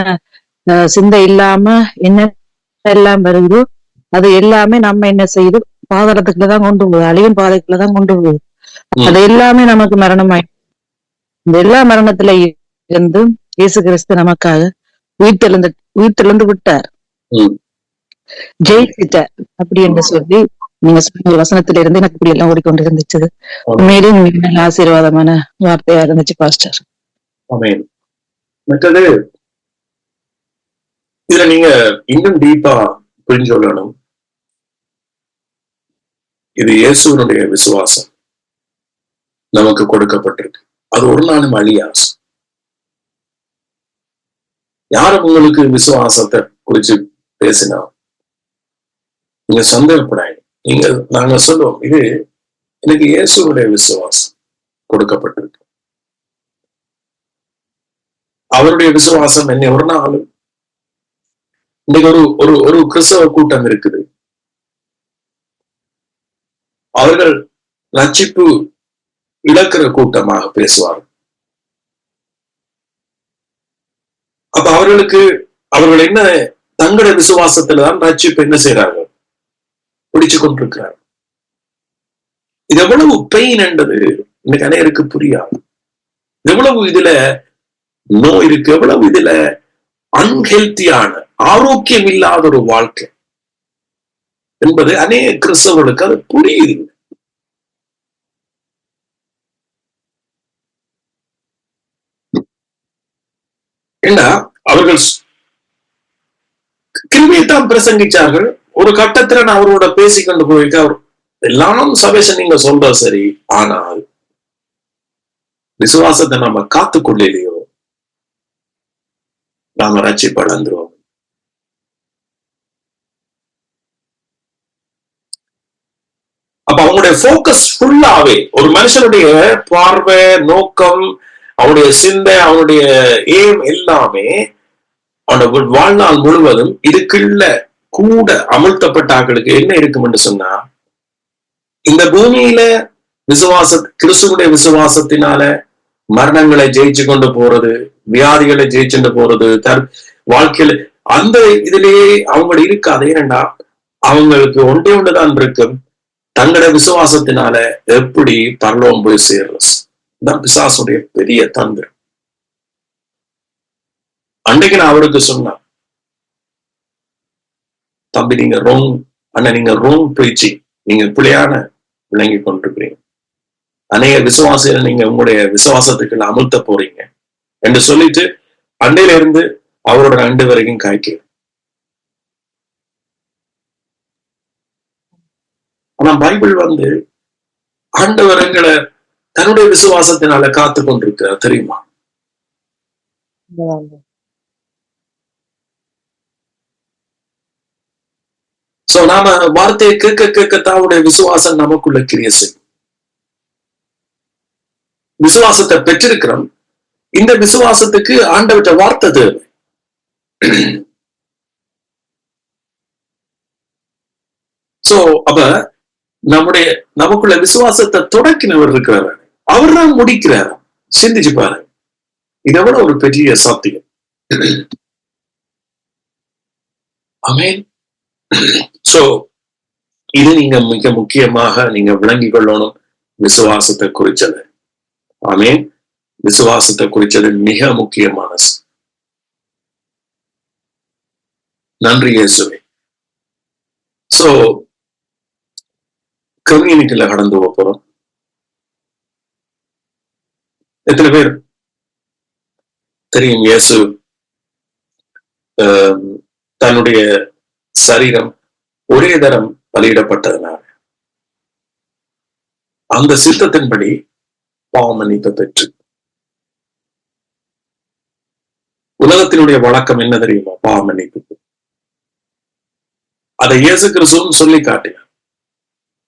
சிந்தை இல்லாம என்ன எல்லாம் வருதோ அது எல்லாமே நம்ம என்ன செய்யுது, பாதாளத்துக்குள்ளதான் கொண்டு போகுது, அழியும் பாதைக்குள்ளதான் கொண்டு போகுது. அது எல்லாமே நமக்கு மரணமாய். இந்த எல்லா மரணத்துல இருந்து இயேசு கிறிஸ்து நமக்காக உயிர்த்தெழுந்து விட்டார், ஜெயிச்சிட்டார் அப்படி என்று சொல்லி நீங்க சொன்ன வசனத்துல இருந்து எனக்கு இப்படி எல்லாம் ஓடிக்கொண்டு இருந்துச்சு. உண்மையிலேயே நல்ல ஆசீர்வாதமான வார்த்தையா இருந்துச்சு பாஸ்டர். மற்றது இதுல நீங்க இன்னும் டீப்பா புரிஞ்சு கொள்ளணும். இது இயேசுனுடைய விசுவாசம் நமக்கு கொடுக்கப்பட்டிருக்கு. அது ஒரு நாளும் அழியாது. யாரும் உங்களுக்கு விசுவாசத்தை குறிச்சு பேசினா நீங்க சந்தேகப்படாது. நாங்க சொல்லுவோம், இது எனக்கு இயேசுடைய விசுவாசம் கொடுக்கப்பட்டிருக்கு. அவருடைய விசுவாசம் என்ன ஒரு நாளும். இன்னைக்கு ஒரு கிறிஸ்தவ கூட்டம் இருக்குது, அவர்கள் ரட்சிப்பு இழக்கிற கூட்டமாக பேசுவார்கள். அப்ப அவர்கள் என்ன தங்களுடைய விசுவாசத்துலதான் ரட்சிப்பு என்ன செய்யறாங்க, பிடிச்சு கொண்டிருக்கிறார். இது எவ்வளவு பெயின் என்றது இன்னைக்கு அனைவருக்கு புரியாது. எவ்வளவு இதுல நோய் இருக்கு, எவ்வளவு இதுல அன்ஹெல்த்தியான ஆரோக்கியம் இல்லாத ஒரு வாழ்க்கை என்பது அநேக கிறிஸ்தவர்களுக்கு அது புரியுது. ஏன்னா அவர்கள் கிருமியைத்தான் பிரசங்கிச்சார்கள். ஒரு கட்டத்துல நான் அவரோட பேசிக்கொண்டு போயிருக்க, அவர் எல்லாம் சபேஷன் நீங்க சொல்ற சரி, ஆனால் விசுவாசத்தை நம்ம காத்துக்கொள்ளையோ நாம ரட்சிப்படைந்துருவோம். அப்ப அவங்களுடைய போக்கஸ் ஃபுல்லாவே ஒரு மனுஷனுடைய பார்வை, நோக்கம், அவனுடைய சிந்தை, அவனுடைய ஏம் எல்லாமே அவனோட வாழ்நாள் முழுவதும் இதுக்குள்ள கூட அமழ்த்தப்பட்ட ஆட்களுக்கு என்ன இருக்கும் என்று சொன்னா, இந்த பூமியில கிறிஸ்துவுடைய விசுவாசத்தினால மரணங்களை ஜெயிச்சு கொண்டு போறது, வியாதிகளை ஜெயிச்சுட்டு போறது, வாழ்க்கையில அந்த இதுலயே அவங்க இருக்காது. ஏனண்டா அவங்களுக்கு ஒன்றுதான் இருக்கும், தங்களோட விசுவாசத்தினால எப்படி பரலோகம் போய் சேர்றது. பிசாசுடைய பெரிய தந்திரம். அன்றைக்கு நான் அவருக்கு சொன்னேன், தம்பி நீங்க நீங்க ரோங் பேச்சு, நீங்க பிள்ளையான விளங்கி கொண்டிருக்கிறீங்க, அநேக விசுவாசிகள் நீங்க உங்களுடைய விசுவாசத்துக்கு அமுழ்த்த போறீங்க என்று சொல்லிட்டு அண்டையில இருந்து அவரோட 2 வரைக்கும் காய்க்கு. ஆனா பைபிள் ஆண்டவர்களை தன்னுடைய விசுவாசத்தினால காத்து கொண்டிருக்க தெரியுமா? சோ நாம வார்த்தையை கேட்க கேட்கத்தான் அவருடைய விசுவாசம் நமக்குள்ள கிரியை செய்யும். விசுவாசத்தை பெற்றிருக்கிறோம். இந்த விசுவாசத்துக்கு ஆண்டவற்ற வார்த்தை தேவை. சோ அப்ப நமக்குள்ள விசுவாசத்தை தொடக்கினவர் இருக்கிறவர். அவர் தான் முடிக்கிறார். சிந்திச்சு பாருங்க, இதை விட ஒரு பெரிய சத்தியம். ஆமென். சோ இது நீங்க மிக முக்கியமாக நீங்க விளங்கிக் கொள்ளணும். விசுவாசத்தை குறிச்சது. ஆமென். விசுவாசத்தை குறிச்சது மிக முக்கியமான. நன்றி இயேசுவே. சோ கம்யூனிட்டியில கடந்து போறோம். எத்தனை பேர் தெரியும் இயேசு தன்னுடைய சரீரம் ஒரே தரம் பலியிடப்பட்டதுனால அந்த சித்தத்தின்படி பாவ மன்னிப்பு பெற்று. உலகத்தினுடைய வழக்கம் என்ன தெரியுமா? பாவ மன்னிப்பு. அதை இயேசு கிறிஸ்துவும் சொல்லி காட்டினார்.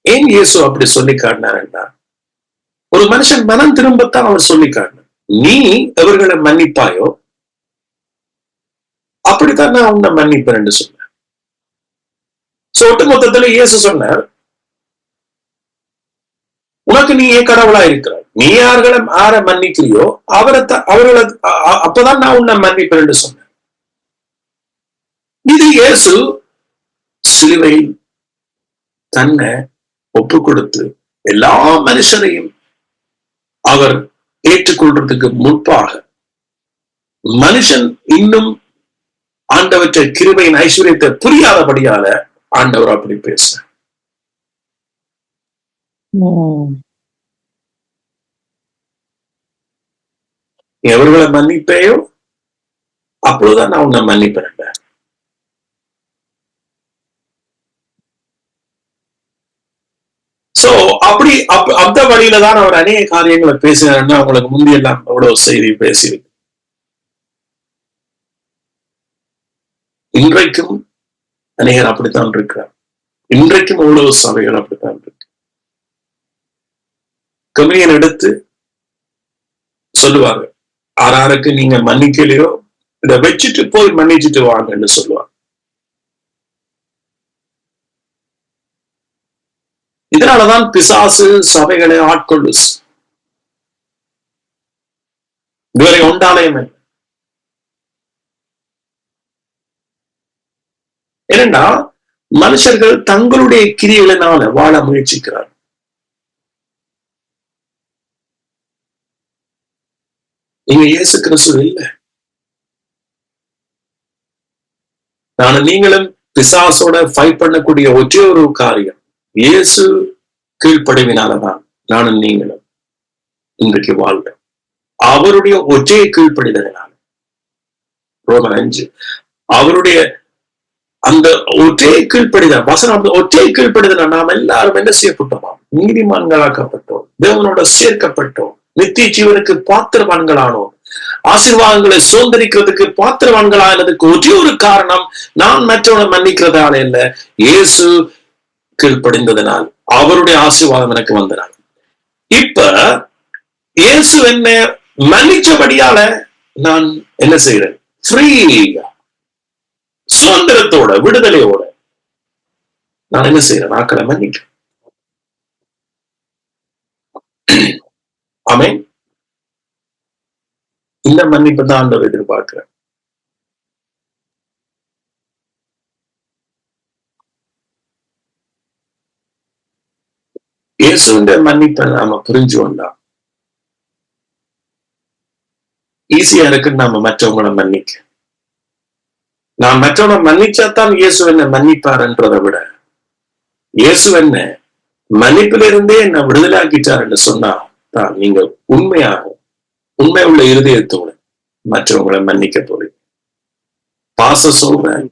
ஏன் இயேசு அப்படி சொல்லி காட்டினார்னா, ஒரு மனுஷன் மனம் திரும்பத்தான் அவர் சொல்லி காட்டினார். நீ எவர்களை மன்னிப்பாயோ அப்படித்தான் நான் உன்னை மன்னிப்பேன் என்று சொன்னார். ஒட்டு மொத்தத்துல இயேசு சொன்னார், உனக்கு நீயே கடவுளா இருக்கிறாய். நீ யாரை மன்னிக்கிறியோ அவர்களை அப்பதான் நான் உன்னை மன்னிப்பேன் என்று சொன்னேன். இது இயேசு சிலுவையில் தன்னை ஒப்பு கொடுத்து எல்லா மனுஷரையும் அவர் ஏற்றுக்கொள்றதுக்கு முன்பாக மனுஷன் இன்னும் ஆண்டவற்றை கிருபையின் ஐஸ்வர்யத்தை புரியாதபடியால ஆண்டவர் அப்படி பேசுறார். எவர்களை மன்னிப்பேயோ அப்பொழுதுதான் நான் உன்னை மன்னிப்பேன். சோ அப்படி அந்த வழியில தான் அவர் அநேக காரியங்களை பேசினாருன்னா அவங்களுக்கு முந்தியெல்லாம் அவ்வளவு செய்தி பேசி. இன்றைக்கும் அநேகர் அப்படித்தான் இருக்கிறார். இன்றைக்கும் அவ்வளவு சபைகள் அப்படித்தான் இருக்கு. கம்யூனியன் எடுத்து சொல்லுவாங்க, ஆறாருக்கு நீங்க மன்னிக்கலையோ இதை வச்சுட்டு போய் மன்னிச்சுட்டு வாங்கன்னு சொல்லுவாங்க. இதனாலதான் பிசாசு சபைகளை ஆட்கொள்ளு. இதுவரை உண்டாலயம் ஏனென்றா மனுஷர்கள் தங்களுடைய கிரியைகளினால வாழ முயற்சிக்கிறார். நீங்க இயேசு கிறிஸ்து இல்லை. நானும் நீங்களும் பிசாசோட ஃபைட் பண்ணக்கூடிய ஒரே ஒரு காரியம் இயேசு கீழ்ப்படிவினாலதான் நானும் நீங்களும் இன்றைக்கு வாழ்றோம். அவருடைய ஒற்றை கீழ்ப்படிதலினால. ரோமர் 5 அவருடைய அந்த ஒற்றை கீழ்ப்படிதல் வசனம், ஒற்றை கீழ்ப்படிதல் நாம் எல்லாரும் என்ன செய்யப்பட்டோமா? நீதிமான்களாக்கப்பட்டோம், தேவனோட சேர்க்கப்பட்டோம், நித்திய ஜீவனுக்கு பாத்திரவான்களானோம், ஆசீர்வாதங்களை சுதந்திரிக்கிறதுக்கு பாத்திரவான்களானதுக்கு ஒரே ஒரு காரணம் நான் மற்றவனை மன்னிக்கிறதால இல்ல, இயேசு கீழ்ப்படிந்ததனால் அவருடைய ஆசீர்வாதம் எனக்கு வந்தனால். இப்ப இயேசு என்ன மன்னிச்சபடியால நான் என்ன செய்யறேன்? ஃப்ரீயா, சுதந்திரத்தோட, விடுதலையோட நான் என்ன செய்யறேன்? ஆக்களை மன்னிக்கிறேன். ஆமென். இந்த மன்னிப்பு தான் ஆண்டவர் எதிர்பார்க்கிறேன். இயேசுவின் மன்னிப்பை நாம புரிஞ்சு வந்தா ஈஸியா இருக்குன்னு நாம மற்றவங்களை மன்னிக்க. நான் மற்றவனை மன்னிச்சாத்தான் இயேசு என்ன மன்னிப்பாருன்றதை விட இயேசு என்ன மன்னிப்பிலிருந்தே என்ன விடுதலாக்கிட்டாருன்னு சொன்னா தான் நீங்க உண்மையாக உண்மை உள்ள இருதயத்தோட மற்றவங்களை மன்னிக்க போறீங்க. பாச சொல்றேன்,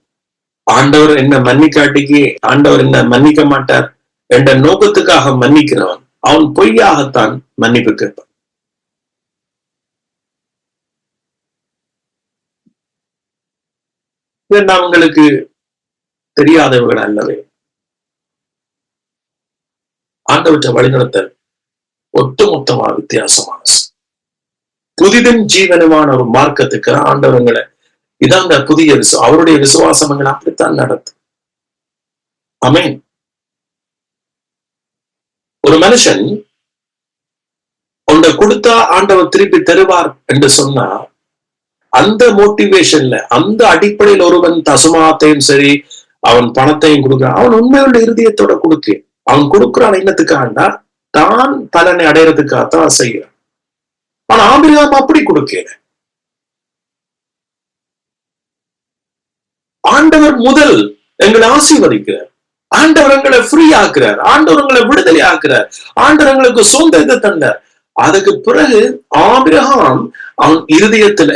ஆண்டவர் என்ன மன்னிக்காட்டிக்கு ஆண்டவர் என்ன மன்னிக்க மாட்டார் என்ற நோக்கத்துக்காக மன்னிக்கிறவன் அவன் பொய்யாகத்தான் மன்னிப்பு கேட்பான். அவங்களுக்கு தெரியாதவர்கள் அல்லவே. ஆண்டவற்றை வழிநடத்தல் ஒட்டுமொத்தமா வித்தியாசமான புதிதும் ஜீவனமான ஒரு மார்க்கத்துக்கு ஆண்டவங்களை இதான் அந்த புதிய அவருடைய விசுவாசங்கள் அப்படித்தான் நடத்தும். ஆமென். ஒரு மனுஷன் ஒன்றை கொடுத்தா ஆண்டவர் திருப்பி தருவார் என்று சொன்னா, அந்த மோட்டிவேஷன்ல, அந்த அடிப்படையில் ஒருவன் தசமாத்தையும் சரி அவன் பணத்தையும் கொடுக்கிறான், அவன் உண்மையோட இருதயத்தோட கொடுக்க, அவன் கொடுக்குறான் என்னத்துக்காண்டா தான் பலனை அடையிறதுக்காகத்தான் செய்யறான். ஆனா ஆபிரகாம் அப்படி கொடுக்கல. ஆண்டவர் முதல் எங்களை ஆசீர்வதிக்கிறார், ஆண்டவர் எங்களை ஃப்ரீ ஆக்குறார், ஆண்டவர் எங்களை விடுதலை ஆக்குறார், ஆண்டவர் எங்களுக்கு சொந்தத்தை தந்தார். அதுக்கு பிறகு ஆபிரகாம் அவன் இருதயத்துல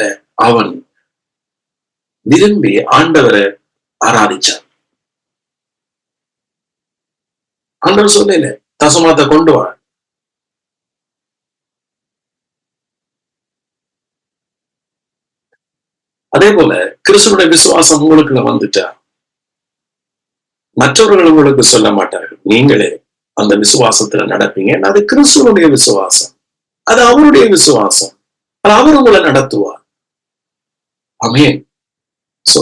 அவன் விரும்பி ஆண்டவரை ஆராதிச்சான். ஆண்டவர் சொல்லல தசமாத்தை கொண்டு வா. அதே போல கிறிஸ்துவனுடைய விசுவாசம் உங்களுக்குள்ள வந்துட்டா மற்றவர்கள் உங்களுக்கு சொல்ல மாட்டார்கள், நீங்களே அந்த விசுவாசத்துல நடப்பீங்க. அது கிறிஸ்துவனுடைய விசுவாசம், அது அவருடைய விசுவாசம், அது அவர் உங்களை நடத்துவார். ஆமென். சோ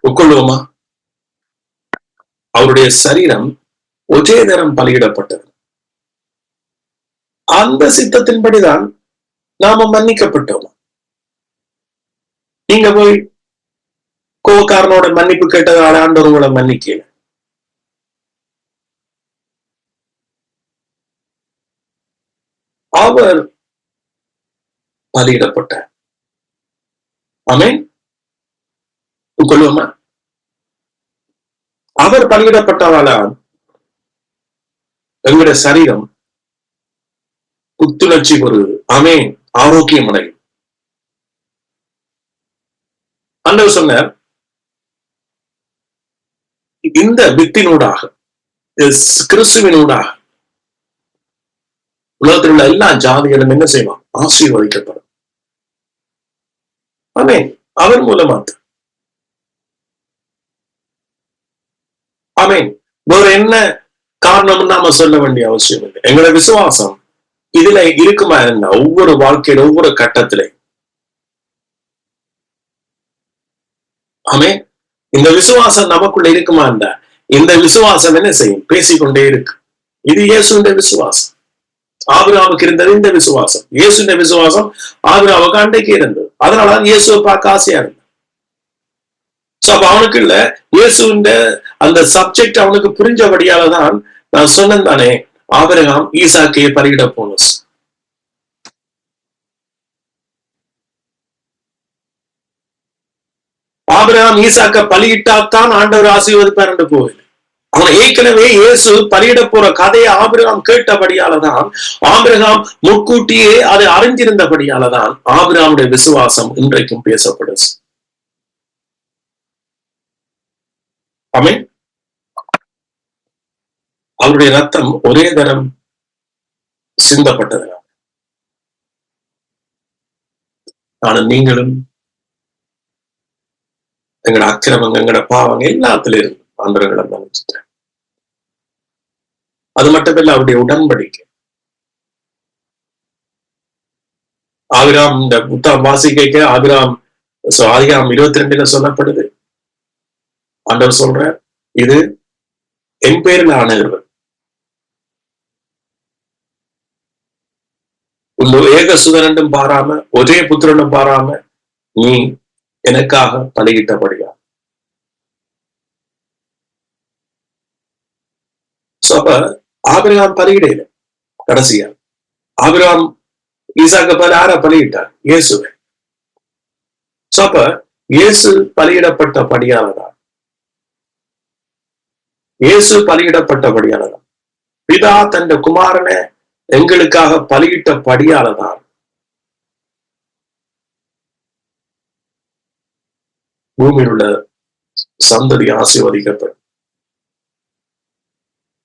உட்கொள்வோமா? அவருடைய சரீரம் ஒரே நேரம் பலியிடப்பட்டது. அந்த சித்தத்தின்படிதான் நாம மன்னிக்கப்பட்டோம். நீங்க போய் கோவக்காரனோட மன்னிப்பு கேட்டதால ஆண்டவர் உங்களை மன்னிக்கல. அவர் பலியிடப்பட்டார். ஆமென். கொள்வோமா? அவர் பலியிடப்பட்டதால எங்களுடைய சரீரம் புத்துணர்ச்சி பெறுது. ஆமென். ஆரோக்கியம் அடையும். ஆண்டவர் சொன்னார், இந்த வித்தினூடாக, கிறிஸ்துவினூடாக உலகத்தில் உள்ள எல்லா ஜாதிகளும் என்ன செய்வான்? ஆசீர்வதிக்கப்படும். ஆமென். அவர் மூலமா. ஆமென். வேற என்ன காரணம் நாம சொல்ல வேண்டிய அவசியம் இல்லை. எங்களோட விசுவாசம் இதுல இருக்குமா இருந்தா ஒவ்வொரு வாழ்க்கையில ஒவ்வொரு கட்டத்திலே, ஆமென், இந்த விசுவாசம் நமக்குள்ள இருக்குமா இருந்தா இந்த விசுவாசம் என்ன செய்யும்? பேசிக்கொண்டே இருக்கு. இது இயேசுடைய விசுவாசம். ஆபிரகாமுக்கு இருந்தது இந்த விசுவாசம். இயேசுடைய விசுவாசம் ஆபிரகாமுக்கு அன்றைக்கு இருந்தது. அதனாலதான் இயேசுவை பார்க்க ஆசையா இருந்தது. அவனுக்கு இல்ல இயேசுன்ற அந்த சப்ஜெக்ட் அவனுக்கு புரிஞ்சபடியாலதான் நான் சொன்னேன் தானே, ஆபிரகாம் ஈசாக்கையை பலியிட போனஸ். ஆபிரகாம் ஈசாக்க பலியிட்டாத்தான் ஆண்டவர் ஆசீர்வதிப்பார் என்று போகுது. அவன் ஏற்கனவே இயேசு பலியிட போற கதையை ஆபிரகாம் கேட்டபடியாலதான், ஆபிரகாம் முன்கூட்டியே அதை அறிஞ்சிருந்தபடியாலதான் ஆபிரகாமுடைய விசுவாசம் இன்றைக்கும் பேசப்படுது. ஆமென். அவருடைய ரத்தம் ஒரே தரம் சிந்தப்பட்டது. நானும் நீங்களும் எங்கட அக்கிரமங்க, எங்கட பாவங்க எல்லாத்திலும் இருந்து ஆண்டவர்களை மன்னிச்சுட்டேன். அது மட்டுமில்ல, அவருடைய உடன்படிக்கை. ஆபிரகாம் இந்த புத்தகம் வாசிக்க ஆபிரகாம் 22 சொல்லப்படுது. ஆண்டவர் சொல்ற, இது என் பேரில் ஆனவர், உன் ஏக சுதரண்டும் பாராம ஒரே புத்திரனும் பாராம நீ எனக்காக பலியிட்டபடியா. அப்ப ஆபிரகாம் பலியிடல. கடைசியா ஆபிரகாம் ஈசாக்க பல யார பலியிட்டார்? இயேசுவை. அப்ப இயேசு பலியிடப்பட்டபடியானதான், இயேசு பலியிடப்பட்டபடியானதான், பிதா தன் குமாரனை எங்களுக்காக பலியிட்டபடியானதான் பூமியில் உள்ள சந்ததி ஆசீர்வதிக்கப்படும்.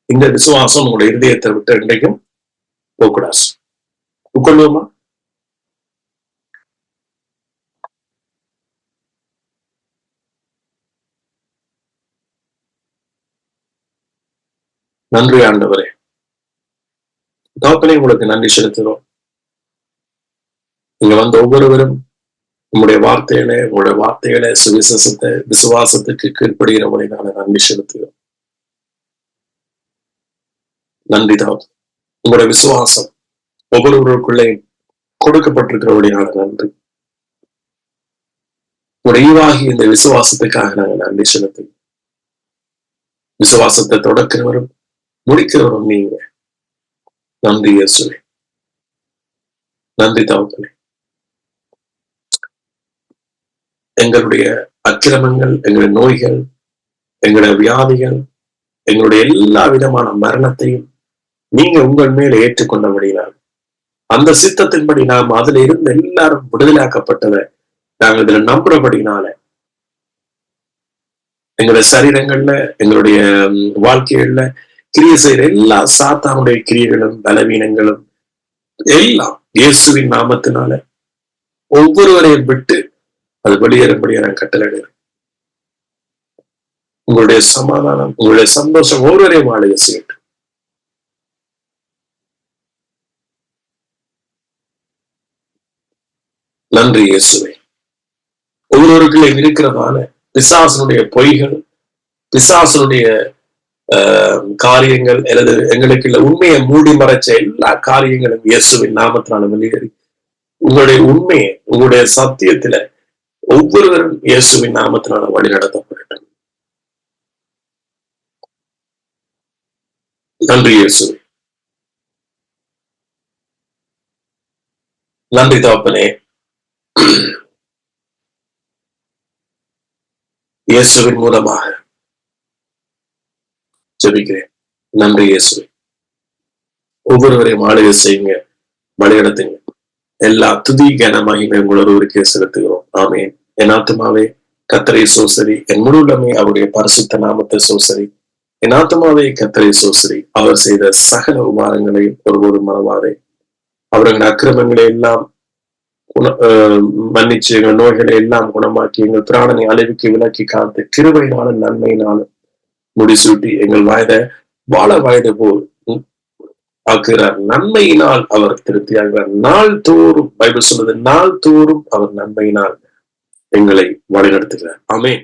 இந்த விசுவாசம் உங்களுடைய இருதயத்தை விட்டு இன்றைக்கும் போகக்கூடாது. உட்கொள்வோமா? நன்றி ஆண்டவரே, தகப்பனே, உங்களுக்கு நன்றி செலுத்துகிறோம். இங்க வந்த ஒவ்வொருவரும் உங்களுடைய வார்த்தைகளை சுவிசேஷத்தை விசுவாசத்துக்கு கீழ்ப்படுகிறவனை நான் நன்றி செலுத்துகிறோம். நன்றி தான். உங்களுடைய விசுவாசம் ஒவ்வொருவருக்குள்ளே கொடுக்கப்பட்டிருக்கிறபடியான நன்றி. உடைவாகி இந்த விசுவாசத்துக்காக நாங்கள் நன்றி செலுத்து. விசுவாசத்தை தொடக்கிறவரும் முடிக்கிறவரும் நீங்க. நன்றி இயேசுவே, நன்றி தகப்பனே. எங்களுடைய அக்கிரமங்கள், எங்களுடைய நோய்கள், எங்களுடைய வியாதிகள், எங்களுடைய எல்லா விதமான மரணத்தையும் நீங்க உங்கள் மேல ஏற்றுக்கொண்டபடினால் அந்த சித்தத்தின்படி நாம் அதுல இருந்து எல்லாரும் விடுதலாக்கப்பட்டதை நாங்கள் இதுல நம்புறபடினால எங்களுடைய சரீரங்கள்ல, எங்களுடைய வாழ்க்கைகள்ல கிரியை செய்யற எல்லா சாத்தானுடைய கிரியைகளும் பலவீனங்களும் எல்லாம் இயேசுவின் நாமத்தினால ஒவ்வொருவரையும் விட்டு அது வெளியேறும்படியா நான் கட்டளையிடுறேன். உங்களுடைய சமாதானம், உங்களுடைய சந்தோஷம் ஒவ்வொருவரையும் வாழ செய்யட்டும். நன்றி இயேசுவே. ஒவ்வொருவருக்குள்ளே இருக்கிறதான பிசாசனுடைய பொய்கள், பிசாசனுடைய காரியங்கள், அல்லது எங்களுக்கு உண்மையை மூடி மறைச்ச எல்லா காரியங்களும் இயேசுவின் நாமத்தினால வெளியேறி உங்களுடைய உண்மையை, உங்களுடைய சத்தியத்துல ஒவ்வொருவரும் இயேசுவின் நாமத்தினால வழி நடத்தப்படட்டும். நன்றி இயேசுவே. நன்றி தகப்பனே. இயேசுவின் மூலமாக ஜெபிக்கிறேன். நன்றி இயேசுவே. ஒவ்வொருவரையும் ஆளுகை செய்யுங்க, வழிநடத்துங்க. எல்லா துதி கன மகிமை ஒருவருக்கே செலுத்துகிறோம். ஆமேன். என் ஆத்துமாவே கர்த்தரை சோசரி, என் முழுமே அவருடைய பரிசுத்த நாமத்தை சோசரி. என் ஆத்துமாவே கர்த்தரை சோசரி, அவர் செய்த சகல உபாரங்களையும் ஒருபோதும் மறவாதே. அவர்கள் அக்கிரமங்களை எல்லாம் மன்னிச்சு, எங்கள் நோய்களை எல்லாம் குணமாக்கி, எங்கள் பிராணனை அழிவுக்கு விலக்கி காத்து, கிருபையினாலும் நன்மையினாலும் முடிசூட்டி எங்கள் வாழ வயது போல் ஆக்குகிறார். நன்மையினால் அவர் திருப்தியாகிறார். நாள் தோறும் பைபிள் சொல்வது, நாள் தோறும் அவர் நன்மையினால் எங்களை வழிநடத்துகிறார். ஆமென்.